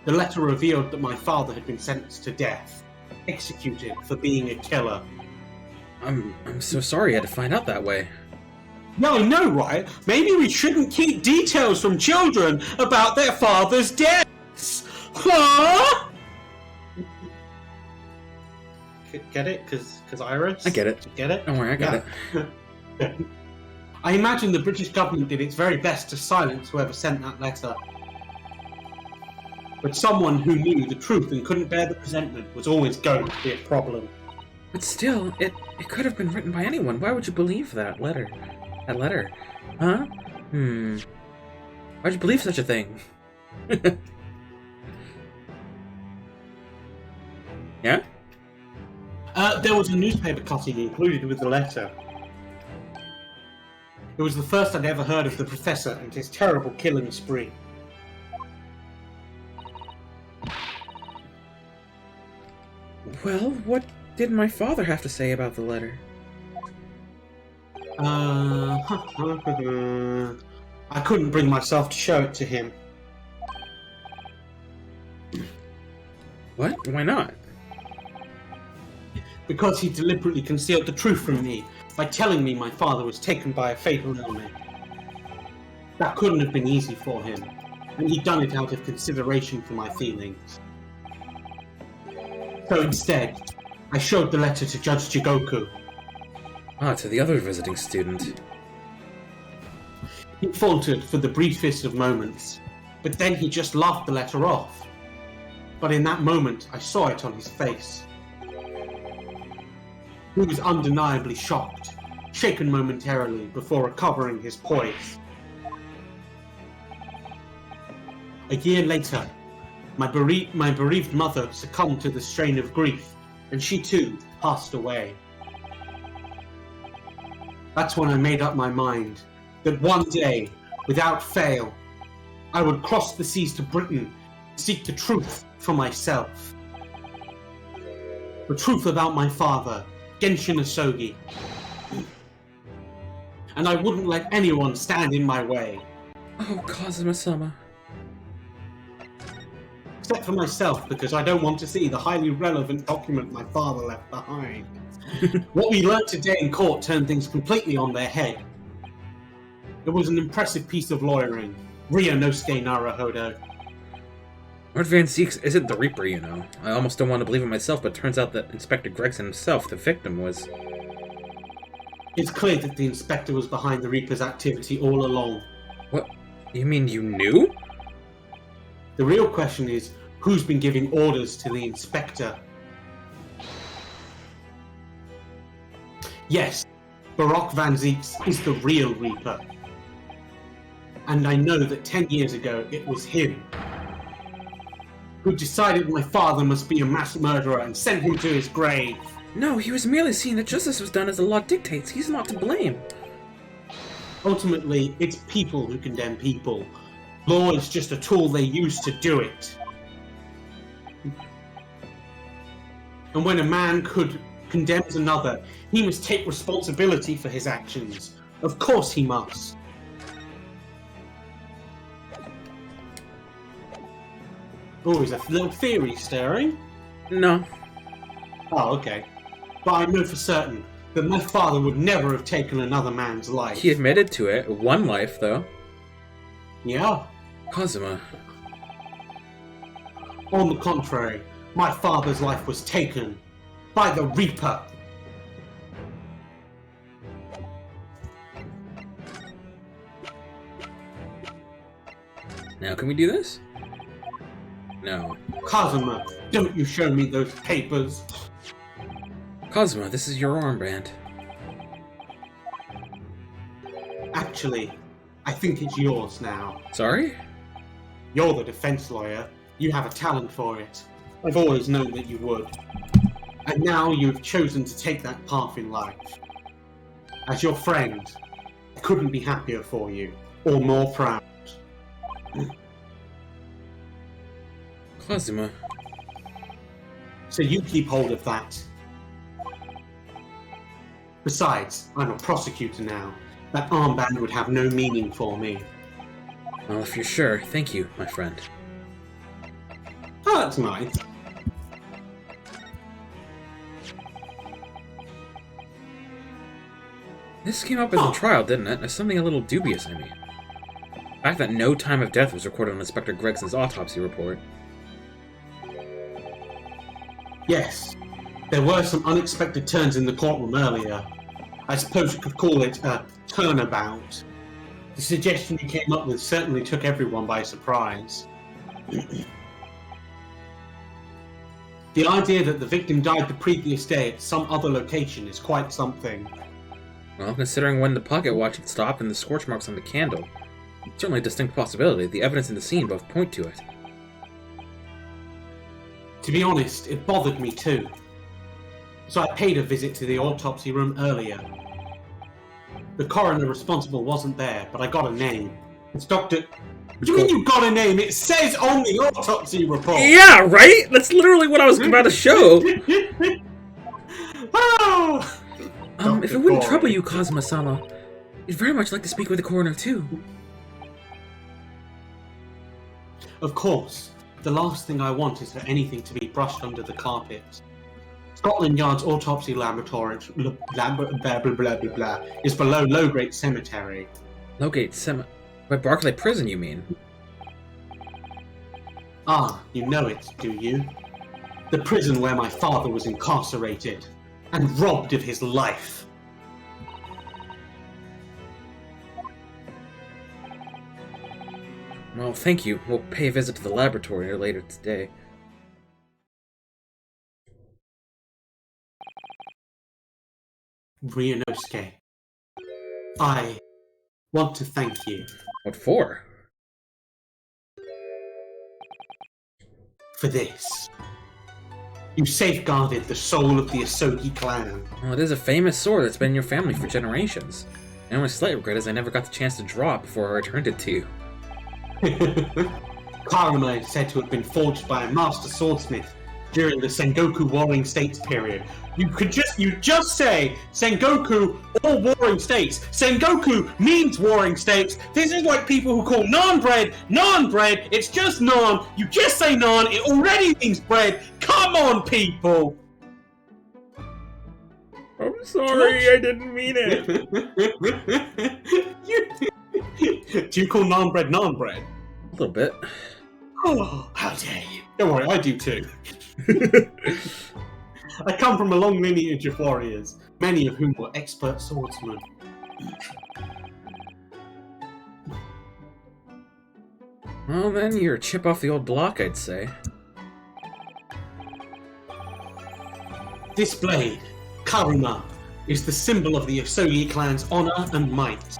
The letter revealed that my father had been sentenced to death, executed for being a killer. I'm so sorry you had to find out that way. Yeah, I know, right? Maybe we shouldn't keep details from children about their father's deaths. Huh? Get it? Because Iris? I get it. Get it? Don't worry, I got it. I imagine the British government did its very best to silence whoever sent that letter. But someone who knew the truth and couldn't bear the resentment was always going to be a problem. But still, it could have been written by anyone. Why would you believe that letter? That letter? Huh? Why'd you believe such a thing? Yeah? There was a newspaper cutting included with the letter. It was the first I'd ever heard of the professor and his terrible killing spree. Well, what did my father have to say about the letter? I couldn't bring myself to show it to him. What? Why not? Because he deliberately concealed the truth from me by telling me my father was taken by a fatal illness. That couldn't have been easy for him, and he'd done it out of consideration for my feelings. So instead, I showed the letter to Judge Jigoku. Ah, to the other visiting student. He faltered for the briefest of moments, but then he just laughed the letter off. But in that moment, I saw it on his face. He was undeniably shocked, shaken momentarily before recovering his poise. A year later, my bereaved mother succumbed to the strain of grief, and she too passed away. That's when I made up my mind that one day, without fail, I would cross the seas to Britain and seek the truth for myself. The truth about my father, Genshin Asogi. And I wouldn't let anyone stand in my way. Oh, Kazuma-sama. Except for myself, because I don't want to see the highly relevant document my father left behind. What we learnt today in court turned things completely on their head. It was an impressive piece of lawyering. Ryunosuke Naruhodo. Lord Van Zeeks isn't the Reaper, you know. I almost don't want to believe it myself, but it turns out that Inspector Gregson himself, the victim, was... It's clear that the Inspector was behind the Reaper's activity all along. What? You mean you knew? The real question is, who's been giving orders to the Inspector? Yes, Baroque Van Zeeks is the real Reaper. And I know that 10 years ago it was him who decided my father must be a mass murderer and sent him to his grave. No, he was merely seeing that justice was done as the law dictates. He's not to blame. Ultimately, it's people who condemn people. Law is just a tool they use to do it. And when a man condemns another, he must take responsibility for his actions. Of course he must. Oh, is a little theory stirring? No. Oh, okay. But I know for certain that my father would never have taken another man's life. He admitted to it. One life, though. Yeah. Kazuma. On the contrary, my father's life was taken by the Reaper. Now, can we do this? No. Kazuma, don't you show me those papers. Kazuma, this is your armband. Actually, I think it's yours now. Sorry? You're the defense lawyer. You have a talent for it. I've always known that you would. And now you've chosen to take that path in life. As your friend, I couldn't be happier for you, or more proud. Kazuma. So you keep hold of that. Besides, I'm a prosecutor now. That armband would have no meaning for me. Well, if you're sure, thank you, my friend. Oh, that's nice. This came up in the trial, didn't it? As something a little dubious, I mean. The fact that no time of death was recorded on Inspector Gregson's autopsy report. Yes, there were some unexpected turns in the courtroom earlier. I suppose you could call it a turnabout. The suggestion you came up with certainly took everyone by surprise. The idea that the victim died the previous day at some other location is quite something. Well, considering when the pocket watch had stopped and the scorch marks on the candle, it's certainly a distinct possibility. The evidence in the scene both point to it. To be honest, it bothered me too. So I paid a visit to the autopsy room earlier. The coroner responsible wasn't there, but I got a name. It's Dr. What do you mean you got a name? It says on the autopsy report! Yeah, right? That's literally what I was about to show! Oh! If it wouldn't trouble you, Kazuma-sama, I'd very much like to speak with the coroner, too. Of course. The last thing I want is for anything to be brushed under the carpet. Scotland Yard's autopsy laboratory is below Lowgate Cemetery. Lowgate Cemetery? By Barclay Prison, you mean? Ah, you know it, do you? The prison where my father was incarcerated and robbed of his life. Well, thank you. We'll pay a visit to the laboratory later today. Ryunosuke, I want to thank you What for? for this. You safeguarded the soul of the Asogi clan. Well, it is a famous sword that's been in your family for generations. The only slight regret is I never got the chance to draw it before I returned it to you. Karama is said to have been forged by a master swordsmith during the Sengoku Warring States period. You just say Sengoku or Warring States. Sengoku means Warring States. This is like people who call naan bread. It's just naan. You just say naan. It already means bread. Come on, people. I'm sorry, I didn't mean it. Do you call naan bread? A little bit. Oh, how dare you. Don't worry, I do too. I come from a long lineage of warriors, many of whom were expert swordsmen. Well, then you're a chip off the old block, I'd say. This blade, Karuma, is the symbol of the Asogi clan's honor and might.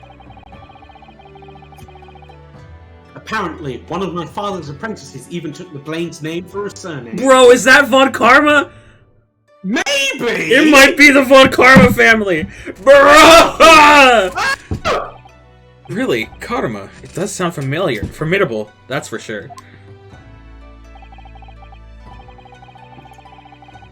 A Apparently, one of my father's apprentices even took the Blaine's name for a surname. Bro, is that Von Karma? Maybe! It might be the Von Karma family! Bro! Really, Karma. It does sound familiar. Formidable, that's for sure.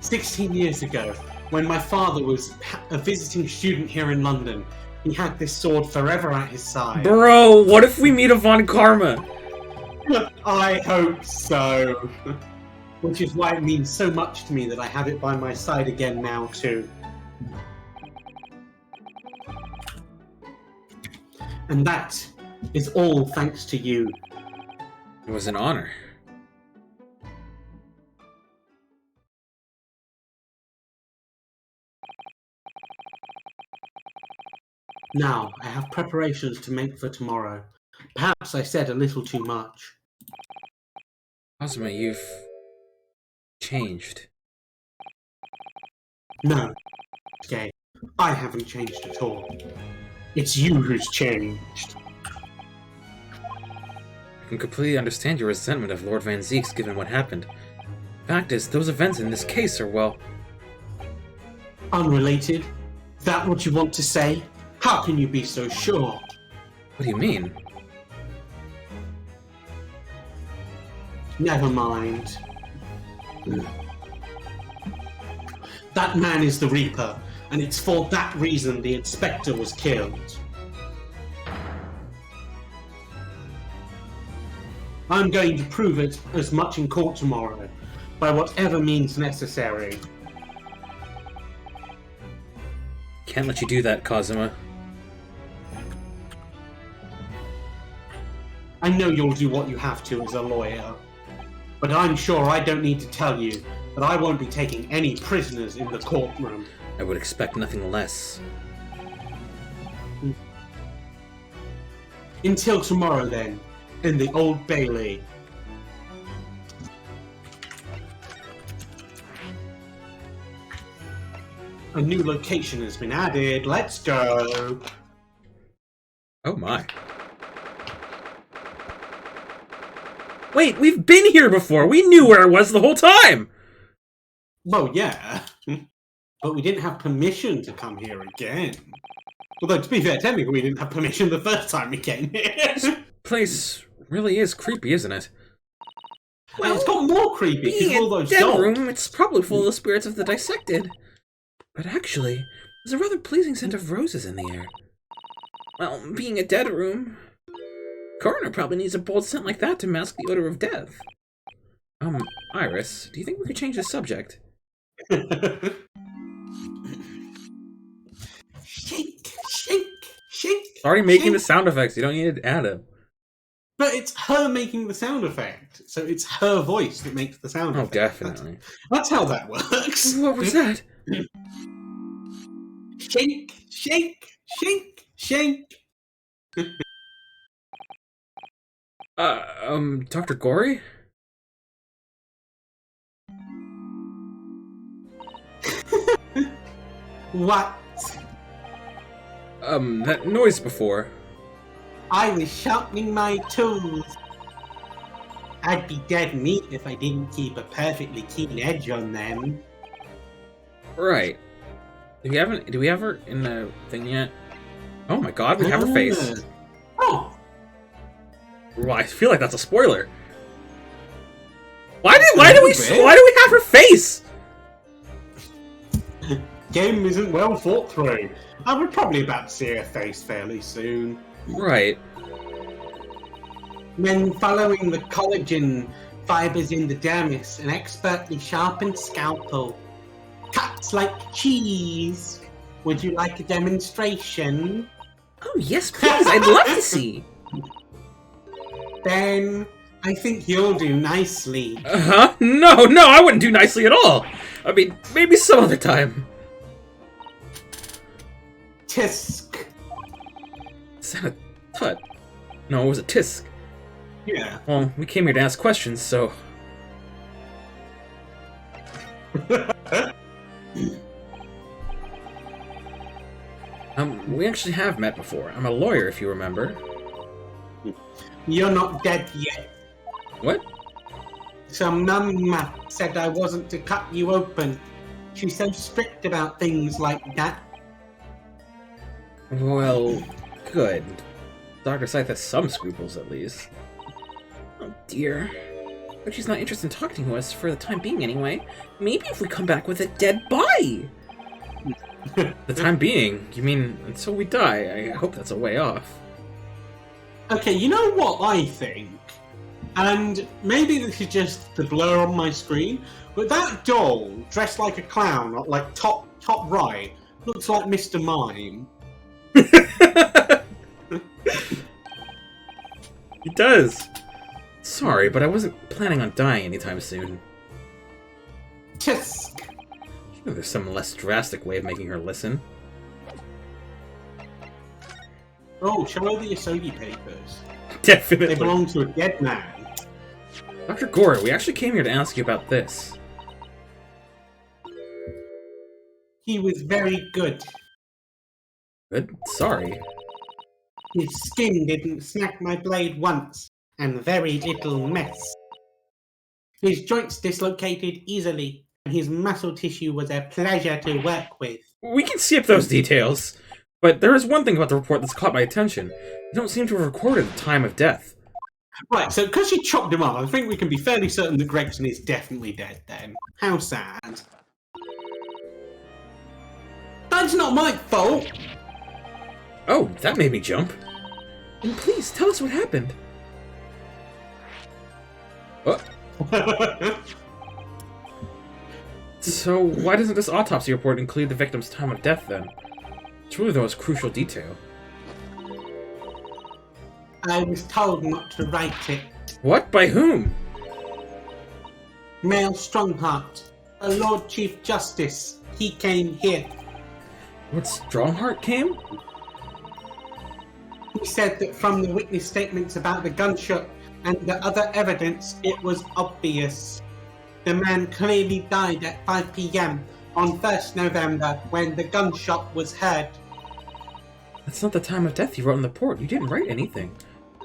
16 years ago, when my father was a visiting student here in London, he had this sword forever at his side. Bro, what if we meet a Von Karma? I hope so. Which is why it means so much to me that I have it by my side again now, too. And that is all thanks to you. It was an honor. Now, I have preparations to make for tomorrow. Perhaps I said a little too much. Cosmo, you've changed. No, Gay, I haven't changed at all. It's you who's changed. I can completely understand your resentment of Lord Van Zieks given what happened. Fact is, those events in this case are, well... Unrelated? That what you want to say? How can you be so sure? What do you mean? Never mind. That man is the Reaper, and it's for that reason the Inspector was killed. I'm going to prove it as much in court tomorrow, by whatever means necessary. Can't let you do that, Kazuma. I know you'll do what you have to as a lawyer, but I'm sure I don't need to tell you that I won't be taking any prisoners in the courtroom. I would expect nothing less. Until tomorrow, then, in the Old Bailey. A new location has been added. Let's go. Oh my. Wait, we've been here before! We knew where it was the whole time! Well, yeah. But we didn't have permission to come here again. Although, to be fair, technically we didn't have permission the first time we came here. Place really is creepy, isn't it? Well, it's got more creepy because Being of all a those dead dogs. room, it's probably full of the spirits of the dissected. But actually, there's a rather pleasing scent of roses in the air. Well, being a dead room... Coroner probably needs a bold scent like that to mask the odor of death. Iris, do you think we could change the subject? Shake, shake, shake. Already making shake. the sound effects, you don't need to add them. But it's her making the sound effect, so it's her voice that makes the sound Oh, effect. definitely. That's how that works. What was that? Shake, shake, shake, shake. Dr. Gory? What? That noise before. I was sharpening my tools. I'd be dead meat if I didn't keep a perfectly keen edge on them. Right. Do we have her in the thing yet? Oh my god, we have her face. Oh, Well, I feel like that's a spoiler. Why do we have her face? game isn't well thought through. I would probably about to see her face fairly soon. Right. When following the collagen fibers in the dermis, an expertly sharpened scalpel cuts like cheese. Would you like a demonstration? Oh yes, please. I'd love to see. Then I think you'll do nicely. Uh-huh. No, I wouldn't do nicely at all. I mean, maybe some other time. Tisk. Is that a tut? No, it was a tisk. Yeah. Well, we came here to ask questions, so... we actually have met before. I'm a lawyer, if you remember. You're not dead yet. What? Some mama said I wasn't to cut you open. She's so strict about things like that. Well, good. Dr. Scythe has some scruples, at least. Oh dear. But she's not interested in talking to us for the time being anyway. Maybe if we come back with a dead body! The time being? You mean until we die? I hope that's a way off. Okay, you know what I think? And maybe this is just the blur on my screen, but that doll, dressed like a clown, like top right, looks like Mr. Mime. He does. Sorry, but I wasn't planning on dying anytime soon. Tisk! There's some less drastic way of making her listen. Oh, show her the Asogi papers. Definitely. They belong to a dead man. Dr. Gore, we actually came here to ask you about this. He was very good. Good? Sorry. His skin didn't snap my blade once, and very little mess. His joints dislocated easily, and his muscle tissue was a pleasure to work with. We can skip those details, but there is one thing about the report that's caught my attention. You don't seem to have recorded the time of death. Right, so because you chopped him up, I think we can be fairly certain that Gregson is definitely dead then. How sad. That's not my fault! Oh, that made me jump. And please, tell us what happened. Oh, so why doesn't this autopsy report include the victim's time of death then? It's really the most crucial detail. I was told not to write it. What? By whom? Male Strongheart, a Lord Chief Justice. He came here. What, Strongheart came? He said that from the witness statements about the gunshot and the other evidence, it was obvious. The man clearly died at 5 p.m. on 1st November when the gunshot was heard. That's not the time of death you wrote in the report. You didn't write anything.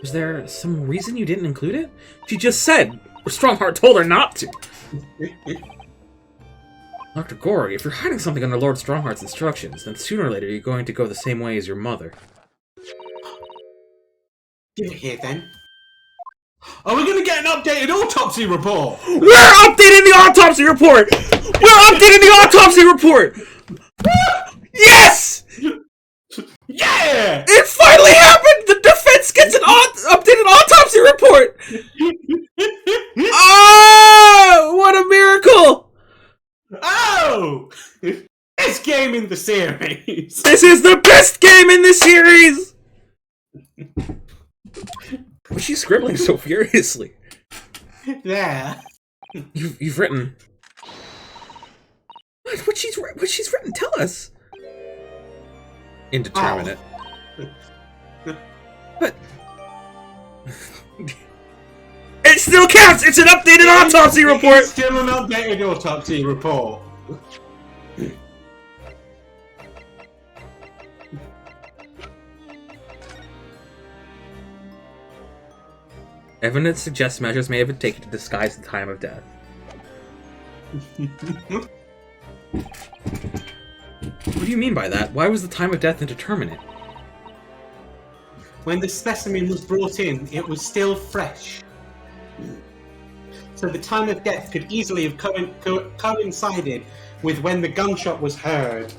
Was there some reason you didn't include it? She just said Strongheart told her not to. Dr. Gory, if you're hiding something under Lord Strongheart's instructions, then sooner or later you're going to go the same way as your mother. Give it here then. Are we going to get an updated autopsy report? We're updating the autopsy report! We're updating the autopsy report! Yes! Yeah! It finally happened! The defense gets an updated autopsy report! Oh! What a miracle! Oh! Best game in the series! This is the best game in the series! What's she scribbling so furiously? There. You've written... What she's written? Tell us. Indeterminate. But It still counts! It's an updated autopsy report! It's still an updated autopsy report. Evidence suggests measures may have been taken to disguise the time of death. What do you mean by that? Why was the time of death indeterminate? When the specimen was brought in, it was still fresh. So the time of death could easily have coincided with when the gunshot was heard.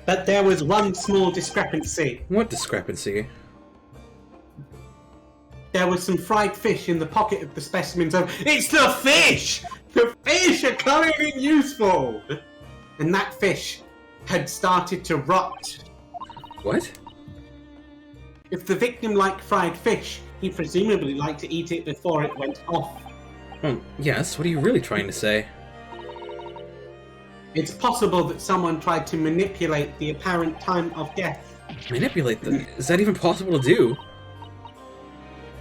But there was one small discrepancy. What discrepancy? There was some fried fish in the pocket of the specimen's own. It's the fish! The fish are coming in useful! And that fish had started to rot. What? If the victim liked fried fish, he presumably liked to eat it before it went off. Oh, yes, what are you really trying to say? It's possible that someone tried to manipulate the apparent time of death. Manipulate them? Is that even possible to do?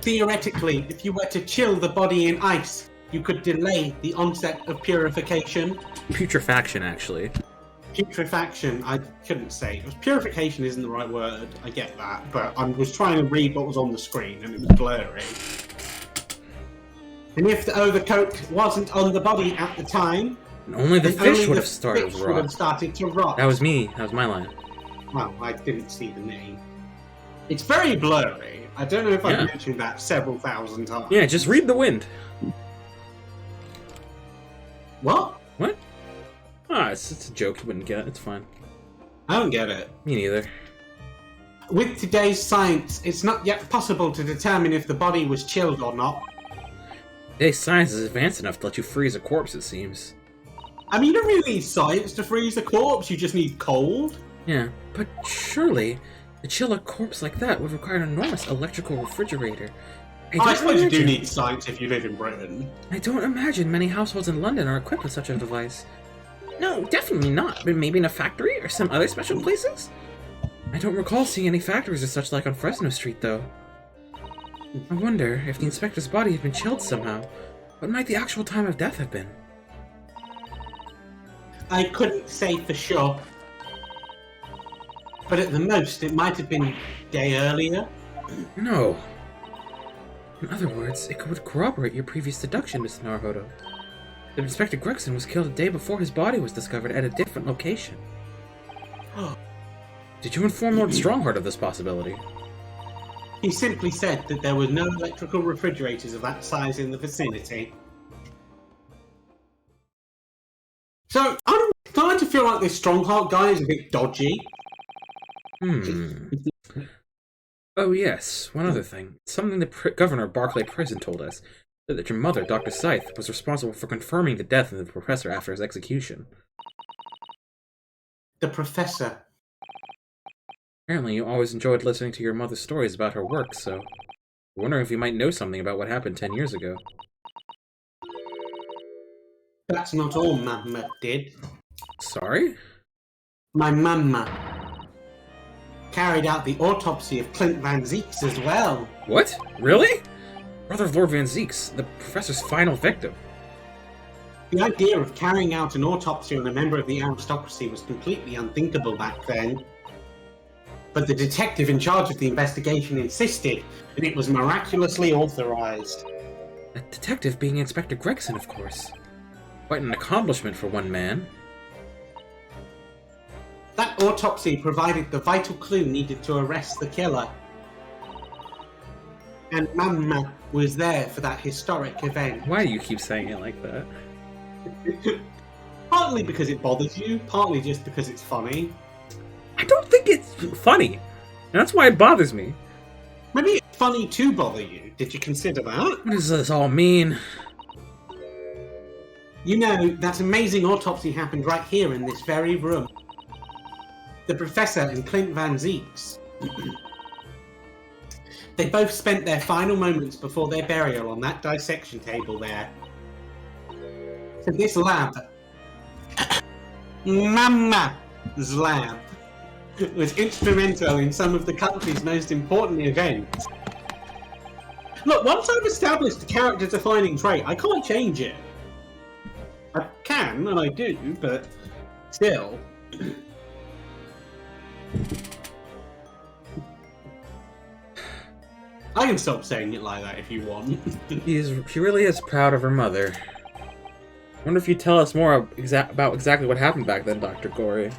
Theoretically, if you were to chill the body in ice, you could delay the onset of purification. Putrefaction, actually. Putrefaction, I couldn't say. It was purification isn't the right word. I get that, but I was trying to read what was on the screen and it was blurry. And if the overcoat wasn't on the body at the time, Only the then fish only would the have started fish to would rot. have started to rot. That was me. That was my line. Well, I didn't see the name. It's very blurry. I don't know if Yeah. I've mentioned that several thousand times. Yeah, just read the wind. What? What? Ah, it's a joke. You wouldn't get it. It's fine. I don't get it. Me neither. With today's science, it's not yet possible to determine if the body was chilled or not. Today's science is advanced enough to let you freeze a corpse, it seems. I mean, you don't really need science to freeze a corpse, you just need cold. Yeah, but surely, to chill a corpse like that would require an enormous electrical refrigerator. I suppose you do need science if you live in Britain. I don't imagine many households in London are equipped with such a device. No, definitely not, but maybe in a factory or some other special places? I don't recall seeing any factories or such like on Fresno Street, though. I wonder if the inspector's body had been chilled somehow. What might the actual time of death have been? I couldn't say for sure. But at the most, it might have been a day earlier. No. In other words, it would corroborate your previous deduction, Mr. Naruhodo. That Inspector Gregson was killed a day before his body was discovered at a different location. Did you inform Lord Strongheart of this possibility? He simply said that there were no electrical refrigerators of that size in the vicinity. So, I'm starting to feel like this Strongheart guy is a bit dodgy. Oh yes, one other thing. Something the Governor of Barclay Prison told us. That your mother, Dr. Scythe, was responsible for confirming the death of the professor after his execution. The professor. Apparently you always enjoyed listening to your mother's stories about her work, so... I'm wondering if you might know something about what happened 10 years ago. That's not all Mamma did. Sorry? My Mamma carried out the autopsy of Clint Van Zeeks as well. What? Really? Brother of Lord Van Zeeks, the professor's final victim. The idea of carrying out an autopsy on a member of the aristocracy was completely unthinkable back then. But the detective in charge of the investigation insisted, and it was miraculously authorized. A detective being Inspector Gregson, of course. Quite an accomplishment for one man. That autopsy provided the vital clue needed to arrest the killer. And Mamma was there for that historic event. Why do you keep saying it like that? Partly because it bothers you, partly just because it's funny. I don't think it's funny. And that's why it bothers me. Maybe it's funny to bother you. Did you consider that? What does this all mean? You know, that amazing autopsy happened right here in this very room. The professor and Clint Van Zeeks. They both spent their final moments before their burial on that dissection table there. So this lab, Mamma's lab, was instrumental in some of the country's most important events. Look, once I've established a character-defining trait, I can't change it. I can, and I do, but still. I can stop saying it like that if you want. She really is proud of her mother. I wonder if you tell us more about exactly what happened back then, Dr. Corey.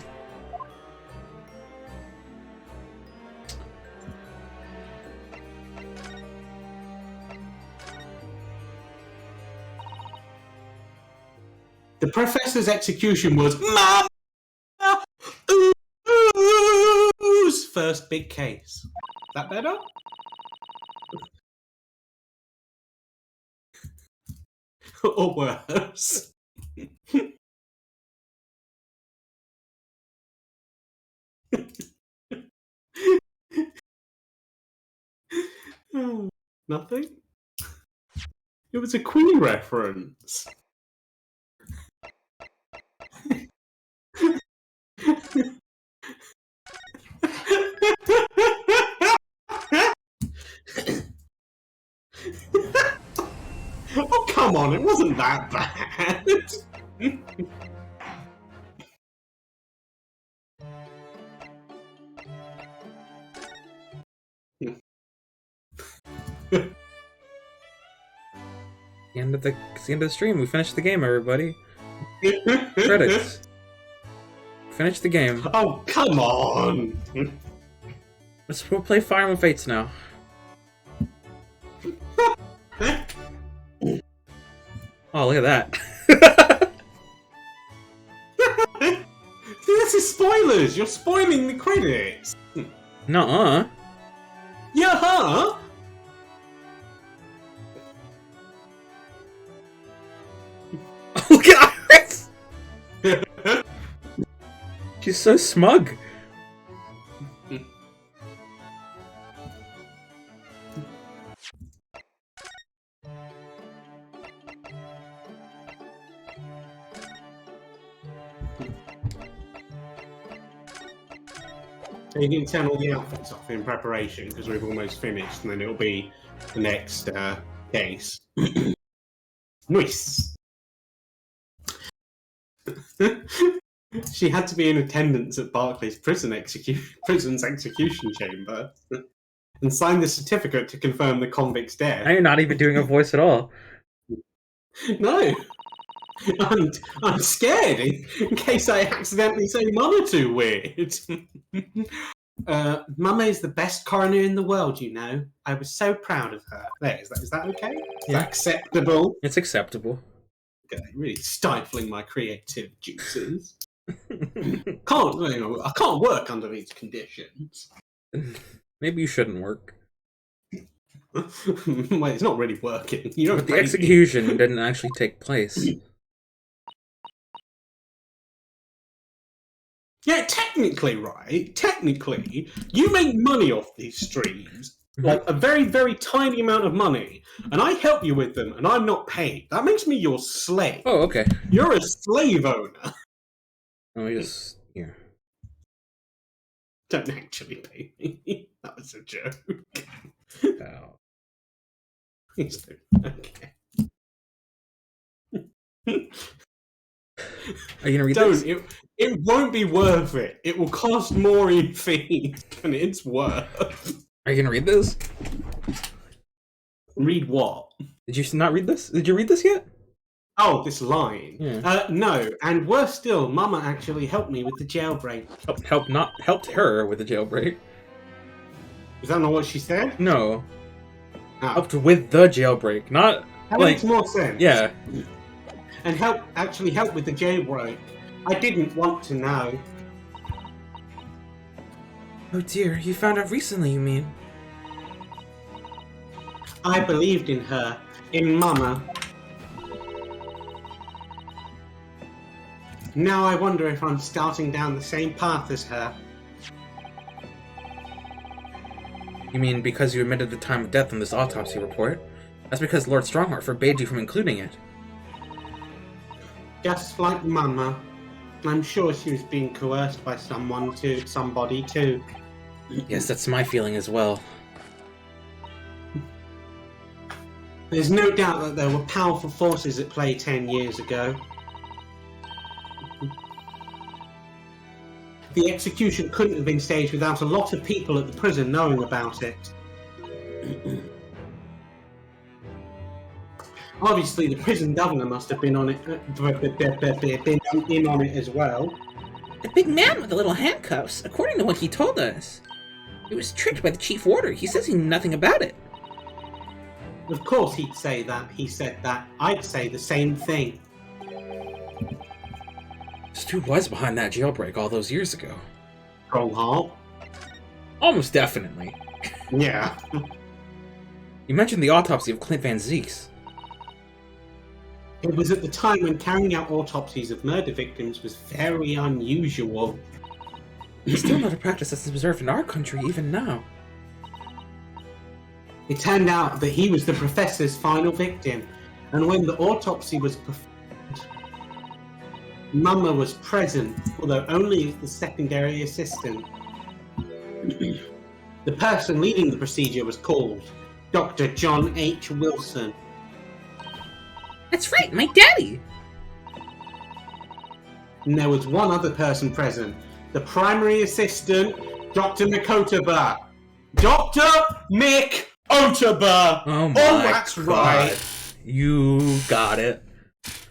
The professor's execution was Mamma's first big case. That better? Or worse. Nothing? It was a Queen reference. Oh, come on, it wasn't that bad. end of the stream. We finished the game, everybody. Credits. Finish the game. Oh, come on! We'll play Fire Emblem Fates now. Oh, look at that. This is spoilers! You're spoiling the credits! Nuh-uh. Yeah, huh? Look at Iris! She's so smug. So you didn't turn all the outfits off in preparation because we've almost finished, and then it'll be the next case. Nice. She had to be in attendance at Barclays prison's execution chamber and sign the certificate to confirm the convict's death. Now you're not even doing a voice at all. No. I'm scared in case I accidentally say Mama too weird. Mama is the best coroner in the world, you know. I was so proud of her. There, is that okay? Is that acceptable? It's acceptable. Okay, really stifling my creative juices. I can't work under these conditions. Maybe you shouldn't work. Well, it's not really working. You know, But the execution didn't actually take place. Yeah, technically, right? Technically, you make money off these streams, like a very, very tiny amount of money, and I help you with them, and I'm not paid. That makes me your slave. Oh, okay. You're a slave owner. Let me just... here. Don't actually pay me. That was a joke. Oh. Please do. Okay. Are you gonna read Don't. this? It won't be worth it. It will cost more in fees than it's worth. Are you gonna read this? Read what? Did you not read this? Did you read this yet? Oh, this line. Yeah. No, and worse still, Mama actually helped me with the jailbreak. Helped her with the jailbreak. Is that not what she said? No. Oh. Helped with the jailbreak, not That like... makes more sense. Yeah. And help with the jailbreak. I didn't want to know. Oh dear, you found out recently, you mean? I believed in her, in Mama. Now I wonder if I'm starting down the same path as her. You mean because you admitted the time of death in this autopsy report? That's because Lord Strongheart forbade you from including it. Just like Mama. I'm sure she was being coerced by somebody too. Yes, that's my feeling as well. There's no doubt that there were powerful forces at play 10 years ago. The execution couldn't have been staged without a lot of people at the prison knowing about it. Obviously, the prison governor must have been on it, been in on it as well. The big man with the little handcuffs, according to what he told us. He was tricked by the chief warder. He says he knew nothing about it. Of course he'd say that. He said that. I'd say the same thing. Stu was behind that jailbreak all those years ago. Strongheart. Almost definitely. Yeah. You mentioned the autopsy of Clint Van Zieks. It was at the time when carrying out autopsies of murder victims was very unusual. It's still not a practice that's observed in our country even now. It turned out that he was the professor's final victim, and when the autopsy was performed, Mama was present, although only as the secondary assistant. The person leading the procedure was called Dr. John H. Wilson. That's right, my daddy! And there was one other person present, the primary assistant, Dr. Mikotaba. Dr. Mick Otaba! Oh my that's God. right! You got it.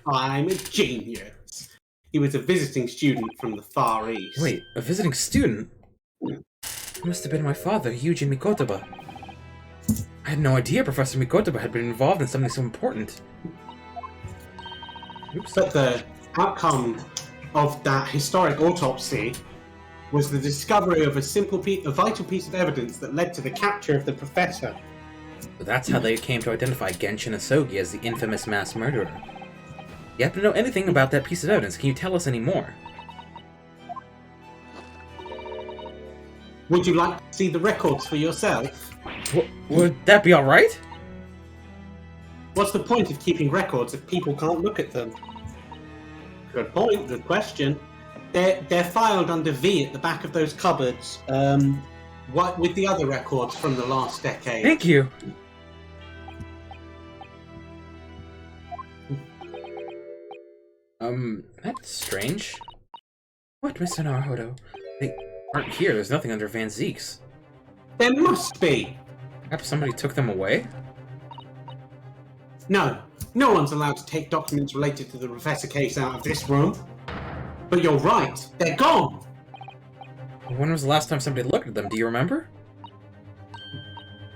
I'm a genius. He was a visiting student from the Far East. Wait, a visiting student? It must have been my father, Yuji Mikotoba. I had no idea Professor Mikotoba had been involved in something so important. Oops. But the outcome of that historic autopsy was the discovery of a vital piece of evidence that led to the capture of the professor. So that's how they came to identify Genshin Asogi as the infamous mass murderer. You happen to know anything about that piece of evidence? Can you tell us any more? Would you like to see the records for yourself? Would that be alright? What's the point of keeping records if people can't look at them? Good point, good question. They're filed under V at the back of those cupboards. What with the other records from the last decade? Thank you! That's strange. What, Mr. Naruhodo? They aren't here. There's nothing under Van Zeek's. There must be. Perhaps somebody took them away? No one's allowed to take documents related to the Professor case out of this room. But you're right, they're gone. When was the last time somebody looked at them? Do you remember?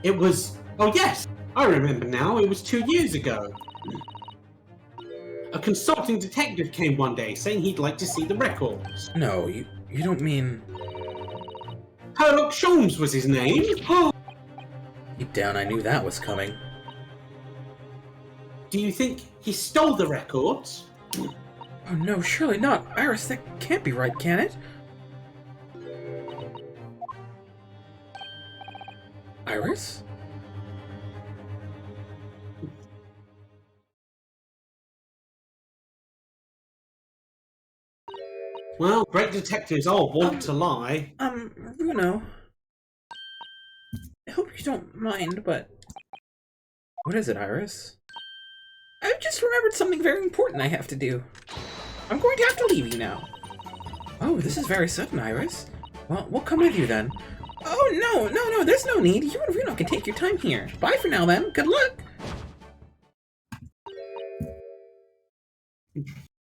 It was... Oh yes, I remember now. It was 2 years ago. A consulting detective came one day saying he'd like to see the records. No, you don't mean... Herlock Sholmes was his name. Deep down, I knew that was coming. Do you think he stole the records? Oh no, surely not. Iris, that can't be right, can it? Iris? Well, great detectives all want to lie. Bruno. I hope you don't mind, but What is it, Iris? I've just remembered something very important I have to do. I'm going to have to leave you now. Oh, this is very sudden, Iris. Well, we'll come with you then. Oh, no, there's no need. You and Bruno can take your time here. Bye for now, then. Good luck.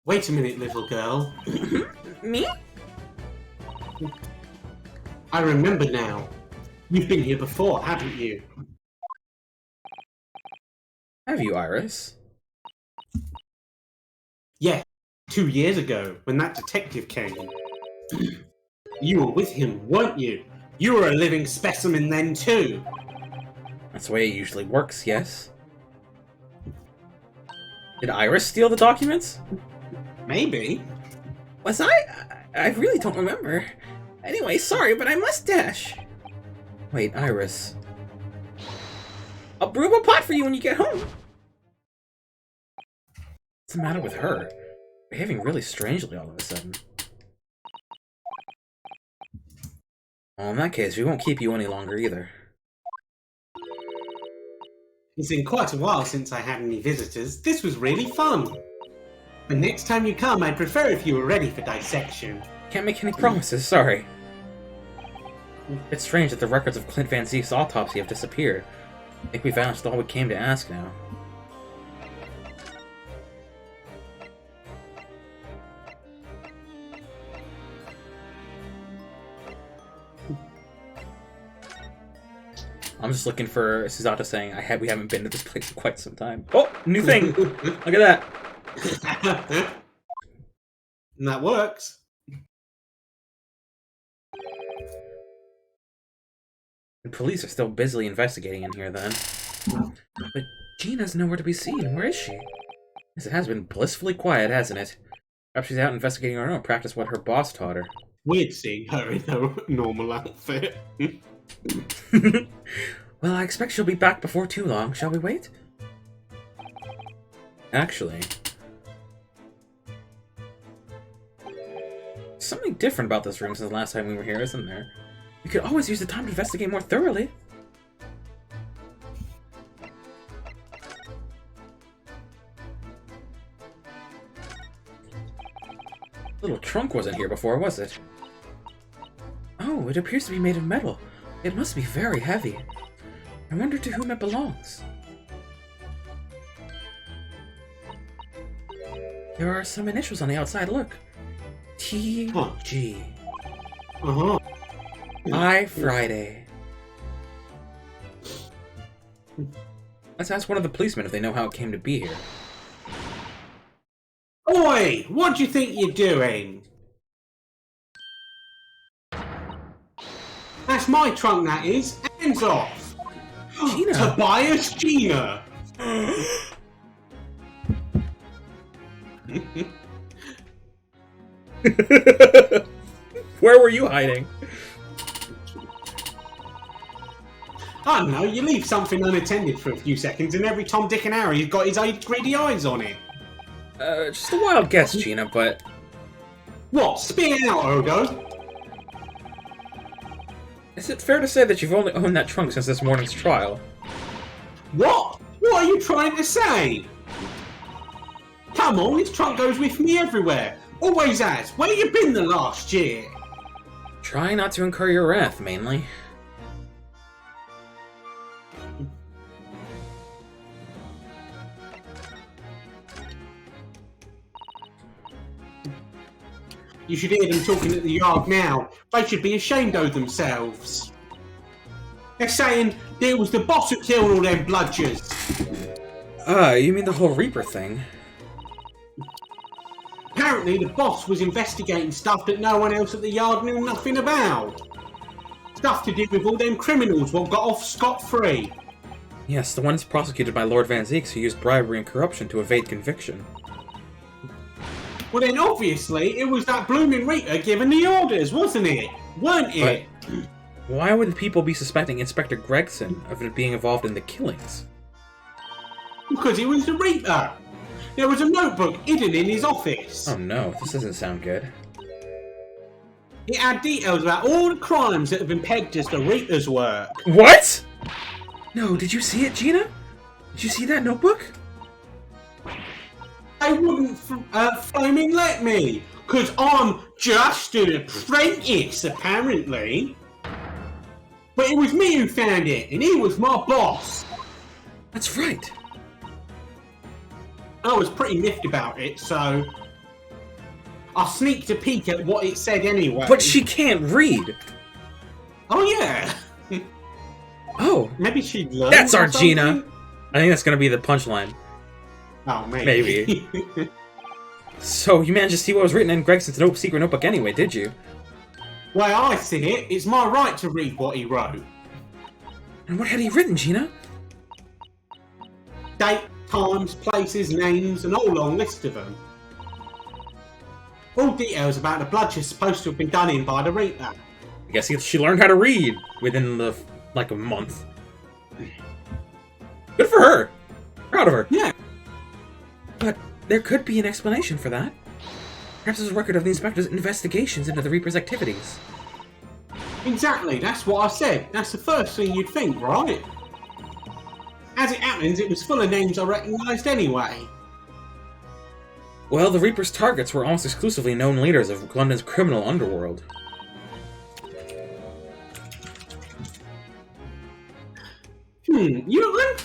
Wait a minute, little girl. Me? I remember now. You've been here before, haven't you? Have you, Iris? Yeah, 2 years ago, when that detective came. You were with him, weren't you? You were a living specimen then, too. That's the way it usually works, yes? Did Iris steal the documents? Maybe. Was I? I really don't remember. Anyway, sorry, but I must dash. Wait, Iris. I'll brew up a pot for you when you get home. What's the matter with her? Behaving really strangely all of a sudden. Well, in that case, we won't keep you any longer either. It's been quite a while since I had any visitors. This was really fun. The next time you come, I'd prefer if you were ready for dissection. Can't make any promises, sorry. It's strange that the records of Clint Van Zeek's autopsy have disappeared. I think we've asked all we came to ask now. I'm just looking for Susato saying, we haven't been to this place in quite some time. Oh, new thing! Look at that! And that works. The police are still busily investigating in here then. But Gina's nowhere to be seen. Where is she? Yes, it has been blissfully quiet, hasn't it? Perhaps she's out investigating her own practice what her boss taught her. Weird seeing her in her normal outfit. Well, I expect she'll be back before too long. Shall we wait? Actually, something different about this room since the last time we were here, isn't there? We could always use the time to investigate more thoroughly. Little trunk wasn't here before, was it? Oh, it appears to be made of metal. It must be very heavy. I wonder to whom it belongs. There are some initials on the outside, look. T.G. Uh-huh. I Friday. Let's ask one of the policemen if they know how it came to be here. Oi! What do you think you're doing? That's my trunk, that is. Hands off! Gina! Tobias Gina! Where were you hiding? I don't know, you leave something unattended for a few seconds and every Tom, Dick and Harry's got his greedy eyes on it. Just a wild guess, Gina, but... What? Spit it out, Ogo! Is it fair to say that you've only owned that trunk since this morning's trial? What? What are you trying to say? Come on, this trunk goes with me everywhere. Always has. Where you been the last year? Trying not to incur your wrath, mainly. You should hear them talking at the yard now. They should be ashamed of themselves. They're saying that it was the boss who killed all them bludgers. You mean the whole Reaper thing? Apparently the boss was investigating stuff that no one else at the yard knew nothing about. Stuff to do with all them criminals what got off scot-free. Yes, the ones prosecuted by Lord Van Zeeks who used bribery and corruption to evade conviction. Well then obviously it was that blooming Rita giving the orders, wasn't it? Weren't it? Why would people be suspecting Inspector Gregson of it being involved in the killings? Because he was the Rita. There was a notebook hidden in his office. Oh no, this doesn't sound good. It had details about all the crimes that have been pegged as the Rita's work. What?! No, did you see it, Gina? Did you see that notebook? They wouldn't flaming let me, because I'm just an apprentice, apparently. But it was me who found it, and he was my boss. That's right. I was pretty miffed about it, so I sneaked a peek at what it said anyway. But she can't read! Oh yeah! Oh, Maybe she'd learn. That's or our Gina! something? I think that's gonna be the punchline. Oh, maybe. So, you managed to see what was written in Gregson's secret notebook anyway, did you? Way I see it, it's my right to read what he wrote. and what had he written, Gina? Date, times, places, names, and a whole long list of them. All details about the bloodshed supposed to have been done in by the Rita. I guess she learned how to read within like a month. Good for her! Proud of her. Yeah. But there could be an explanation for that. Perhaps there's a record of the inspector's investigations into the Reaper's activities. Exactly, that's what I said. That's the first thing you'd think, right? As it happens, it was full of names I recognised anyway. Well, the Reaper's targets were almost exclusively known leaders of London's criminal underworld. I'm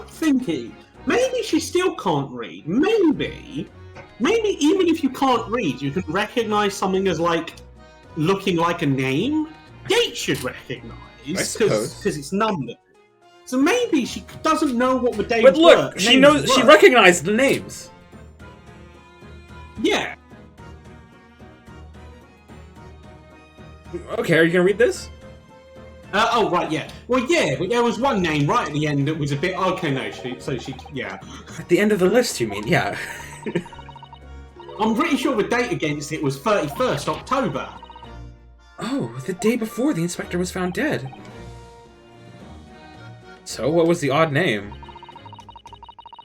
thinking, maybe she still can't read. Maybe even if you can't read, you can recognise something as, like, looking like a name. Gate should recognise, because it's numbered. So maybe she doesn't know what the days But look, were. she knows. She recognized the names. Yeah. Okay, are you gonna read this? Oh, right, yeah. Well, yeah, but there was one name right at the end that was a bit... Okay, no, yeah. At the end of the list, you mean? Yeah. I'm pretty sure the date against it was 31st October. Oh, the day before the inspector was found dead. So, what was the odd name?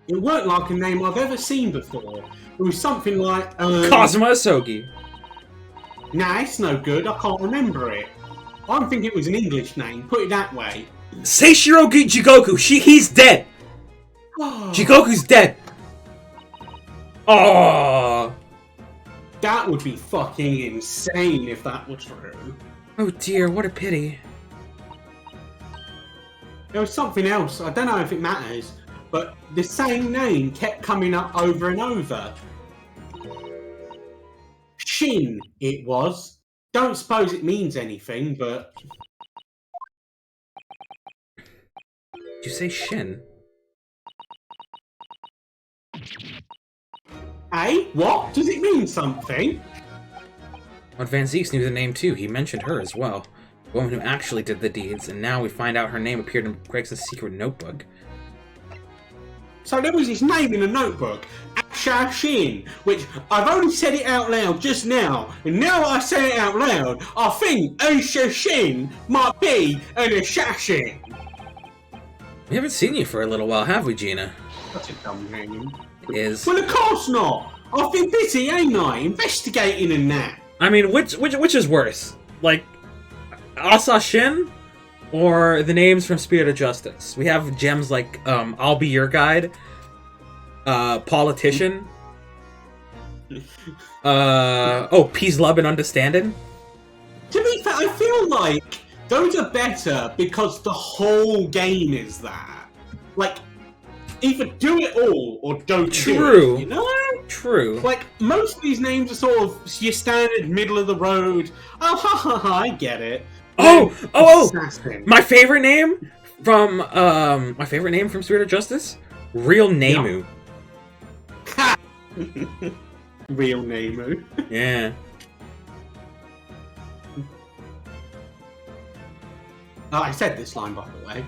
It weren't like a name I've ever seen before. It was something like... Cosmo Asogi. Nah, it's no good. I can't remember it. I don't think it was an English name, put it that way. Seishiro Jigoku. He's dead. Jigoku's dead. Oh. That would be fucking insane if that were true. Oh dear, what a pity. There was something else, I don't know if it matters, but the same name kept coming up over and over. Shin, it was. Don't suppose it means anything, but... Did you say Shin? Eh? What? Does it mean something? Well, Van Zieks knew the name too. He mentioned her as well. The woman who actually did the deeds, and now we find out her name appeared in Gregson's secret notebook. So there was his name in a notebook, Asha Shin, which I've only said it out loud just now, and now that I say it out loud, I think Asha Shin might be an assassin. We haven't seen you for a little while, have we, Gina? That's a dumb name. It is. Well, of course not. I've been busy, ain't I, investigating and that. I mean, which is worse? Like, Asa Shin? Or the names from Spirit of Justice? We have gems like, I'll Be Your Guide, Politician, Peace, Love, and Understanding. To be fair, I feel like those are better because the whole game is that. Like, either do it all or don't True. do it, you know? True. Like, most of these names are sort of your standard middle of the road. Oh, ha ha ha, I get it. Oh! Assassin. My favorite name from Spirit of Justice? Real Nemu. Ha! Real Nemu. Yeah. Oh, I said this line, by the way.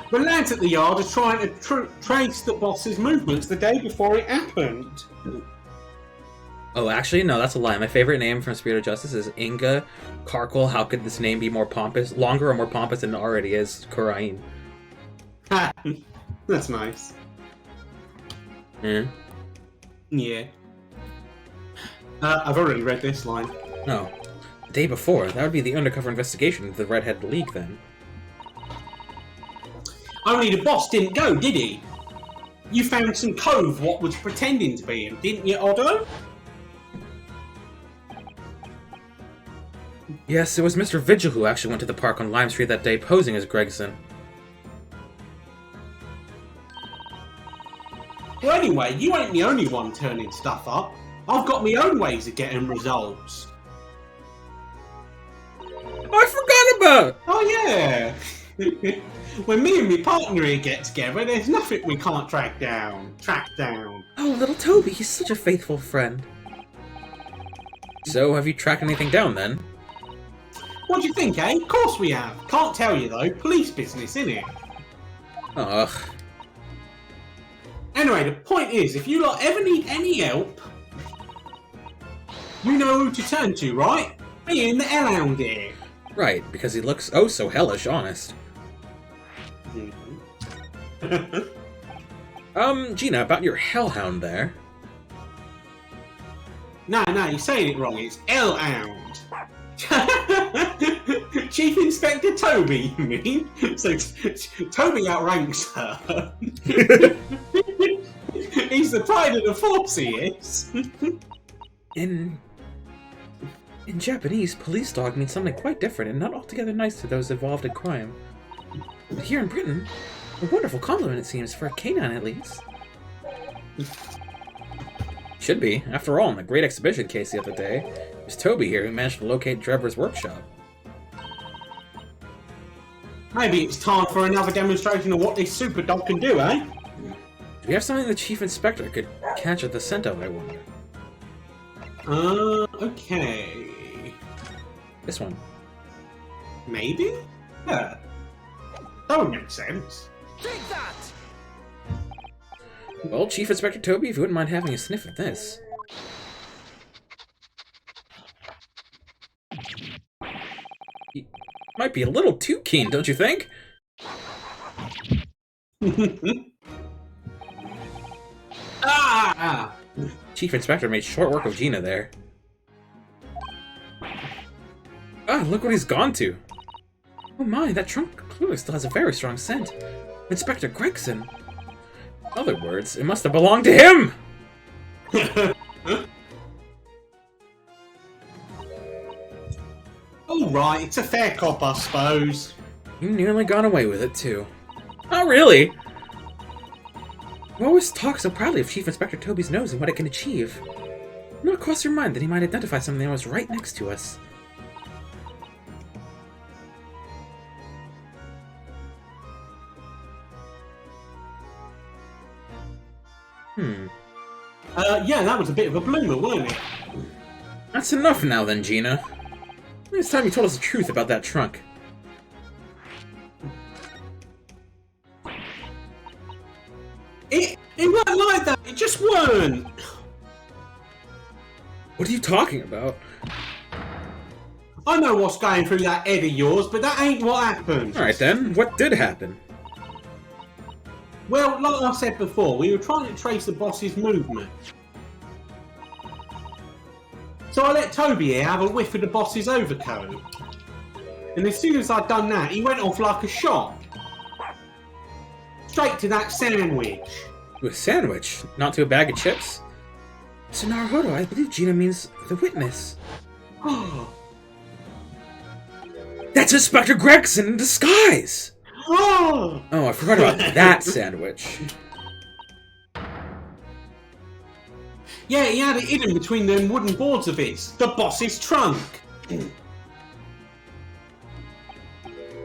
The lads at the yard are trying to trace the boss's movements the day before it happened. Oh, actually, no, that's a lie. My favorite name from Spirit of Justice is Inga Karkul. How could this name be more pompous, longer or more pompous than it already is? Kurain. Ha! That's nice. Yeah. Yeah. I've already read this line. No. The day before. That would be the undercover investigation of the Redhead League, then. Only the boss didn't go, did he? You found some cove what was pretending to be him, didn't you, Otto? Yes, it was Mr. Vigil who actually went to the park on Lime Street that day posing as Gregson. Well, anyway, you ain't the only one turning stuff up. I've got my own ways of getting results. I forgot about! Oh, yeah! When me and my partner here get together, there's nothing we can't track down. Oh, little Toby, he's such a faithful friend. So, have you tracked anything down, then? What do you think, eh? Of course we have. Can't tell you, though. Police business, innit? Ugh. Anyway, the point is, if you lot ever need any help, you know who to turn to, right? Me and the Hellhound here. Right, because he looks oh so hellish honest. Gina, about your Hellhound there. No, you're saying it wrong. It's Hellhound. Chief Inspector Toby, you mean? So Toby outranks her. He's the pride of the force, he is. In Japanese, police dog means something quite different and not altogether nice to those involved in crime. But here in Britain, a wonderful compliment it seems, for a canine at least. Should be. After all, in the great exhibition case the other day, it was Toby here who managed to locate Trevor's workshop. Maybe it's time for another demonstration of what this super dog can do, eh? Do we have something the Chief Inspector could catch at the scent of, I wonder? Okay. This one. Maybe? Yeah. That would make sense. Take that! Well, Chief Inspector Toby, if you wouldn't mind having a sniff at this. He might be a little too keen, don't you think? Ah! Chief Inspector made short work of Gina there. Ah, look what he's gone to. Oh my, that trunk clearly still has a very strong scent. Inspector Gregson. In other words, it must have belonged to him! Alright, it's a fair cop, I suppose. You nearly got away with it, too. Not really! We always talk so proudly of Chief Inspector Toby's nose and what it can achieve. Not crossed your mind that he might identify something that was right next to us. Yeah, that was a bit of a bloomer, wasn't it? That's enough now then, Gina. It's time you told us the truth about that trunk. It wasn't like that. It just weren't. What are you talking about? I know what's going through that head of yours, but that ain't what happened. Alright then, what did happen? Well, like I said before, we were trying to trace the boss's movement. So I let Toby here have a whiff of the boss's overcoat. And as soon as I'd done that, he went off like a shot. Straight to that sandwich. To a sandwich, not to a bag of chips? So Naruhodo, I believe Gina means the witness. That's Inspector Gregson in disguise! Oh! Oh, I forgot about that sandwich. Yeah, he had it hidden between them wooden boards of his. The boss's trunk. You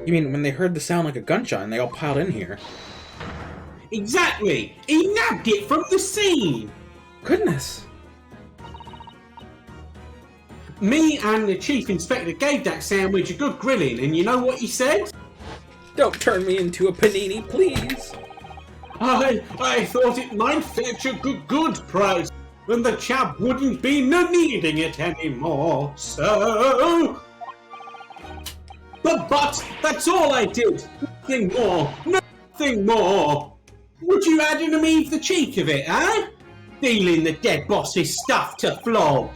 mean when they heard the sound like a gunshot and they all piled in here? Exactly. He nabbed it from the scene. Goodness. Me and the chief inspector gave that sandwich a good grilling, and you know what he said? Don't turn me into a panini, please! I thought it might fetch a good price, and the chap wouldn't be needing it anymore, so... But that's all I did. Nothing more. Nothing more. Would you Adam and Eve the cheek of it, eh? Stealing the dead boss's stuff to flog.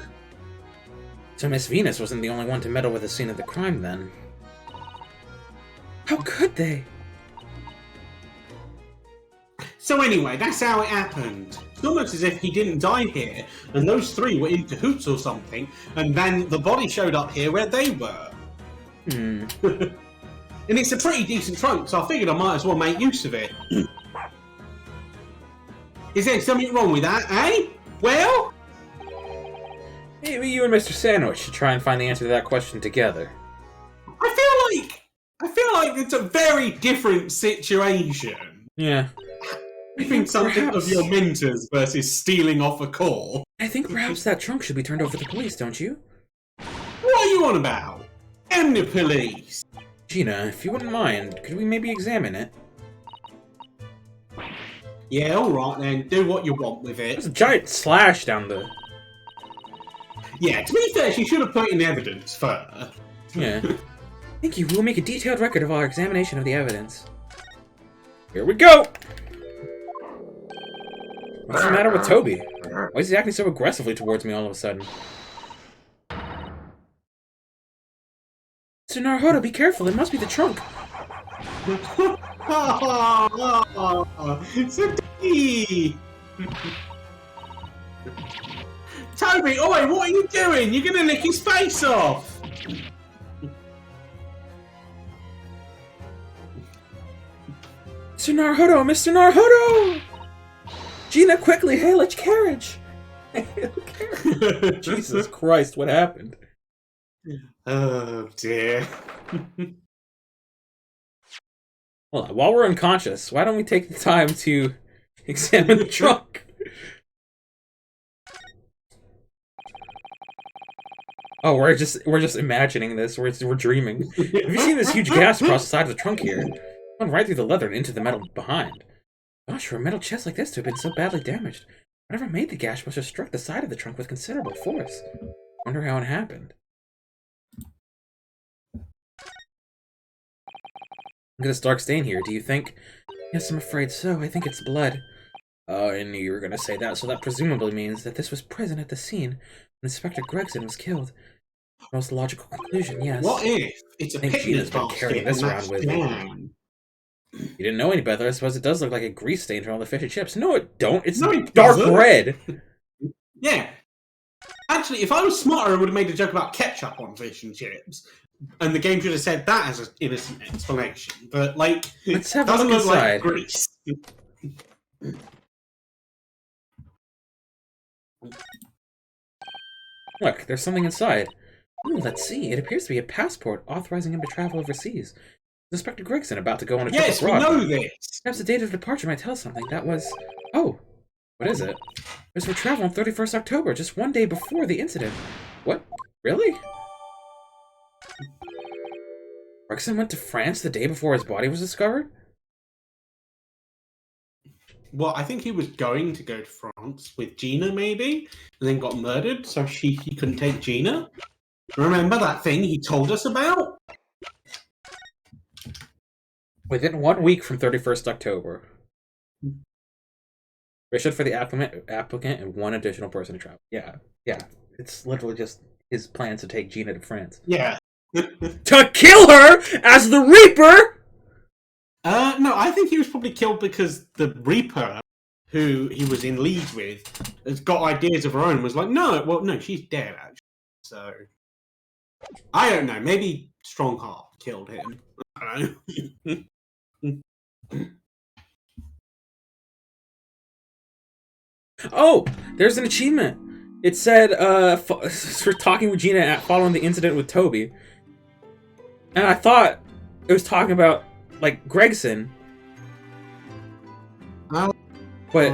So Miss Venus wasn't the only one to meddle with the scene of the crime, then? How could they? So anyway, that's how it happened. It's almost as if he didn't die here, and those three were in cahoots or something, and then the body showed up here where they were. And it's a pretty decent trope, so I figured I might as well make use of it. Is there something wrong with that, eh? Well? Maybe you and Mr. Sandwich should try and find the answer to that question together. I feel like it's a very different situation. Yeah. Keeping something Perhaps. of your mentors versus stealing off a core. I think perhaps that trunk should be turned over to the police, don't you? What are you on about? I'm the police. Gina, if you wouldn't mind, could we maybe examine it? Yeah, alright then. Do what you want with There's it. a giant slash down the... Yeah, to be fair, she should have put in evidence first. Yeah. Thank you. We will make a detailed record of our examination of the evidence. Here we go! What's the matter with Toby? Why is he acting so aggressively towards me all of a sudden? So Naruhodo, be careful. It must be the trunk. Toby! Toby, oi, what are you doing? You're gonna lick his face off! Mr. Naruhodo! Mr. Naruhodo! Gina, quickly, hail its carriage! Jesus Christ, what happened? Oh dear. Hold on, while we're unconscious, why don't we take the time to examine the trunk? Oh, we're just imagining this. We're dreaming. Have you seen this huge gash across the side of the trunk here? It went right through the leather and into the metal behind. Gosh, for a metal chest like this to have been so badly damaged, whatever made the gash must have struck the side of the trunk with considerable force. Wonder how it happened. Look at this dark stain here, do you think? Yes, I'm afraid so. I think it's blood. Oh, I knew you were gonna say that, so that presumably means that That this was present at the scene when Inspector Gregson was killed. Most logical conclusion, yes. What if it's a I think picnic Gina's been basket carrying this and around that's with jam? you didn't know any better. I suppose it does look like a grease stain from all the fish and chips. No, it don't. It's No, it dark doesn't. red. Yeah. Actually, if I was smarter, I would have made a joke about ketchup on fish and chips. And the game should have said that as an innocent explanation. But, like, it Let's have a doesn't look look like inside. grease. Look, there's something inside. Ooh, let's see. It appears to be a passport authorizing him to travel overseas. Inspector Gregson about to go on a trip Yes, we abroad. know this. Perhaps the date of departure might tell us something. That was... Oh, what is it? It was for travel on 31st October, just one day before the incident. What? Really? Gregson went to France the day before his body was discovered? Well, I think he was going to go to France with Gina, maybe, and then got murdered, so he couldn't take Gina. Remember that thing he told us about? Within 1 week from 31st October. Restricted for the applicant and one additional person to travel. Yeah. It's literally just his plan to take Gina to France. Yeah. To kill her as the Reaper! No, I think he was probably killed because the Reaper, who he was in league with, has got ideas of her own. Was like, no, she's dead actually. So I don't know. Maybe Strongheart killed him. I don't know. Oh, there's an achievement. It said, for talking with Gina following the incident with Toby. And I thought it was talking about, like, Gregson. Oh. But,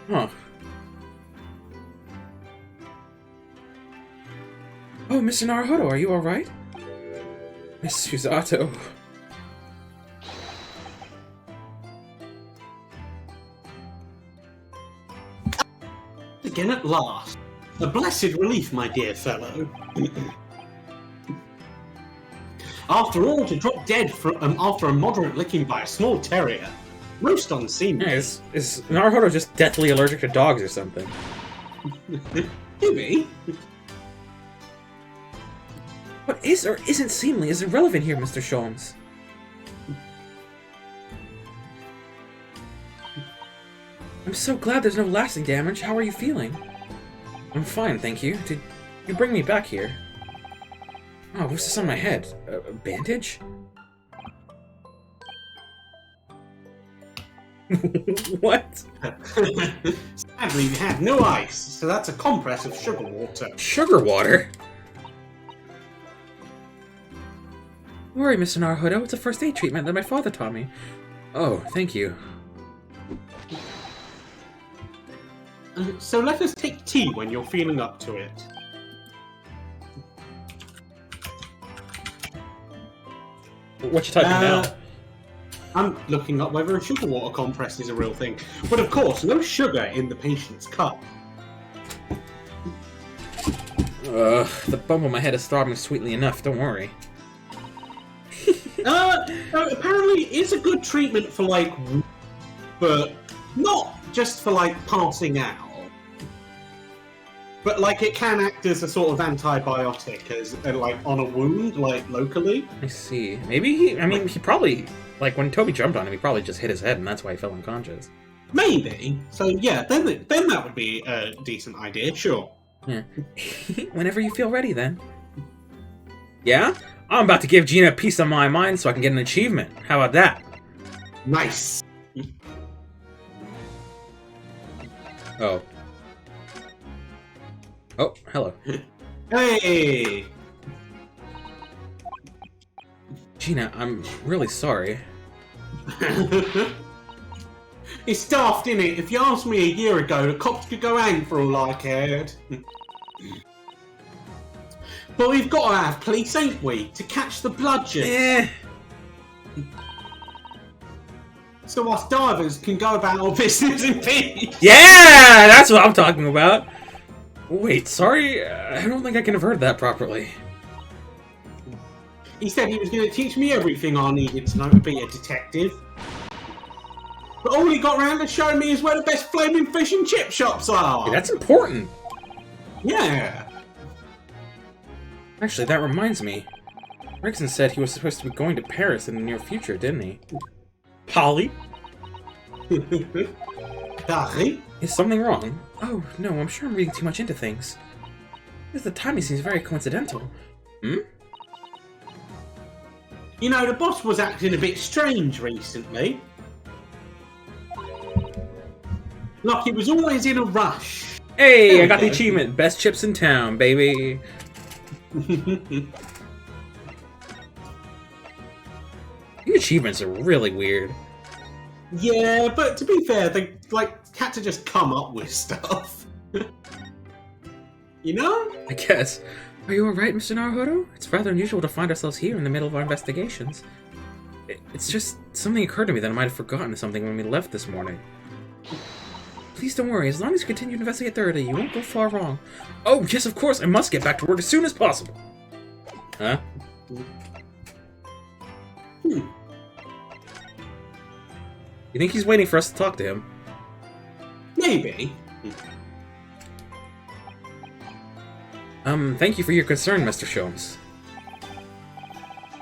huh. Oh, Mr. Naruhodo, are you alright? Miss Susato. Again at last. A blessed relief, my dear fellow. After all, to drop dead after a moderate licking by a small terrier. Most unseemly. Yeah, is Naruhodo just deathly allergic to dogs or something? Maybe. What is or isn't seemly is irrelevant here, Mr. Sholmes. I'm so glad there's no lasting damage. How are you feeling? I'm fine, thank you. Did you bring me back here? Oh, what's this on my head? A bandage? What? Sadly, we have no ice, so that's a compress of sugar water. Sugar water? Don't worry, Mr. Naruhodo. It's a first aid treatment that my father taught me. Oh, thank you. So let us take tea when you're feeling up to it. What you typing now? I'm looking up whether a sugar water compress is a real thing. But of course, no sugar in the patient's cup. The bump on my head is throbbing sweetly enough, don't worry. Apparently it's a good treatment for, like, but not just for, like, passing out. But, like, it can act as a sort of antibiotic, as like, on a wound, like, locally. I see. Maybe he probably, like, when Toby jumped on him, he probably just hit his head, and that's why he fell unconscious. Maybe. So, yeah, then that would be a decent idea, sure. Yeah. Whenever you feel ready, then. Yeah? I'm about to give Gina a piece of my mind so I can get an achievement. How about that? Nice. Oh. Oh, hello. Hey! Gina, I'm really sorry. It's daft, innit? If you asked me a year ago, the cops could go hang for all I cared. But we've got to have police, ain't we? To catch the bludgeon. Eh. So us divers can go about our business in peace. Yeah! That's what I'm talking about! Wait, sorry? I don't think I can have heard that properly. He said he was going to teach me everything I needed to know to be a detective. But all he got round to showing me is where the best flaming fish and chip shops are. Hey, that's important! Yeah. Actually, that reminds me. Gregson said he was supposed to be going to Paris in the near future, didn't he? Polly? Sorry? Is something wrong? Oh, no, I'm sure I'm reading too much into things. Because the timing seems very coincidental. Hmm? You know, the boss was acting a bit strange recently. Like he was always in a rush. Hey, There I we got the go. achievement. Best chips in town, baby. These achievements are really weird. Yeah, but to be fair, they had to just come up with stuff. You know? I guess. Are you alright, Mr. Naruhodo? It's rather unusual to find ourselves here in the middle of our investigations. It's just something occurred to me that I might have forgotten something when we left this morning. Please don't worry, as long as you continue to investigate thoroughly, you won't go far wrong. Oh, yes, of course. I must get back to work as soon as possible. Huh? Hmm. You think he's waiting for us to talk to him? Maybe. Thank you for your concern, Mr. Sholmes.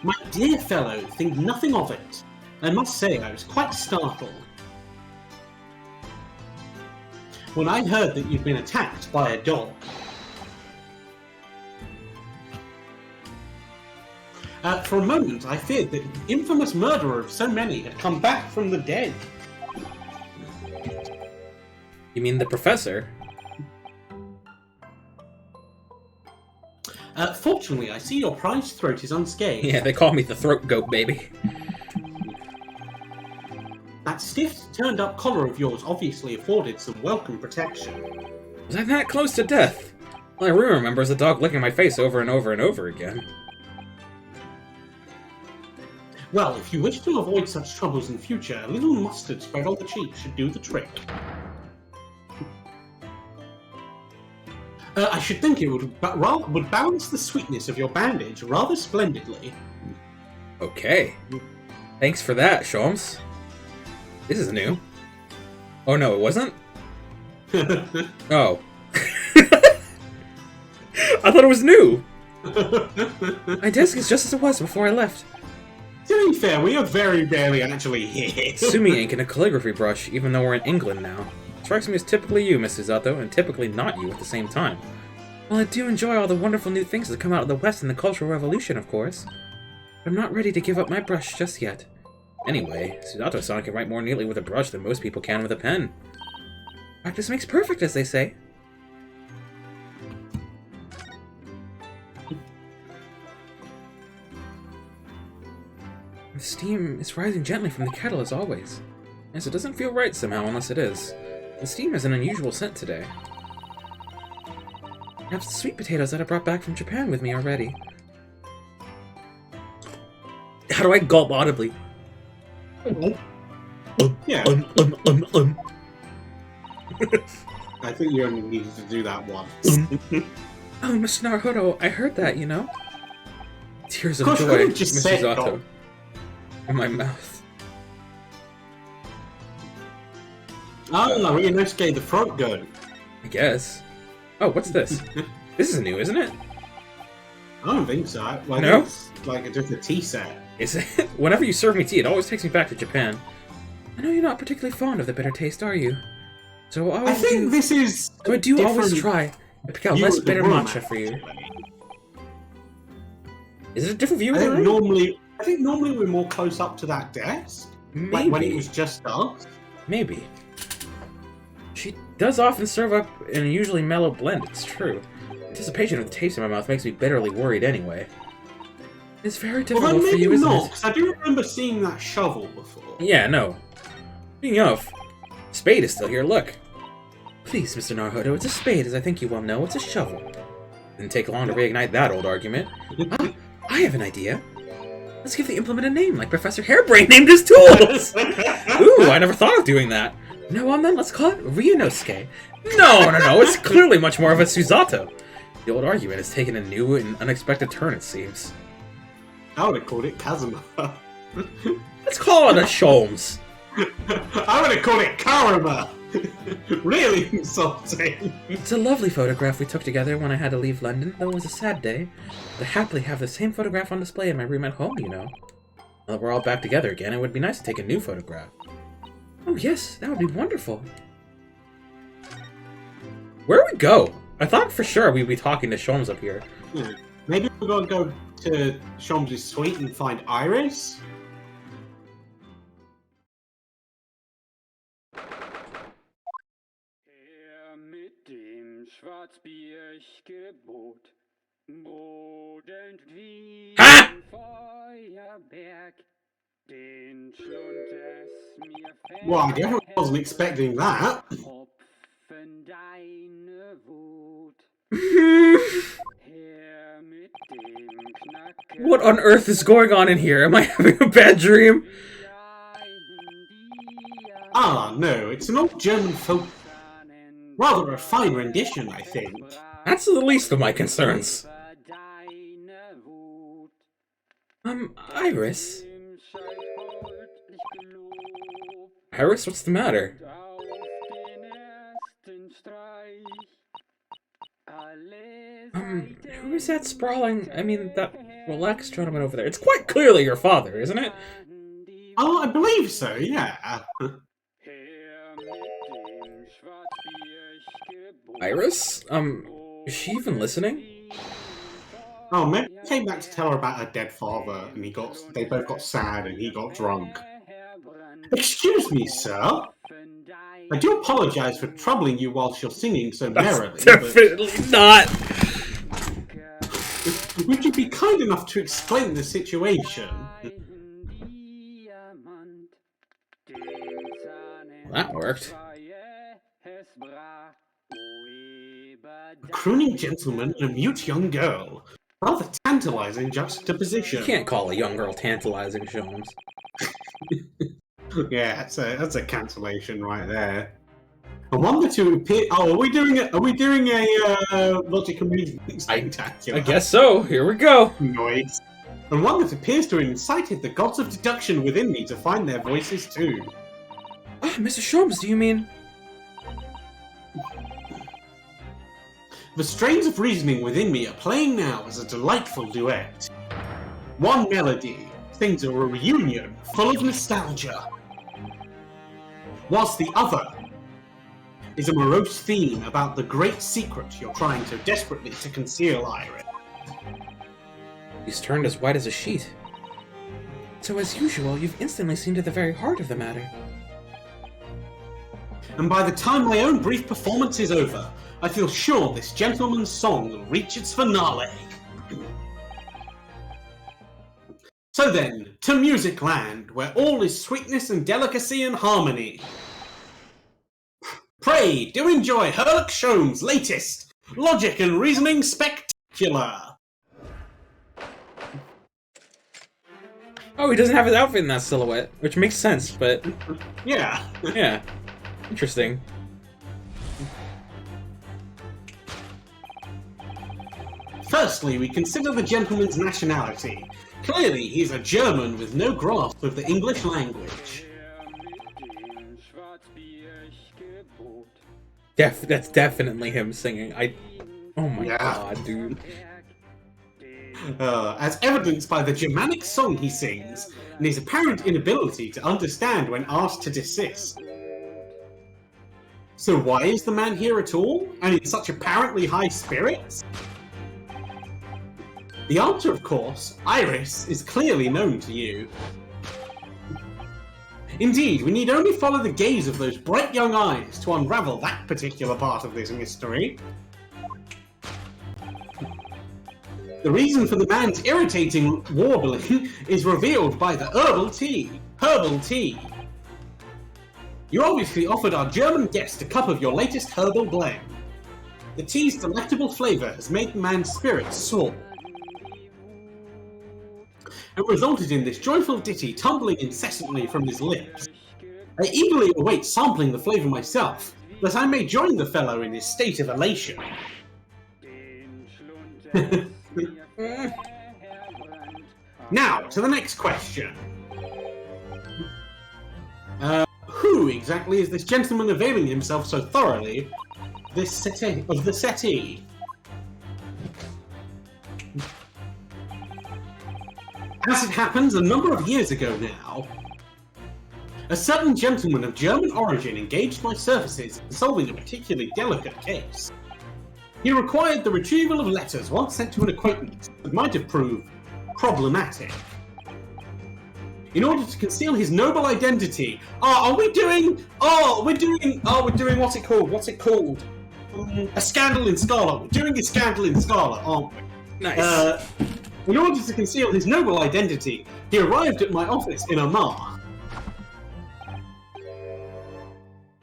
My dear fellow, think nothing of it. I must say, I was quite startled when I heard that you'd been attacked by a dog. For a moment, I feared that the infamous murderer of so many had come back from the dead. You mean the professor? Fortunately, I see your prized throat is unscathed. Yeah, they call me the throat goat, baby. That stiff, turned-up collar of yours obviously afforded some welcome protection. Was I that close to death? All I really remember is the dog licking my face over and over and over again. Well, if you wish to avoid such troubles in future, a little mustard spread on the cheek should do the trick. I should think it would balance the sweetness of your bandage rather splendidly. Okay. Thanks for that, Sholmes. This is new. Oh no, it wasn't? Oh. I thought it was new! My desk is just as it was before I left. To be fair, we are very barely actually here. Sumi ink and a calligraphy brush, even though we're in England now. Strikes me as typically you, Mrs. Zato, and typically not you at the same time. Well, I do enjoy all the wonderful new things that come out of the West in the Cultural Revolution, of course. But I'm not ready to give up my brush just yet. Anyway, Suzato-san can write more neatly with a brush than most people can with a pen. Practice makes perfect, as they say. The steam is rising gently from the kettle, as always. Yes, it doesn't feel right somehow unless it is. The steam has an unusual scent today. Perhaps the sweet potatoes that I brought back from Japan with me already. How do I gulp audibly? Yeah, I think you only needed to do that once. Oh, Mr. Naruhodo, I heard that, you know? Tears of Gosh, joy, I just Mrs. said Zato. gulp. In my mouth. Ryunosuke the Front Gun. I guess. Oh, what's this? This is new, isn't it? I don't think so. Well, No? it's like just a tea set. Is it? Whenever you serve me tea, it always takes me back to Japan. I know you're not particularly fond of the bitter taste, are you? So I think this is. So I do always different try to pick out view less of the bitter world, matcha for you. actually. Is it a different view I of the think room? normally we're more close up to that desk. Maybe. Like when it was just us. Maybe. She does often serve up an unusually mellow blend, it's true. Anticipation of the taste in my mouth makes me bitterly worried anyway. It's very Well, difficult then for maybe you, isn't not, it? because I do remember seeing that shovel before. Yeah, no. Speaking of, Spade is still here, look. Please, Mr. Naruhodo, it's a spade, as I think you well know. It's a shovel. Didn't take long to reignite that old argument. Ah, I have an idea. Let's give the implement a name, like Professor Hairbrain named his tools! Ooh, I never thought of doing that. No, then let's call it Ryunosuke. No, it's clearly much more of a Suzato. The old argument has taken a new and unexpected turn, it seems. I would have called it Kazuma. Let's call it a Sholmes. I would have called it Karama. Really insulting. It's a lovely photograph we took together when I had to leave London, though it was a sad day. But I happily have the same photograph on display in my room at home, you know. Now that we're all back together again, it would be nice to take a new photograph. Oh yes, that would be wonderful. Where do we go? I thought for sure we'd be talking to Sholmes up here. Yeah. Maybe we're going to go to Sholmes' suite and find Iris? Ha! Well, I definitely wasn't expecting that. What on earth is going on in here? Am I having a bad dream? Ah, no, it's an old German folk. Rather a fine rendition, I think. That's the least of my concerns. Iris? Iris, what's the matter? Who is that sprawling? I mean, that relaxed gentleman over there. It's quite clearly your father, isn't it? Oh, I believe so, yeah. Iris? Is she even listening? Oh, maybe he came back to tell her about her dead father, and they both got sad, and he got drunk. Excuse me, sir. I do apologize for troubling you whilst you're singing so merrily. Definitely not. Would you be kind enough to explain the situation? Well, that worked. A crooning gentleman and a mute young girl. Rather tantalizing juxtaposition. You can't call a young girl tantalizing, Sholmes. Yeah, that's a cancellation right there. I wonder to appear. Oh, are we doing a logic and reasoning spectacular? I guess so. Here we go. Noise. And one that appears to have incited the gods of deduction within me to find their voices too. Ah, Mr. Sholmes, do you mean? The strains of reasoning within me are playing now as a delightful duet. One melody sings a reunion full of nostalgia, whilst the other is a morose theme about the great secret you're trying so desperately to conceal, Iris. He's turned as white as a sheet. So as usual, you've instantly seen to the very heart of the matter. And by the time my own brief performance is over, I feel sure this gentleman's song will reach its finale. So then, to Music Land, where all is sweetness and delicacy and harmony. Pray, do enjoy Herlock Sholmes' latest Logic and Reasoning Spectacular. Oh, he doesn't have his outfit in that silhouette, which makes sense, but... Yeah. yeah. Interesting. Firstly, we consider the gentleman's nationality. Clearly, he's a German with no grasp of the English language. That's definitely him singing. Oh my Yeah. god, dude. As evidenced by the Germanic song he sings, and his apparent inability to understand when asked to desist. So why is the man here at all, and in such apparently high spirits? The answer, of course, Iris, is clearly known to you. Indeed, we need only follow the gaze of those bright young eyes to unravel that particular part of this mystery. The reason for the man's irritating warbling is revealed by the herbal tea. You obviously offered our German guest a cup of your latest herbal blend. The tea's delectable flavour has made the man's spirits soar, and resulted in this joyful ditty tumbling incessantly from his lips. I eagerly await sampling the flavour myself, that I may join the fellow in his state of elation. Now, to the next question. Who exactly is this gentleman availing himself so thoroughly of the settee? As it happens, a number of years ago now, a certain gentleman of German origin engaged my services in solving a particularly delicate case. He required the retrieval of letters once sent to an acquaintance that might have proved problematic. In order to conceal his noble identity, we're doing what's it called? a scandal in Scarlet. We're doing a scandal in Scarlet, aren't we? Nice. In order to conceal his noble identity, he arrived at my office in Amar.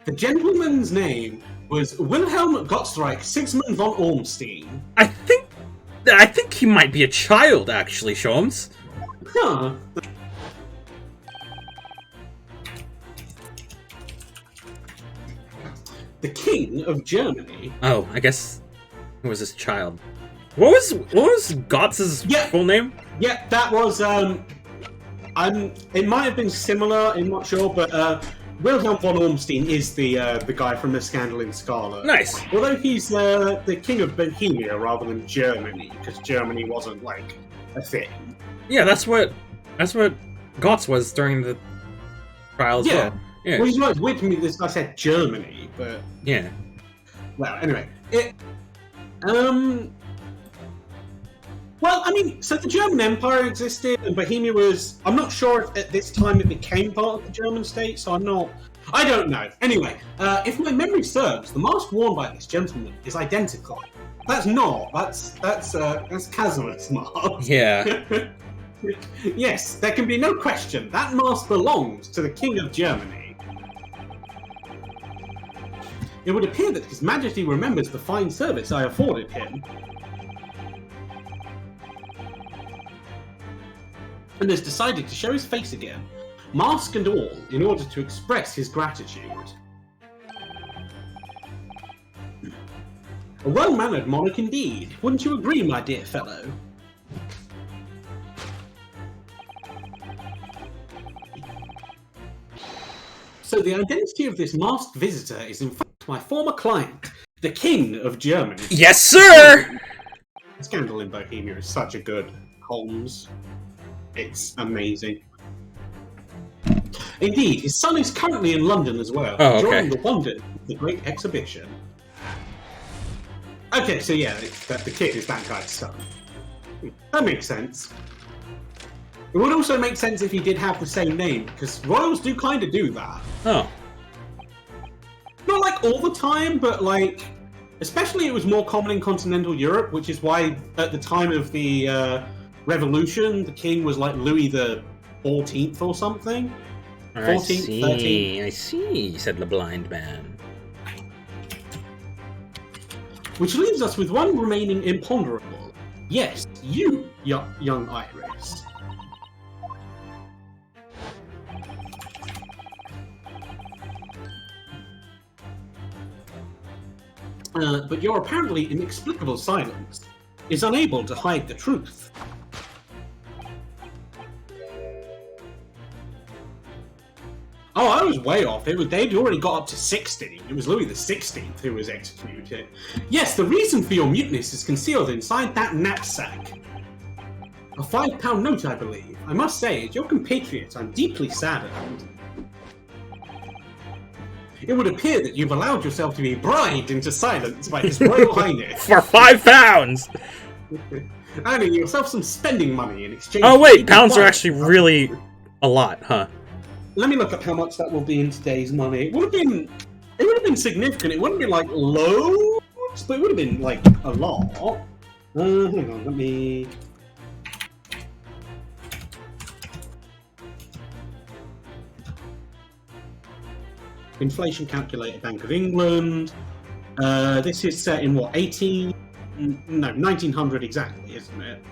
The gentleman's name was Wilhelm Gottschalk Sigismund von Ormstein. I think he might be a child, actually, Sholmes. Huh. The King of Germany. Oh, I guess who was this child? What was Gotts's full name? Yeah, that was it might have been similar, I'm not sure, but Wilhelm von Ormstein is the guy from the Scandal in Scarlet. Nice. Although he's the king of Bohemia rather than Germany, because Germany wasn't like a thing. Yeah, that's what Gotts was during the trial as well. Yeah. Well, you know, it's weird to me that I said Germany, but Yeah. well, anyway, well, I mean, so the German Empire existed, and Bohemia was. I'm not sure if at this time it became part of the German state, so I don't know. Anyway, if my memory serves, the mask worn by this gentleman is identical. That's not. That's Casimir's mask. Yeah. Yes, there can be no question. That mask belongs to the King of Germany. It would appear that His Majesty remembers the fine service I afforded him, and has decided to show his face again, mask and all, in order to express his gratitude. A well-mannered monarch indeed, wouldn't you agree, my dear fellow? So the identity of this masked visitor is in fact my former client, the King of Germany. Yes, sir! Scandal in Bohemia is such a good Holmes. It's amazing. Indeed, his son is currently in London as well, enjoying the wonder of the Great Exhibition. Okay, so yeah, the kid is that guy's son. That makes sense. It would also make sense if he did have the same name, because royals do kind of do that. Oh. Not like all the time, but like, especially it was more common in continental Europe, which is why at the time of the Revolution, the king was like Louis the 14th or something. 14th, 13th. I see, said the blind man. Which leaves us with one remaining imponderable. Yes, you, young Iris. But your apparently inexplicable silence is unable to hide the truth. Oh, I was way off. They'd already got up to 16. It was Louis the 16th who was executed. Yes, the reason for your muteness is concealed inside that knapsack. A £5 note, I believe. I must say, as your compatriot, I'm deeply saddened. It would appear that you've allowed yourself to be bribed into silence by His Royal Highness. For £5! Earning yourself some spending money in exchange. Oh wait, pounds are actually really a lot, huh? Let me look up how much that will be in today's money. It would have been significant. It wouldn't be like loads, but it would have been like a lot. Hang on, let me. Inflation calculator, Bank of England. This is set in what, 1900 exactly, isn't it?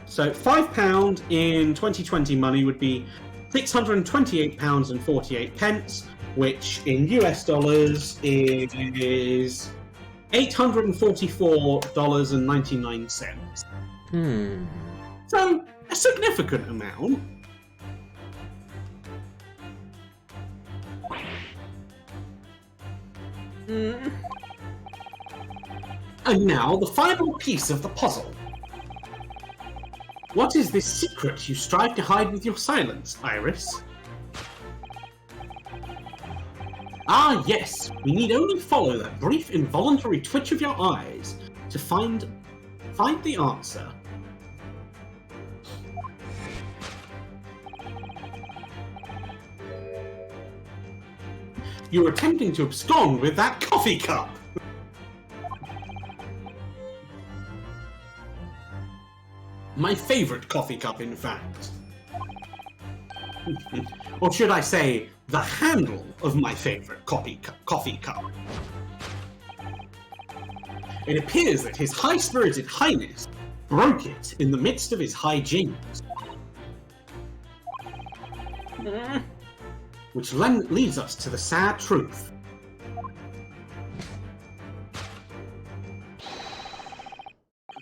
So £5 in 2020 money would be £628.48, which in US dollars is $844.99. So a significant amount. And now the final piece of the puzzle. What is this secret you strive to hide with your silence, Iris? Ah, yes. We need only follow that brief involuntary twitch of your eyes to find the answer. You were attempting to abscond with that coffee cup! My favourite coffee cup, in fact. Or should I say, the handle of my favourite coffee cup. It appears that His High-Spirited Highness broke it in the midst of his hijinks. Which leads us to the sad truth.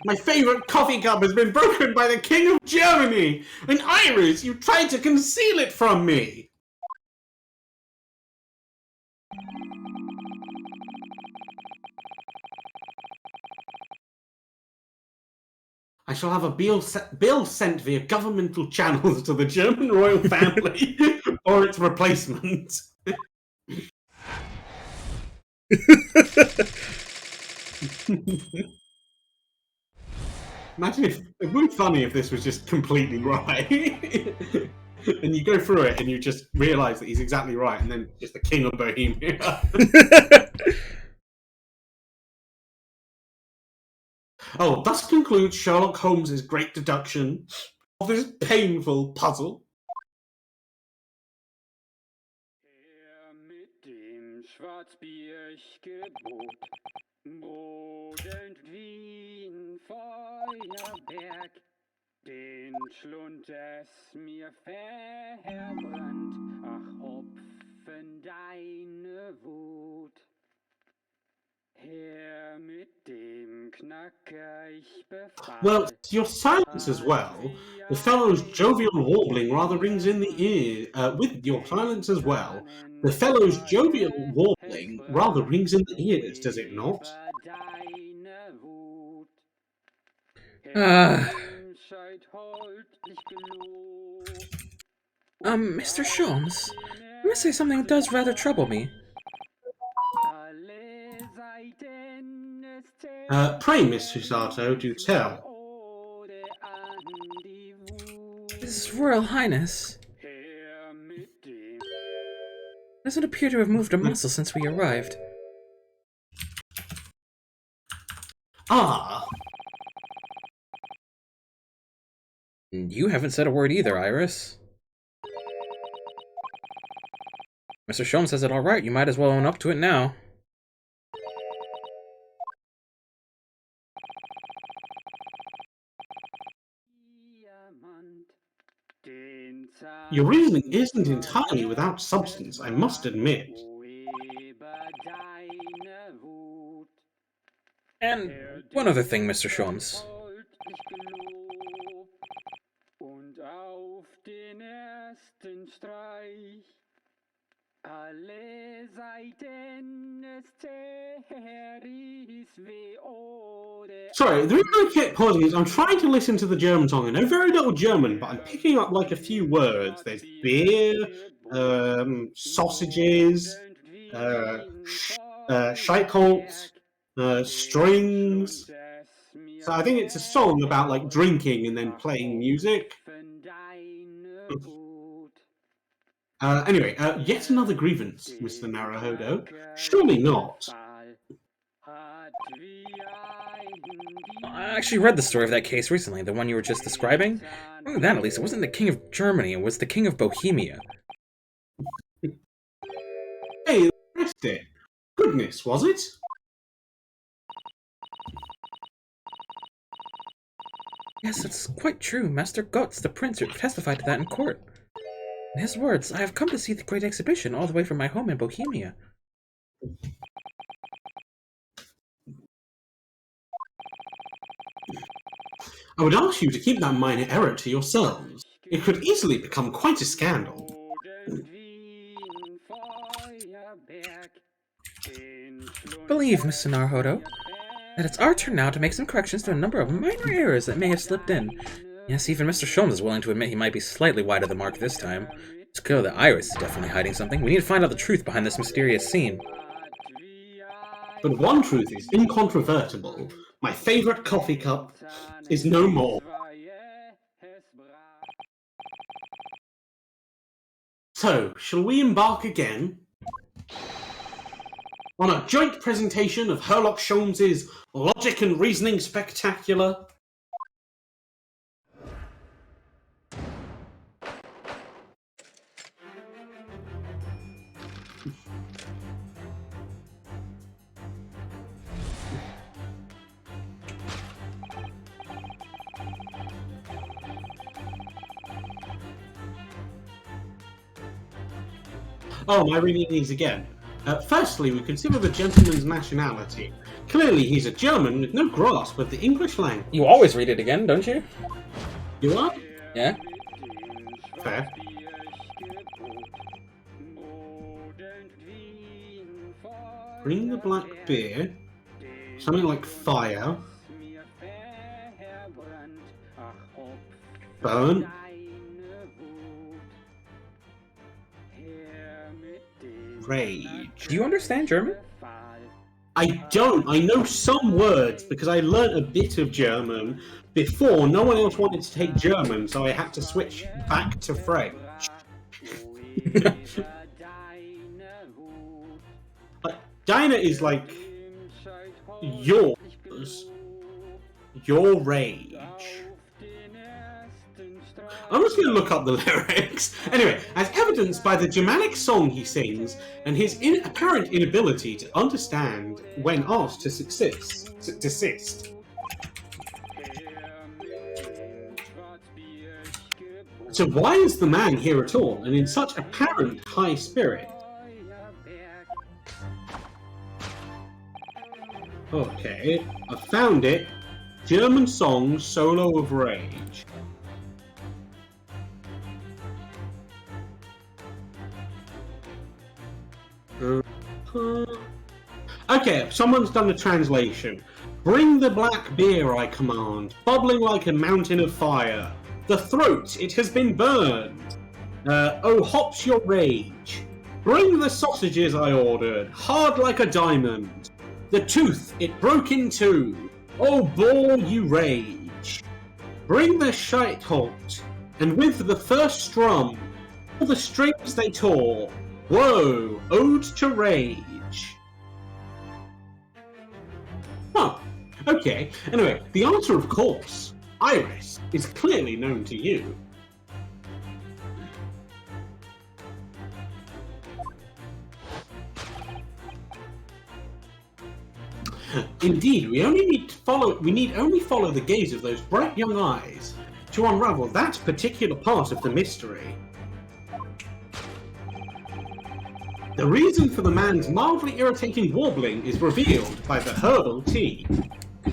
My favourite coffee cup has been broken by the King of Germany! And Iris, you tried to conceal it from me! I shall have a bill sent via governmental channels to the German royal family or its replacement. Imagine if it would be funny if this was just completely right. And you go through it and you just realise that he's exactly right, and then just the King of Bohemia. Oh, thus concludes Sherlock Holmes's great deduction of this painful puzzle. Mit dem Schwarzbiergebot Bodend Wien Feuerberg, den Schlund es mir verbrannt, ach Hopfen deine Wut. Her mit dem Knacker ich befahl. Well, your silence as well. The fellow's jovial warbling rather rings in the ear. With your silence as well, the fellow's jovial warbling rather rings in the ears, does it not? Mr. Sholmes, I must say something that does rather trouble me. Pray, Miss Susato, do tell. His Royal Highness doesn't appear to have moved a muscle since we arrived. Ah! You haven't said a word either, Iris. Mr. Sholmes says it all right. You might as well own up to it now. Your reasoning isn't entirely without substance, I must admit. And one other thing, Mr. Sholmes. Und auf den ersten Streich alle Seiten des Teris Sorry, the reason I kept pausing is I'm trying to listen to the German song. I know very little German, but I'm picking up like a few words. There's beer, sausages, Scheitholz, strings. So I think it's a song about like drinking and then playing music. Anyway, yet another grievance, Mr. Naruhodo. Surely not. I actually read the story of that case recently, the one you were just describing. Well, that at least, it wasn't the King of Germany, it was the King of Bohemia. Hey, missed it. Goodness, was it? Yes, it's quite true. Master Gotz, the prince, testified to that in court. In his words, I have come to see the great exhibition all the way from my home in Bohemia. I would ask you to keep that minor error to yourselves. It could easily become quite a scandal. Believe, Mr. Naruhodo, that it's our turn now to make some corrections to a number of minor errors that may have slipped in. Yes, even Mr. Sholmes is willing to admit he might be slightly wide of the mark this time. It's clear that Iris is definitely hiding something. We need to find out the truth behind this mysterious scene. But one truth is incontrovertible. My favourite coffee cup is no more. So, shall we embark again? on a joint presentation of Herlock Sholmes's Logic and Reasoning Spectacular. Oh, am I reading these again? Firstly, we consider the gentleman's nationality. Clearly, he's a German with no grasp of the English language. You always read it again, don't you? You are? Yeah? Fair. Bring the black beer. Something like fire. Burn. Rage. Do you understand German? I don't. I know some words because I learnt a bit of German before. No one else wanted to take German, so I had to switch back to French. But Dinah is like yours. Your rage. I'm just going to look up the lyrics. Anyway, as evidenced by the Germanic song he sings and his apparent inability to understand when asked to desist. So why is the man here at all, and in such apparent high spirit? Okay, I found it. German song, Solo of Rage. Okay, someone's done a translation. Bring the black beer, I command, bubbling like a mountain of fire. The throat, it has been burned. Oh, hops your rage. Bring the sausages I ordered, hard like a diamond. The tooth, it broke in two. Oh, bore you rage. Bring the shite halt, and with the first strum, all the strings they tore. Whoa, ode to rage. Oh, okay. Anyway, the answer, of course, Iris, is clearly known to you. Indeed, we need only follow the gaze of those bright young eyes to unravel that particular part of the mystery. The reason for the man's mildly irritating warbling is revealed by the herbal tea.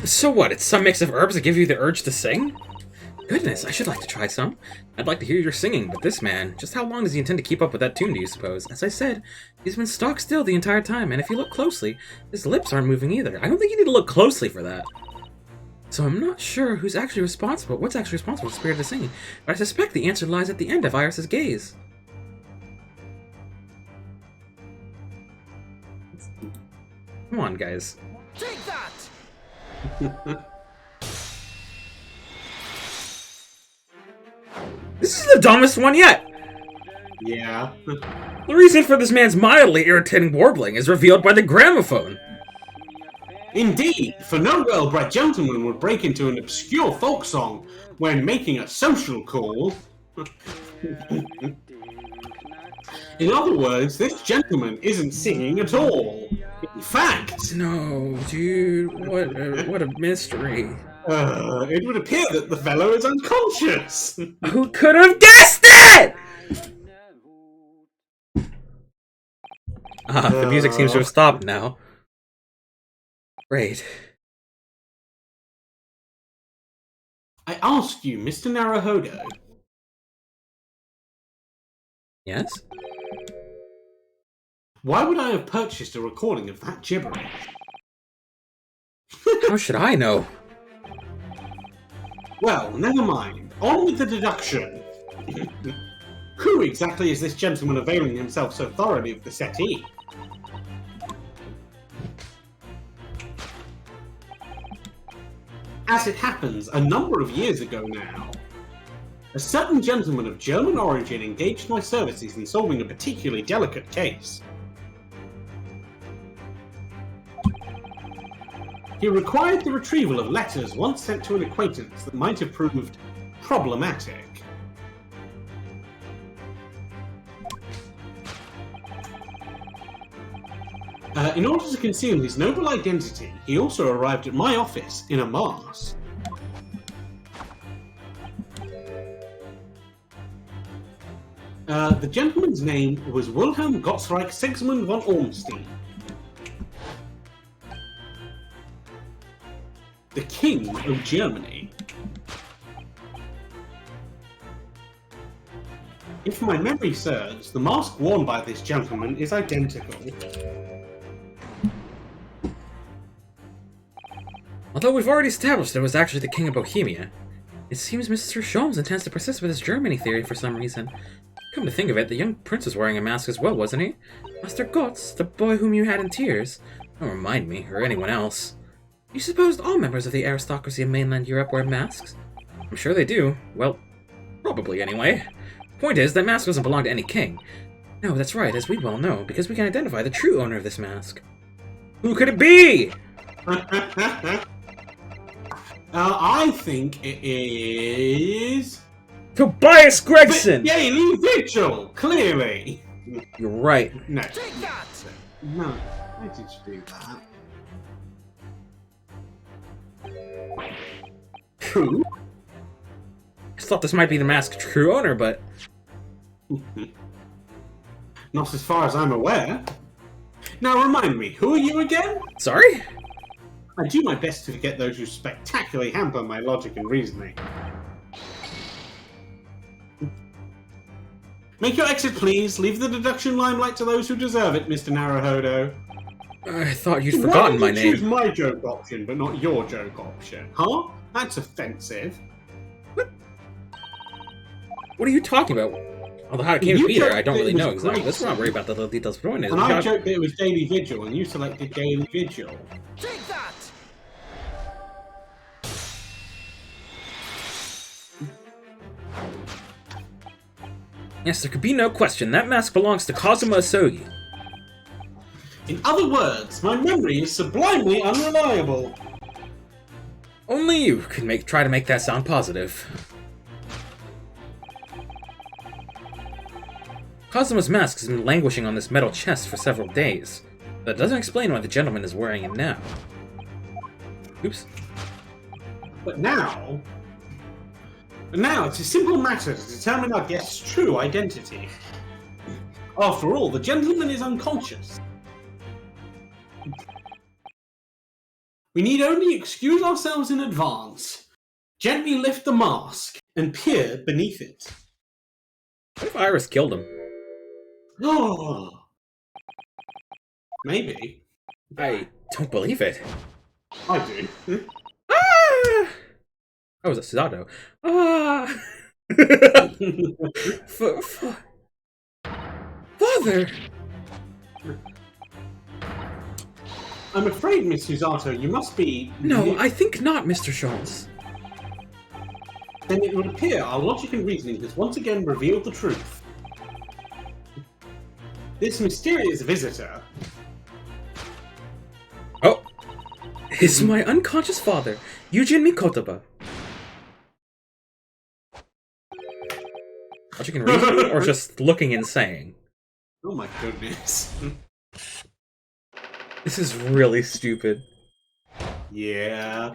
So what, it's some mix of herbs that give you the urge to sing? Goodness, I should like to try some. I'd like to hear your singing, but this man, just how long does he intend to keep up with that tune, do you suppose? As I said, he's been stock still the entire time, and if you look closely, his lips aren't moving either. I don't think you need to look closely for that. So I'm not sure what's actually responsible for the spirit of singing, but I suspect the answer lies at the end of Iris's gaze. Come on, guys. Take that! This is the dumbest one yet! Yeah. The reason for this man's mildly irritating warbling is revealed by the gramophone. Indeed, for no well-bred gentleman would break into an obscure folk song when making a social call. In other words, this gentleman isn't singing at all. In fact... No, dude, what a mystery. It would appear that the fellow is unconscious. Who could have guessed it? The music seems to have stopped now. Great. I ask you, Mr. Naruhodo. Yes? Why would I have purchased a recording of that gibberish? How should I know? Well, never mind. On with the deduction. Who exactly is this gentleman availing himself so thoroughly of the settee? As it happens, a number of years ago now, a certain gentleman of German origin engaged my services in solving a particularly delicate case. He required the retrieval of letters once sent to an acquaintance that might have proved problematic. In order to conceal his noble identity, he also arrived at my office in a mask. The gentleman's name was Wilhelm Gottsreich Sigismund von Ormstein. The King of Germany. If my memory serves, the mask worn by this gentleman is identical. Although we've already established that it was actually the King of Bohemia, it seems Mr. Sholmes intends to persist with his Germany theory for some reason. Come to think of it, the young prince was wearing a mask as well, wasn't he? Master Gotz, the boy whom you had in tears. Don't remind me, or anyone else. You supposed all members of the aristocracy of mainland Europe wear masks? I'm sure they do. Well, probably anyway. Point is, that mask doesn't belong to any king. No, that's right, as we well know, because we can identify the true owner of this mask. Who could it be? I think it is... Tobias Gregson! Daily Vigil, clearly. You're right. No. Take that! No. Why did you do that? True. I just thought this might be the mask's true owner, but... Not as far as I'm aware. Now remind me, who are you again? Sorry? I do my best to forget those who spectacularly hamper my logic and reasoning. Make your exit, please. Leave the deduction limelight to those who deserve it, Mr. Naruhodo. I thought you'd forgotten my Why did you name. choose my joke option, but not your joke option? Huh? That's offensive. What are you talking about? Although how it came to You be there, joked I don't that really it was know exactly. great. Let's not worry about the little details. The point is, And I joked that it was Daily Vigil, and you selected Daily Vigil. Take that! yes, there could be no question. That mask belongs to Kazuma Asogi. In other words, my memory is sublimely unreliable. Only you could try to make that sound positive. Kazuma's mask has been languishing on this metal chest for several days. That doesn't explain why the gentleman is wearing it now. Oops. But now it's a simple matter to determine our guest's true identity. After all, the gentleman is unconscious. We need only excuse ourselves in advance, gently lift the mask, and peer beneath it. What if Iris killed him? Oh, maybe. I don't believe it. I do. Ah! Oh, was it Suzato? Ah! Father! I'm afraid, Miss Susato, you must be... No, I think not, Mr. Schultz. Then it would appear our logic and reasoning has once again revealed the truth. This mysterious visitor... Oh! Is my unconscious father, Eugene Mikotoba. Logic and reasoning, or just looking and saying? Oh my goodness. This is really stupid. Yeah.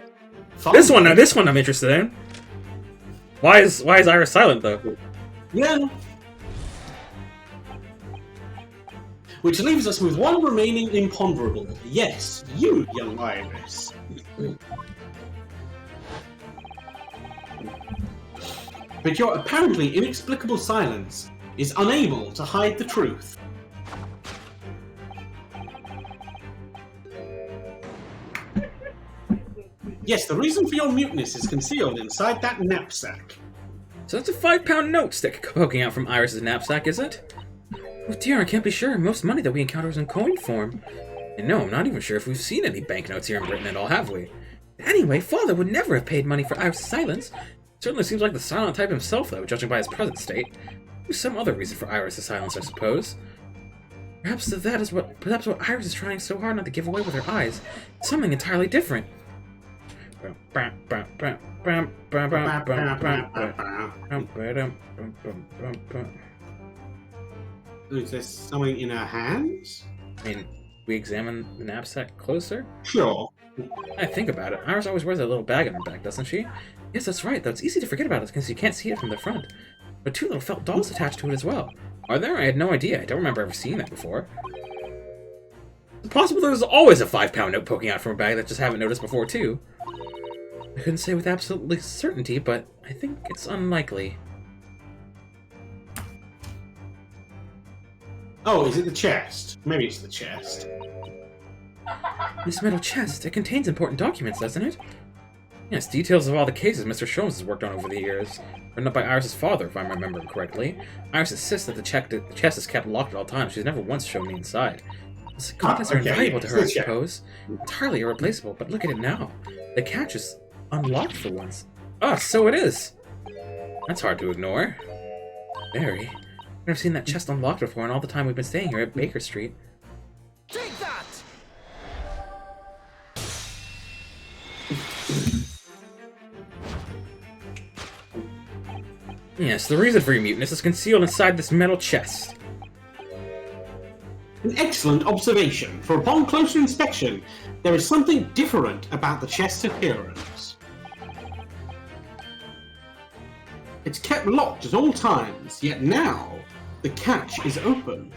This one I'm interested in. Why is Iris silent though? Yeah. Which leaves us with one remaining imponderable. Yes, you, young Iris. But your apparently inexplicable silence is unable to hide the truth. Yes, the reason for your muteness is concealed inside that knapsack. So that's a 5-pound note stick poking out from Iris's knapsack, is it? Oh dear, I can't be sure. Most money that we encounter is in coin form. And no, I'm not even sure if we've seen any banknotes here in Britain at all, have we? Anyway, Father would never have paid money for Iris' silence. Certainly seems like the silent type himself, though, judging by his present state. There's some other reason for Iris' silence, I suppose. Perhaps what Iris is trying so hard not to give away with her eyes. Something entirely different. Is there something in her hands? I mean, we examine the knapsack closer? Sure. I think about it. Iris always wears a little bag on her back, doesn't she? Yes, that's right, though it's easy to forget about it because you can't see it from the front. But 2 little felt dolls attached to it as well. Are there? I had no idea. I don't remember ever seeing that before. It's possible there's always a 5-pound note poking out from a bag that just haven't noticed before, too. I couldn't say with absolute certainty, but I think it's unlikely. Oh, is it the chest? Maybe it's the chest. This metal chest, it contains important documents, doesn't it? Yes, details of all the cases Mr. Sholmes has worked on over the years. Written up by Iris' father, if I'm remembering correctly. Iris insists that the chest is kept locked at all times. She's never once shown me inside. The contents are invaluable to her, I suppose. Entirely irreplaceable, but look at it now. The catch is unlocked for once. Ah, so it is! That's hard to ignore. Very. I've never seen that chest unlocked before in all the time we've been staying here at Baker Street. Take that! Yes, the reason for your muteness is concealed inside this metal chest. An excellent observation, for upon closer inspection, there is something different about the chest's appearance. It's kept locked at all times, yet now the catch is open.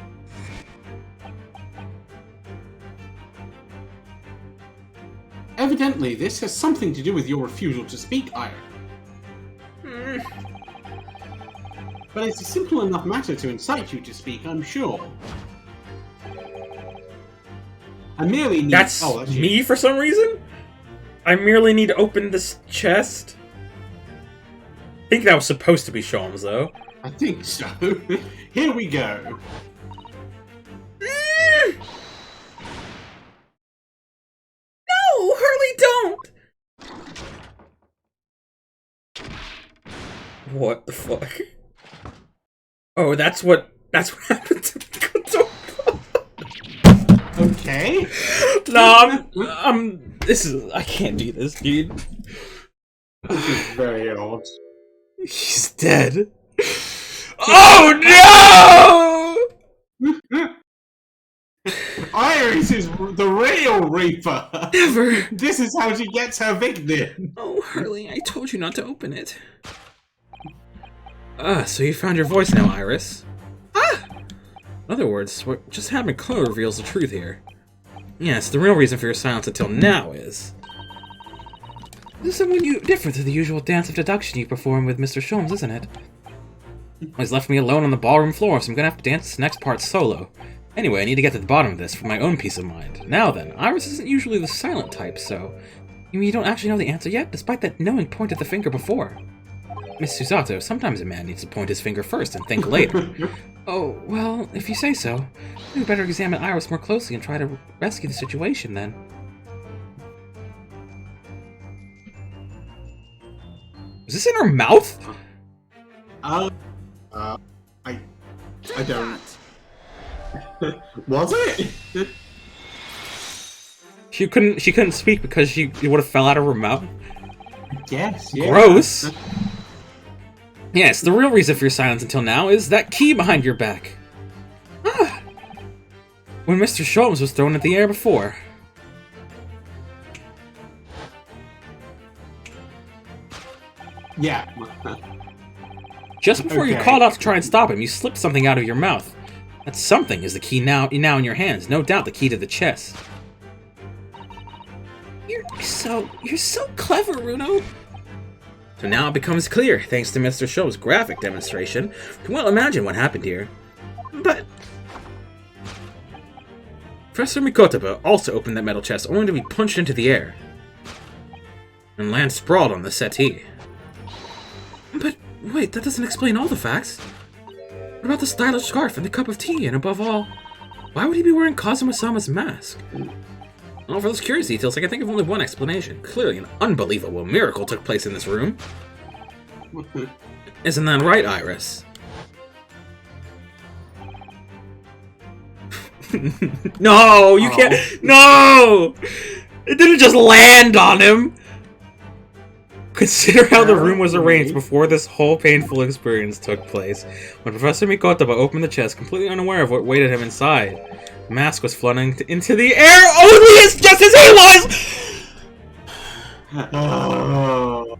Evidently, this has something to do with your refusal to speak, Iron. But it's a simple enough matter to incite you to speak, I'm sure. I merely need... That's you. me for some reason? I merely need to open this chest? I think that was supposed to be Sholmes, though. I think so. Here we go. No, Hurley, don't! What the fuck? Oh, that's what happened to me. Okay. No, I can't do this, dude. This is very odd. He's dead. Oh no! Iris is the real Reaper. Never! This is how she gets her victim. Oh, Harley, I told you not to open it. Ah, so you found your voice now, Iris. Ah! In other words, what just happened clearly reveals the truth here. Yes, the real reason for your silence until now is... This is something different to the usual dance of deduction you perform with Mr. Sholmes, isn't it? He's left me alone on the ballroom floor, so I'm gonna have to dance this next part solo. Anyway, I need to get to the bottom of this for my own peace of mind. Now then, Iris isn't usually the silent type, so... You mean you don't actually know the answer yet, despite that knowing point at the finger before? Miss Susato, sometimes a man needs to point his finger first and think later. Oh, well, if you say so. We better examine Iris more closely and try to rescue the situation, then. Is this in her mouth? I don't... Was it? She couldn't speak because it would have fell out of her mouth. Yes, yeah. Gross. Yes, the real reason for your silence until now is that key behind your back. Ah! When Mr. Sholmes was thrown into the air before. Yeah. Just before you Okay. called out to try and stop him, you slipped something out of your mouth. That something is the key now in your hands. No doubt the key to the chest. You're so clever, Runo. So now it becomes clear, thanks to Mr. Show's graphic demonstration. You can well imagine what happened here. But Professor Mikotaba also opened that metal chest only to be punched into the air. And land sprawled on the settee. But wait, that doesn't explain all the facts. What about the stylish scarf and the cup of tea, and above all, why would he be wearing Kazuma-sama's mask? Well, for those curious details, I can think of only one explanation. Clearly an unbelievable miracle took place in this room. Isn't that right, Iris? No, you can't. No! It didn't just land on him! Consider how the room was arranged before this whole painful experience took place. When Professor Mikotoba opened the chest, completely unaware of what awaited him inside, the mask was floating into the air only as just as he was! Oh.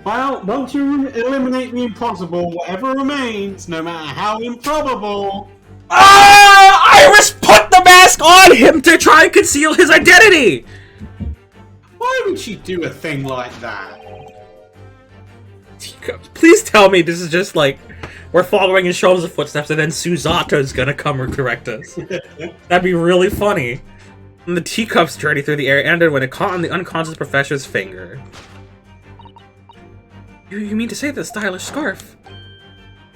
Well, once you eliminate the impossible, whatever remains, no matter how improbable. Iris put the mask on him to try and conceal his identity! Why would she do a thing like that? Please tell me this is just like, we're following in Sholmes' footsteps and then Suzato's gonna come and correct us. That'd be really funny. And the teacup's journey through the air ended when it caught on the unconscious professor's finger. You mean to say the stylish scarf?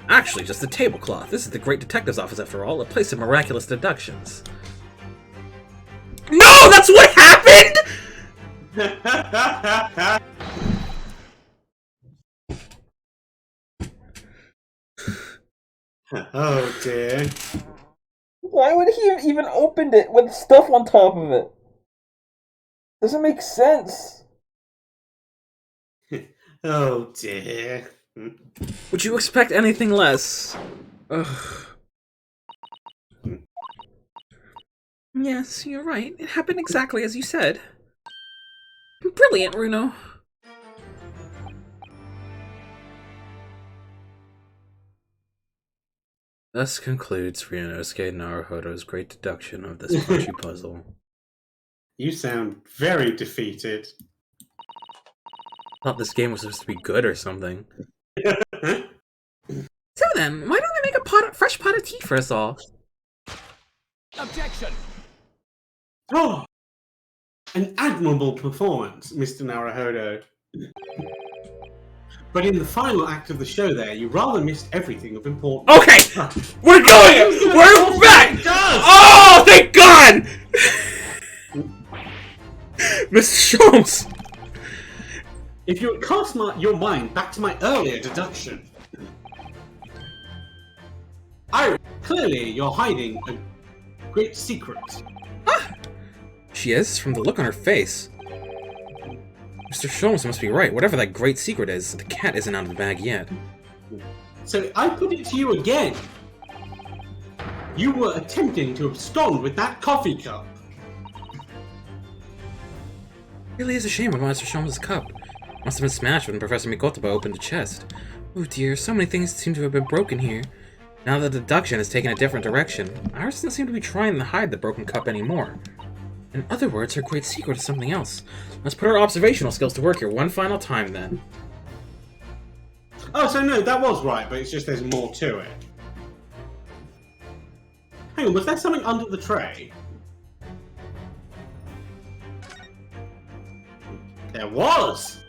Actually, just a tablecloth. This is the Great Detective's Office, after all, a place of miraculous deductions. No! That's what happened?! Oh dear. Why would he have even opened it with stuff on top of it? Doesn't make sense. Oh dear. Would you expect anything less? Ugh. Yes, you're right. It happened exactly as you said. Brilliant, Runo. Thus concludes Ryunosuke Naruhodo's great deduction of this punchy puzzle. You sound very defeated. Thought this game was supposed to be good or something. So then, why don't I make a fresh pot of tea for us all? Objection! Oh! An admirable performance, Mr. Naruhodo. But in the final act of the show there, you rather missed everything of importance. Okay! We're going! We're back! Oh, thank God! Mr. Sholmes! If you would cast your mind back to my earlier deduction. Iris, clearly you're hiding a great secret. She is, from the look on her face. Mr. Sholmes must be right. Whatever that great secret is, the cat isn't out of the bag yet. So I put it to you again. You were attempting to abscond with that coffee cup. It really is a shame about Mr. Sholmes' cup. Must have been smashed when Professor Mikotoba opened the chest. Oh dear, so many things seem to have been broken here. Now that the deduction has taken a different direction, Iris doesn't seem to be trying to hide the broken cup anymore. In other words, her great secret is something else. Let's put our observational skills to work here one final time, then. Oh, so no, that was right, but it's just there's more to it. Hang on, was there something under the tray? There was!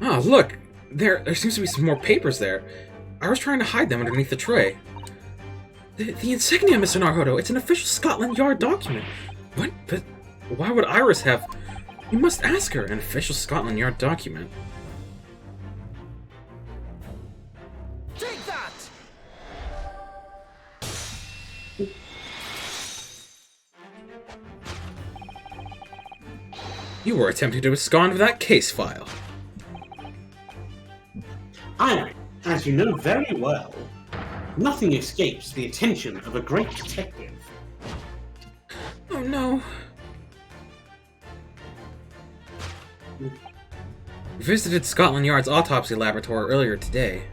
Oh, look! There seems to be some more papers there. I was trying to hide them underneath the tray. The insignia, Mr. Naruhodo. It's an official Scotland Yard document. What? But why would Iris have... You must ask her. An official Scotland Yard document? Take that! You were attempting to abscond with that case file. Iris, as you know very well, nothing escapes the attention of a great detective. Oh no. We visited Scotland Yard's autopsy laboratory earlier today.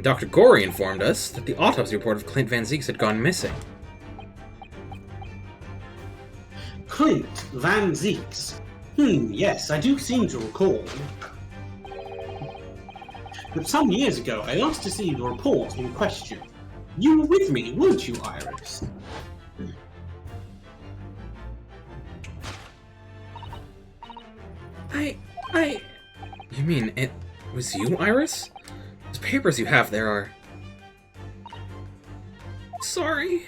Dr. Gorey informed us that the autopsy report of Clint Van Zieks had gone missing. Clint Van Zieks. Yes, I do seem to recall. But some years ago, I asked to see the report in question. You were with me, weren't you, Iris? You mean it was you, Iris? Those papers you have there are... Sorry.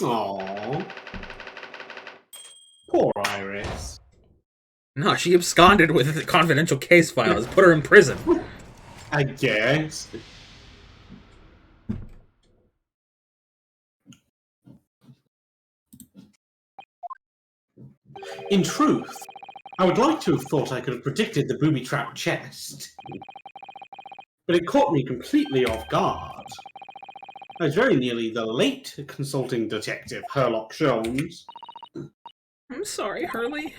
Aww. Poor Iris. No, she absconded with the confidential case files, put her in prison. I guess. In truth, I would like to have thought I could have predicted the booby-trapped chest. But it caught me completely off guard. I was very nearly the late consulting detective, Herlock Sholmes. I'm sorry, Hurley.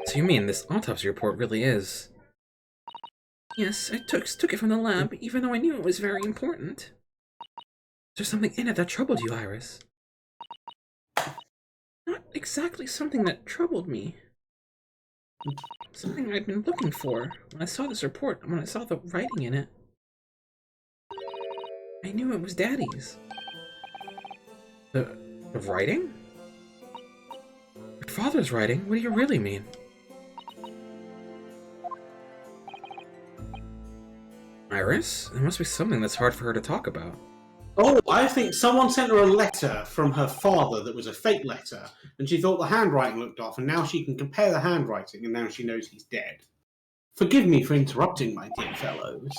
So you mean this autopsy report really is... Yes, I took it from the lab, even though I knew it was very important. There's something in it that troubled you, Iris. Not exactly something that troubled me. Something I'd been looking for. When I saw this report, when I saw the writing in it, I knew it was Daddy's. The writing? Your father's writing? What do you really mean? Iris? There must be something that's hard for her to talk about. Oh, I think someone sent her a letter from her father that was a fake letter, and she thought the handwriting looked off, and now she can compare the handwriting, and now she knows he's dead. Forgive me for interrupting, my dear fellows.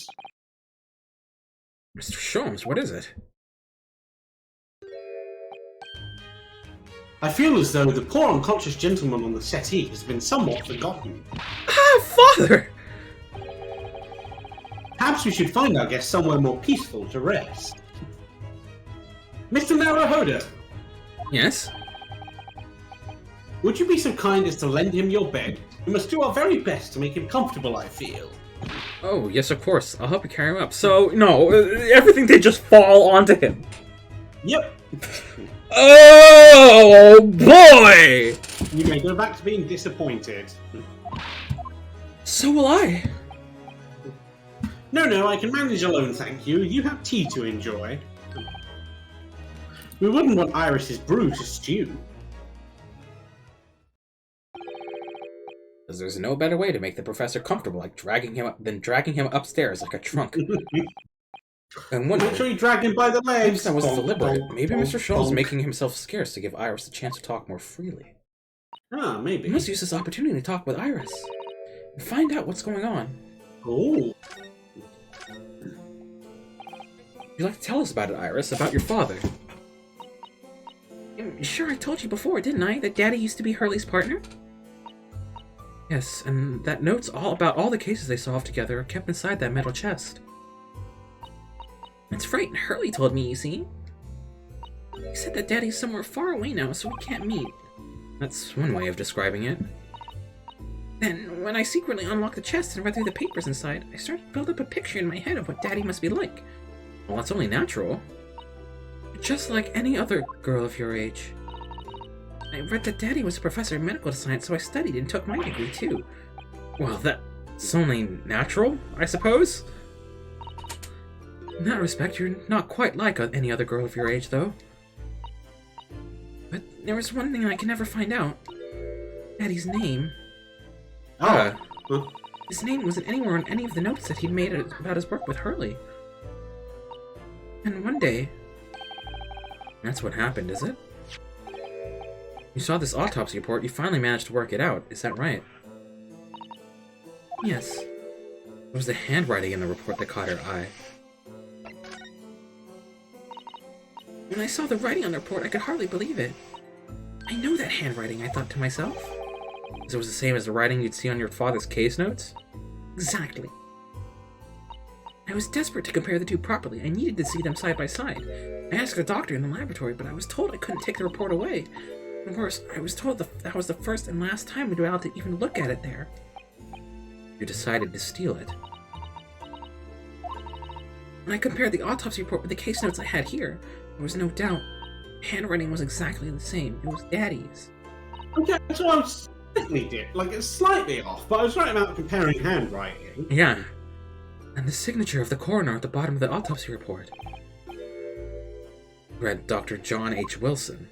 Mr. Sholmes, what is it? I feel as though the poor unconscious gentleman on the settee has been somewhat forgotten. Ah, Father! Perhaps we should find our guest somewhere more peaceful to rest. Mr. Naruhodo, Yes? would you be so kind as to lend him your bed? We must do our very best to make him comfortable, I feel. Oh, yes, of course. I'll help you carry him up. So, no, everything did just fall onto him. Yep. Oh, boy! You may go back to being disappointed. So will I. No, I can manage alone, thank you. You have tea to enjoy. We wouldn't want Iris's brew to stew. Because there's no better way to make the professor comfortable like dragging him upstairs like a trunk. And one Make sure you drag him by the legs. that was deliberate. Maybe Mr. Sholmes is bonk. making himself scarce to give Iris the chance to talk more freely. Ah, We maybe. must use this opportunity to talk with Iris and find out what's going on. Oh. You'd like to tell us about it, Iris, about your father. Sure, I told you before, didn't I, that Daddy used to be Hurley's partner? Yes, and that notes all about all the cases they solved together are kept inside that metal chest. That's right, Hurley told me, you see. He said that Daddy's somewhere far away now, so we can't meet. That's one way of describing it. Then, when I secretly unlocked the chest and read through the papers inside, I started to build up a picture in my head of what Daddy must be like. Well, that's only natural. Just like any other girl of your age. I read that Daddy was a professor of medical science, so I studied and took my degree too. Well, that's only natural, I suppose? In that respect, you're not quite like any other girl of your age, though. But there was one thing I could never find out. Daddy's name. Oh. His name wasn't anywhere on any of the notes that he'd made about his work with Hurley. And one day... That's what happened, is it? You saw this autopsy report, you finally managed to work it out, is that right? Yes. It was the handwriting in the report that caught her eye. When I saw the writing on the report, I could hardly believe it. I know that handwriting, I thought to myself. So it was the same as the writing you'd see on your father's case notes? Exactly. I was desperate to compare the two properly. I needed to see them side by side. I asked the doctor in the laboratory, but I was told I couldn't take the report away. And worse, I was told that was the first and last time we'd be able to even look at it there. You decided to steal it. When I compared the autopsy report with the case notes I had here, there was no doubt. Handwriting was exactly the same. It was Daddy's. Okay, so I was it's slightly off, but I was right about comparing handwriting. Yeah. And the signature of the coroner at the bottom of the autopsy report. Read Dr. John H. Wilson.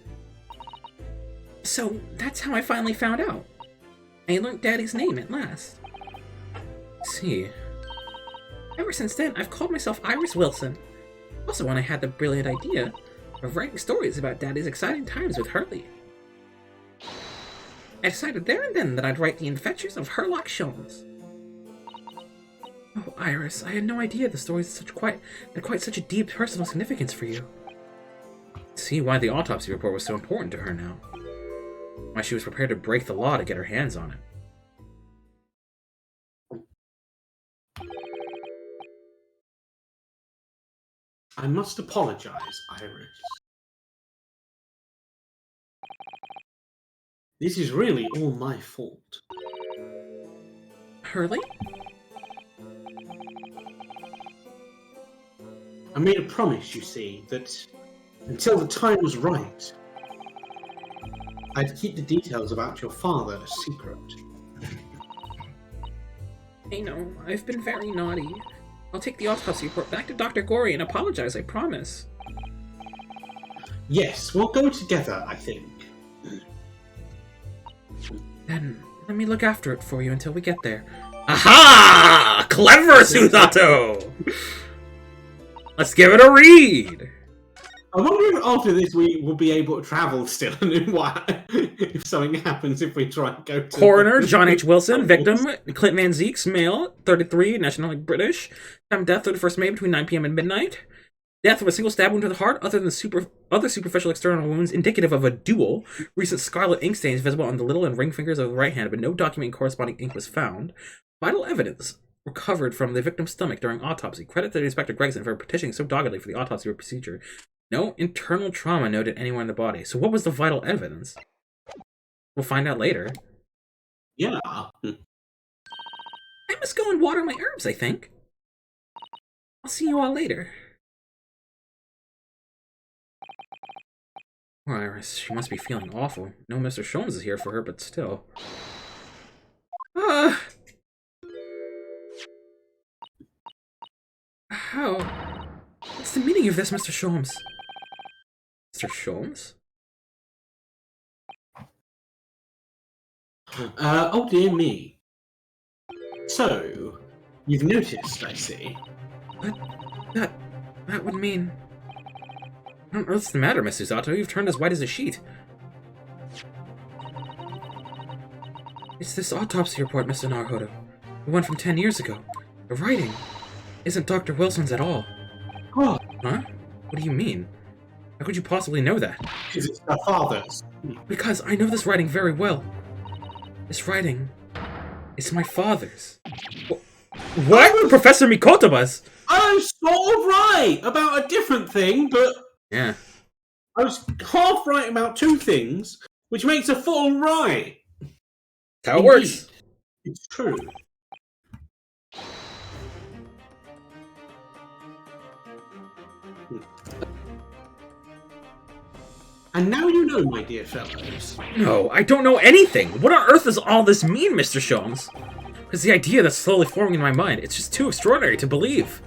So, that's how I finally found out. I learned Daddy's name at last. See. Ever since then, I've called myself Iris Wilson. Also, when I had the brilliant idea of writing stories about Daddy's exciting times with Hurley. I decided there and then that I'd write The Adventures of Herlock Sholmes. Oh, Iris, I had no idea the stories had quite such a deep personal significance for you. See why the autopsy report was so important to her now. Why she was prepared to break the law to get her hands on it. I must apologize, Iris. This is really all my fault. Hurley? I made a promise, you see, that until the time was right, I'd keep the details about your father a secret. I know, I've been very naughty. I'll take the autopsy report back to Dr. Gory and apologize, I promise. Yes, we'll go together, I think. Then, let me look after it for you until we get there. Aha! Clever, Susato! Let's give it a read! I wonder if after this we will be able to travel still, and what if something happens if we try and go to... Coroner, John H. Wilson. Victim, Clint Van Zeeks, male, 33, nationality British. Time of death, 31st May, between 9 p.m. and midnight. Death of a single stab wound to the heart, other than other superficial external wounds indicative of a duel. Recent scarlet ink stains visible on the little and ring fingers of the right hand, but no documenting corresponding ink was found. Vital evidence recovered from the victim's stomach during autopsy. Credit to Inspector Gregson for petitioning so doggedly for the autopsy procedure. No internal trauma noted anywhere in the body. So what was the vital evidence? We'll find out later. Yeah. I must go and water my herbs, I think. I'll see you all later. Poor Iris, she must be feeling awful. No, Mr. Sholmes is here for her, but still. How? What's the meaning of this, Mr. Sholmes? Mr. Sholmes? Oh dear me. So, you've noticed, I see. That would mean... What on earth's the matter, Miss Susato? You've turned as white as a sheet. It's this autopsy report, Mr. Naruhodo. The one from 10 years ago. The writing isn't Dr. Wilson's at all. Oh, Huh? What do you mean? How could you possibly know that? because it's my father's. Because I know this writing very well. This writing is my father's. What? Professor Mikotoba's? I was sort of right about a different thing, but Yeah. I was half right about two things, which makes a full right. How it works. It's true. And now you know, my dear fellows. No, I don't know anything. What on earth does all this mean, Mr. Sholmes? Because the idea that's slowly forming in my mind, it's just too extraordinary to believe.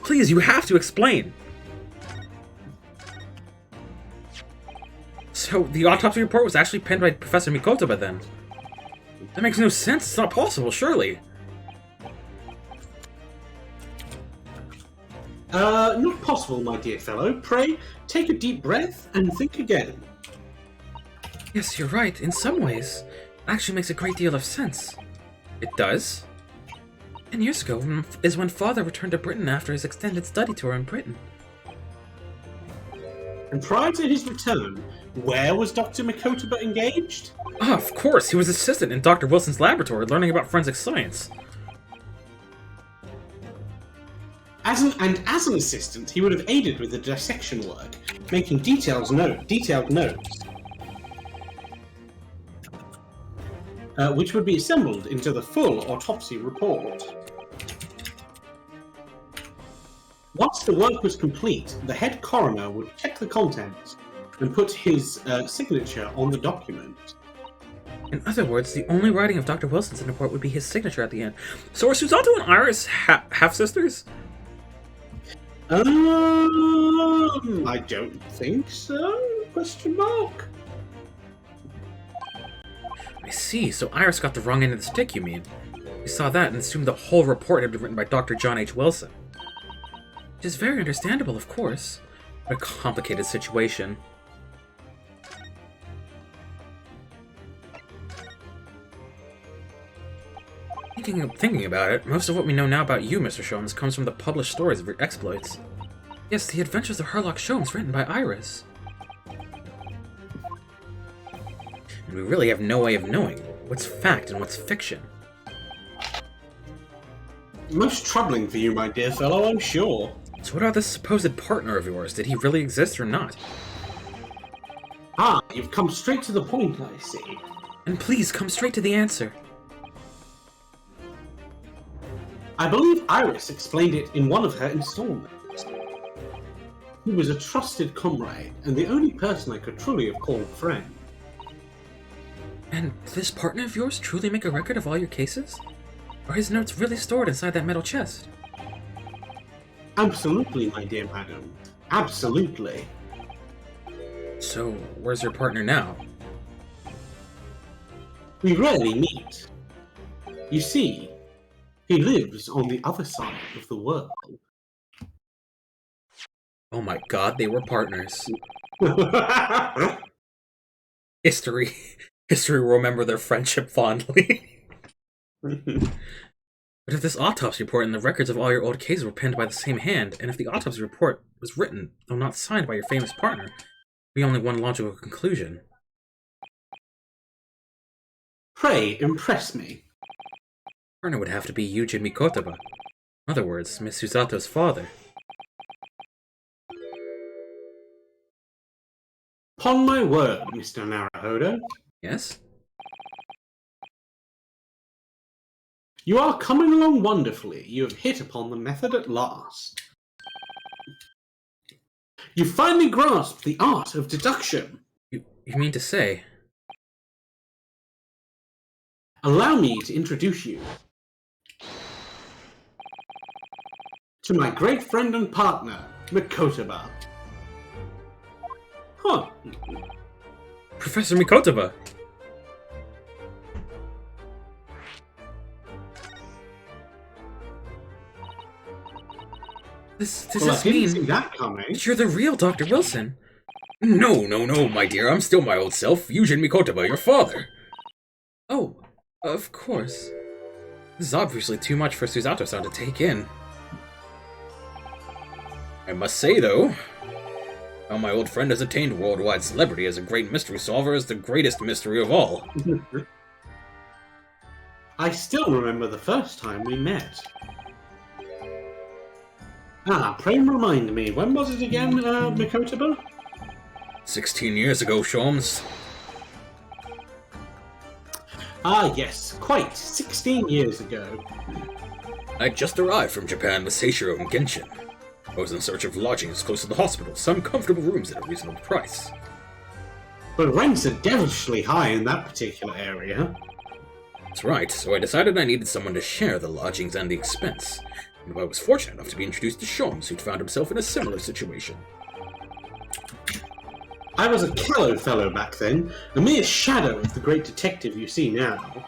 Please, you have to explain. So, the autopsy report was actually penned by Professor Mikotoba then? That makes no sense. It's not possible, surely. Not possible, my dear fellow. Pray, take a deep breath and think again. Yes, you're right. In some ways, it actually makes a great deal of sense. It does? 10 years ago is when Father returned to Britain after his extended study tour in Britain. And prior to his return, where was Dr. Mikotoba engaged? Ah, of course, he was assistant in Dr. Wilson's laboratory learning about forensic science. As an assistant, he would have aided with the dissection work, making detailed notes, which would be assembled into the full autopsy report. Once the work was complete, the head coroner would check the contents and put his signature on the document. In other words, the only writing of Dr. Wilson's in the report would be his signature at the end. So are Susato and Iris half-sisters? I don't think so? Question mark. I see, so Iris got the wrong end of the stick, you mean? We saw that and assumed the whole report had been written by Dr. John H. Wilson. Which is very understandable, of course. What a complicated situation. Thinking about it, most of what we know now about you, Mr. Sholmes, comes from the published stories of your exploits. Yes, the adventures of Herlock Sholmes written by Iris. And we really have no way of knowing what's fact and what's fiction. Most troubling for you, my dear fellow, I'm sure. So what about this supposed partner of yours? Did he really exist or not? Ah, you've come straight to the point, I see. And please, come straight to the answer. I believe Iris explained it in one of her installments. He was a trusted comrade, and the only person I could truly have called friend. And this partner of yours truly make a record of all your cases? Are his notes really stored inside that metal chest? Absolutely, my dear madam. Absolutely. So, where's your partner now? We rarely meet. You see, he lives on the other side of the world. Oh my god, they were partners. History will remember their friendship fondly. But if this autopsy report and the records of all your old cases were penned by the same hand, and if the autopsy report was written, though not signed by your famous partner, we only one logical conclusion. Pray, impress me. Partner would have to be Yujin Mikotoba. In other words, Miss Susato's father. Upon my word, Mr. Naruhodo, Yes? you are coming along wonderfully. You have hit upon the method at last. You finally grasped the art of deduction. You mean to say? Allow me to introduce you to my great friend and partner, Mikotoba. Huh. Professor Mikotoba! Does Well, I this didn't see mean that coming. that you're the real Dr. Wilson? No, my dear, I'm still my old self, Yujin Mikotoba, your father. Oh, of course. This is obviously too much for Susato-san to take in. I must say, though, how my old friend has attained worldwide celebrity as a great mystery solver is the greatest mystery of all. I still remember the first time we met. Ah, pray remind me, when was it again, Mikotoba? 16 years ago, Sholmes. Ah, yes, quite 16 years ago. I just arrived from Japan with Seishiro and Genshin. I was in search of lodgings close to the hospital, some comfortable rooms at a reasonable price. But rents are devilishly high in that particular area. That's right, so I decided I needed someone to share the lodgings and the expense. And I was fortunate enough to be introduced to Sholmes, who'd found himself in a similar situation. I was a callow fellow back then, a mere shadow of the great detective you see now.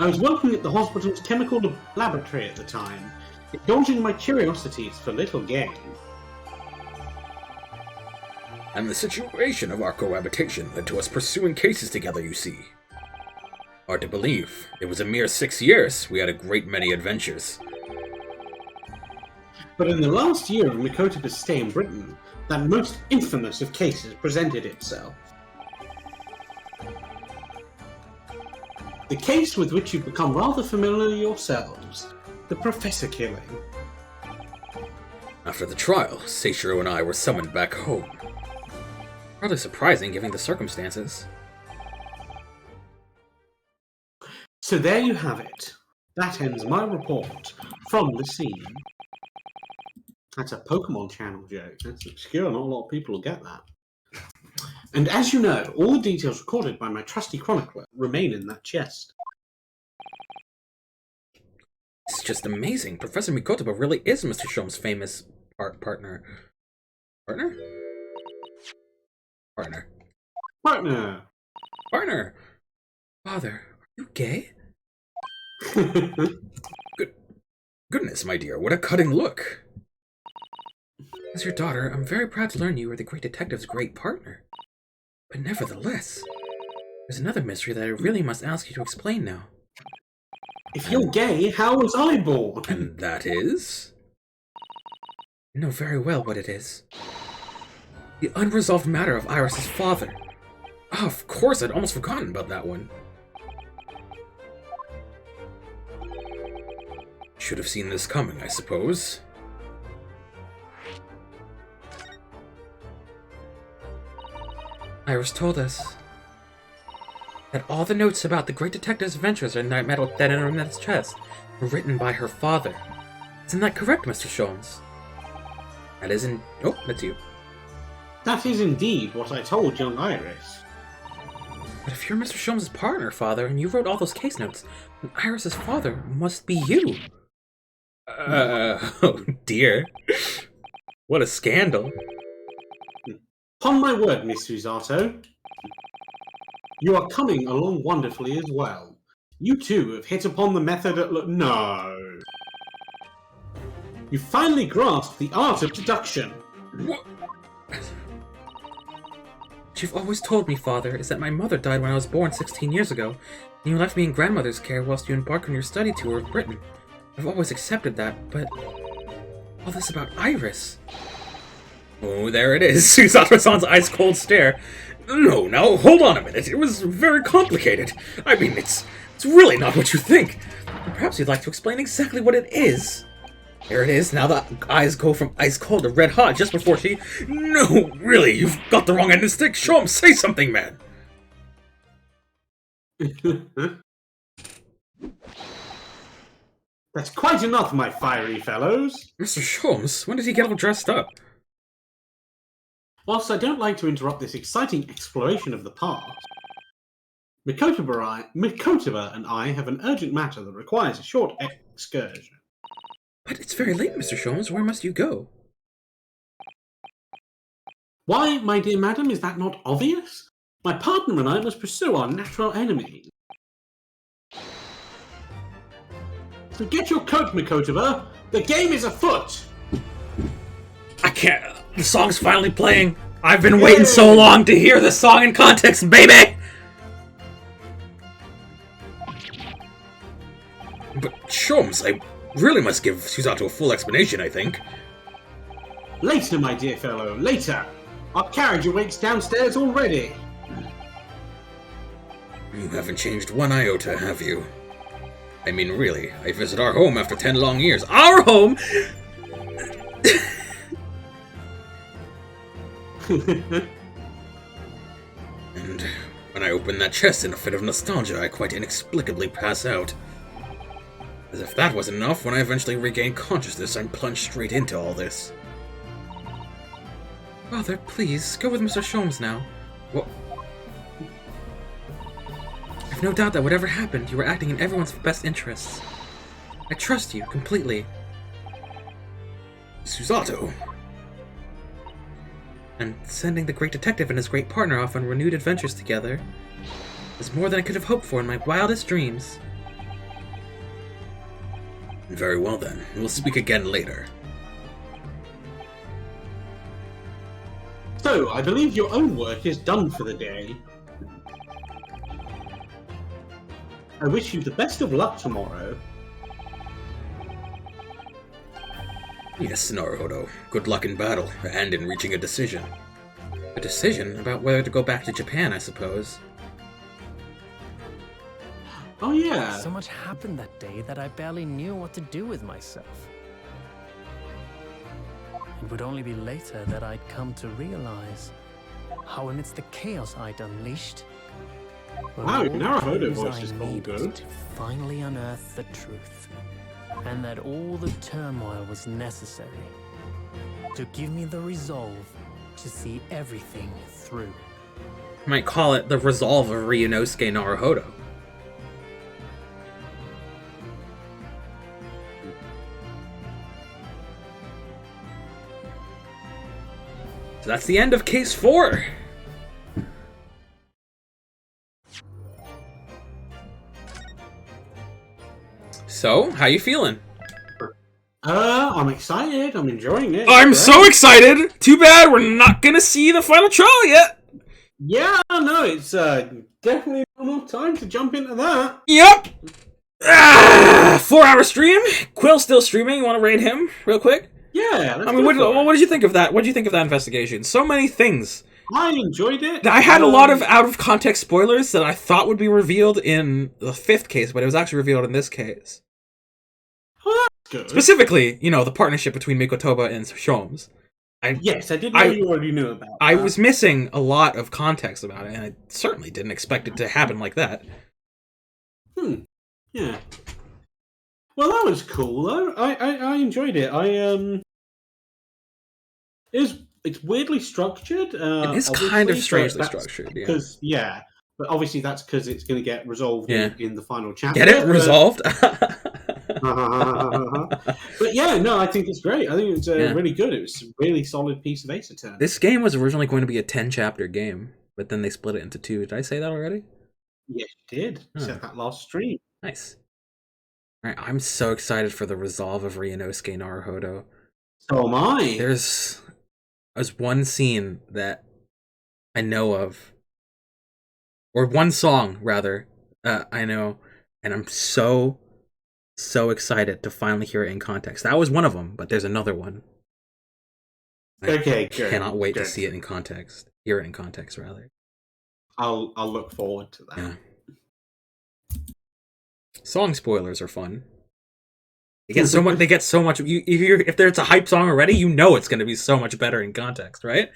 I was working at the hospital's chemical laboratory at the time, indulging my curiosities for little gain. And the situation of our cohabitation led to us pursuing cases together, you see. Hard to believe. It was a mere 6 years. We had a great many adventures. But in the last year of Mikotoba's stay in Britain, that most infamous of cases presented itself. The case with which you've become rather familiar yourselves, the Professor killing. After the trial, Seishiro and I were summoned back home. Rather surprising given the circumstances. So there you have it. That ends my report from the scene. That's a Pokemon channel joke. That's obscure, not a lot of people will get that. And as you know, all the details recorded by my trusty chronicler remain in that chest. It's just amazing. Professor Mikotoba really is Mr. Sholmes' famous partner. Partner? Partner. Partner! Partner! Father, are you gay? Goodness, my dear, what a cutting look! As your daughter, I'm very proud to learn you are the great detective's great partner. But nevertheless, there's another mystery that I really must ask you to explain now. If you're gay, how was I born? And that is? You know very well what it is. The unresolved matter of Iris's father. Oh, of course, I'd almost forgotten about that one. Should have seen this coming, I suppose. Iris told us that all the notes about the great detective's adventures in that Internet's chest were written by her father. Isn't that correct, Mr. Sholmes? That isn't... Oh, that's you. That is indeed what I told young Iris. But if you're Mr. Sholmes' partner, father, and you wrote all those case notes, then Iris' father must be you. Oh dear. What a scandal. Upon my word, Miss Susato, you are coming along wonderfully as well. You too have hit upon the method at no. You finally grasped the art of deduction. What you've always told me, father, is that my mother died when I was born 16 years ago, and you left me in grandmother's care whilst you embarked on your study tour of Britain. I've always accepted that, but all this about Iris... Oh, there it is, Susato-san's ice-cold stare. No, now, hold on a minute. It was very complicated. I mean, it's really not what you think. Perhaps you'd like to explain exactly what it is. There it is. Now the eyes go from ice-cold to red-hot just before she... No, really, you've got the wrong end of the stick. Show him, say something, man. That's quite enough, my fiery fellows. Mr. Sholmes, when did he get all dressed up? Whilst I don't like to interrupt this exciting exploration of the past, Mikotoba and I have an urgent matter that requires a short excursion. But it's very late, Mr. Sholmes. Where must you go? Why, my dear madam, is that not obvious? My partner and I must pursue our natural enemy. So get your coat, Mikotoba. The game is afoot. I can't... The song's finally playing. I've been waiting so long to hear the song in context, baby! But, Sholmes, I really must give Susato a full explanation, I think. Later, my dear fellow, later. Our carriage awaits downstairs already. You haven't changed one iota, have you? I mean, really, I visit our home after 10 long years. Our home?! And when I open that chest in a fit of nostalgia, I quite inexplicably pass out. As if that wasn't enough, when I eventually regain consciousness, I'm plunged straight into all this. Father, please, go with Mr. Sholmes now. What? I've no doubt that whatever happened, you were acting in everyone's best interests. I trust you, completely. Susato. And sending the great detective and his great partner off on renewed adventures together is more than I could have hoped for in my wildest dreams. Very well then, we'll speak again later. So, I believe your own work is done for the day. I wish you the best of luck tomorrow. Yes, Naruhodo. Good luck in battle, and in reaching a decision. A decision about whether to go back to Japan, I suppose. Oh yeah. So much happened that day that I barely knew what to do with myself. It would only be later that I'd come to realize how amidst the chaos I'd unleashed, were Wow, all the Naruhodo clues voice I is all needed good. to finally unearth the truth, and that all the turmoil was necessary to give me the resolve to see everything through. Might call it the resolve of Ryunosuke Naruhodo. So that's the end of Case 4! So, how you feeling? I'm excited. I'm enjoying it. I'm Great. so excited! Too bad we're not gonna see the final trial yet! Yeah, no, it's definitely not enough time to jump into that. Yep! 4-hour stream? Quill's still streaming, you wanna raid him real quick? Yeah, I mean, what did you think of that? What did you think of that investigation? So many things. I enjoyed it. I had a lot of out of context spoilers that I thought would be revealed in the 5th case, but it was actually revealed in this case. Oh, that's good. Specifically, the partnership between Mikotoba and Sholmes. Yes, I did know you already knew about I that. was missing a lot of context about it, and I certainly didn't expect it to happen like that. Yeah. Well, that was cool though. I enjoyed it. It's weirdly structured. It is kind of strangely structured, yeah. Because but obviously that's because it's going to get resolved in the final chapter. Get it resolved? But yeah, no, I think it's great. I think it's really good. It was a really solid piece of Ace Attorney. This game was originally going to be a 10-chapter game, but then they split it into 2. Did I say that already? Yes, you did. You said that last stream. Nice. All right, I'm so excited for the resolve of Ryunosuke Naruhodo. So am I. There's one scene that I know of, or one song rather, I know, and I'm so excited to finally hear it in context. That was one of them, but there's another one. Okay, I good. cannot wait to see it in context. Hear it in context, rather. I'll look forward to that. Yeah. Song spoilers are fun. They get so much. They get so much. If there's a hype song already, it's going to be so much better in context, right?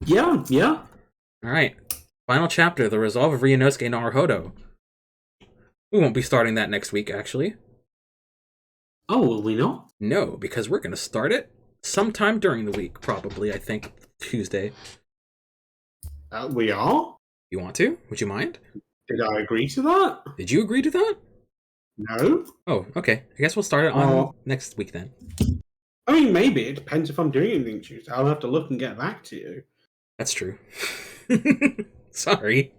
Yeah. All right. Final chapter: the resolve of Ryunosuke Naruhodo. We won't be starting that next week, actually. Oh, will we not? No, because we're going to start it sometime during the week, probably. I think Tuesday. We are. You want to? Would you mind? Did I agree to that? Did you agree to that? No. Oh, okay. I guess we'll start it on next week then. I mean, maybe. It depends if I'm doing anything Tuesday. I'll have to look and get back to you. That's true. Sorry.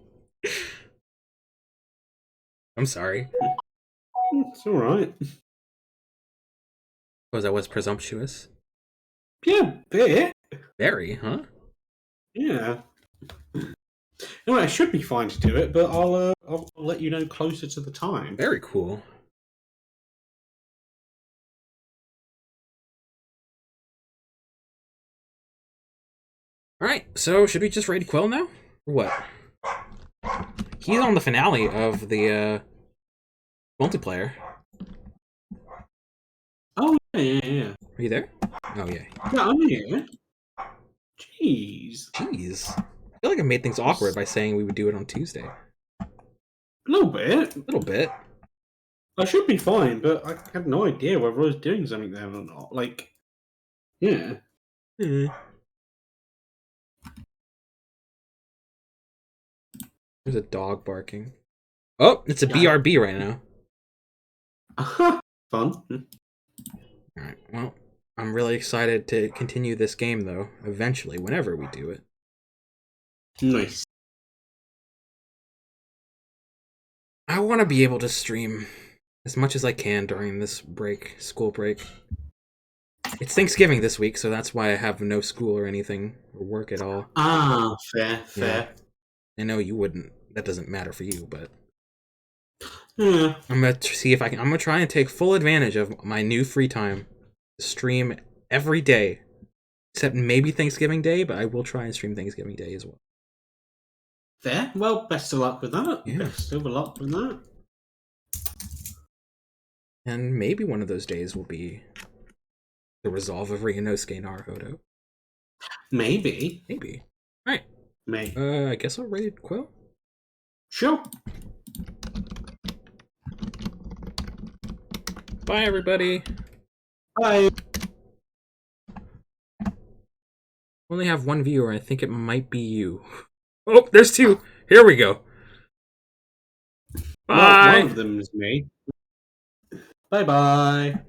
I'm sorry. It's alright. Suppose I was presumptuous. Yeah, bit. Very, huh? Yeah. Anyway, I should be fine to do it, but I'll let you know closer to the time. Very cool. Alright, so should we just raid Quill now? Or what? He's on the finale of the multiplayer. Oh, yeah. Are you there? Oh, yeah. Yeah, I'm here. Jeez. Jeez. I feel like I made things awkward by saying we would do it on Tuesday. A little bit. A little bit. I should be fine, but I have no idea whether I was doing something there or not. Like, yeah. There's a dog barking. Oh, it's a BRB right now. Fun. Alright, well, I'm really excited to continue this game, though, eventually, whenever we do it. Nice. I want to be able to stream as much as I can during this break, school break. It's Thanksgiving this week, so that's why I have no school or anything, or work at all. Ah, fair. Yeah. I know you wouldn't, that doesn't matter for you, but... Yeah. I'm gonna see if I can. I'm gonna try and take full advantage of my new free time. Stream every day, except maybe Thanksgiving Day, but I will try and stream Thanksgiving Day as well. Fair. Well, best of luck with that. Yeah. Best of luck with that. And maybe one of those days will be the resolve of Ryunosuke Naruhodo. Maybe. Maybe. All right. Maybe. I guess I'll raid Quill. Sure. Bye, everybody. Bye. Only have one viewer. I think it might be you. Oh, there's two. Here we go. Bye. One of them is me. Bye-bye.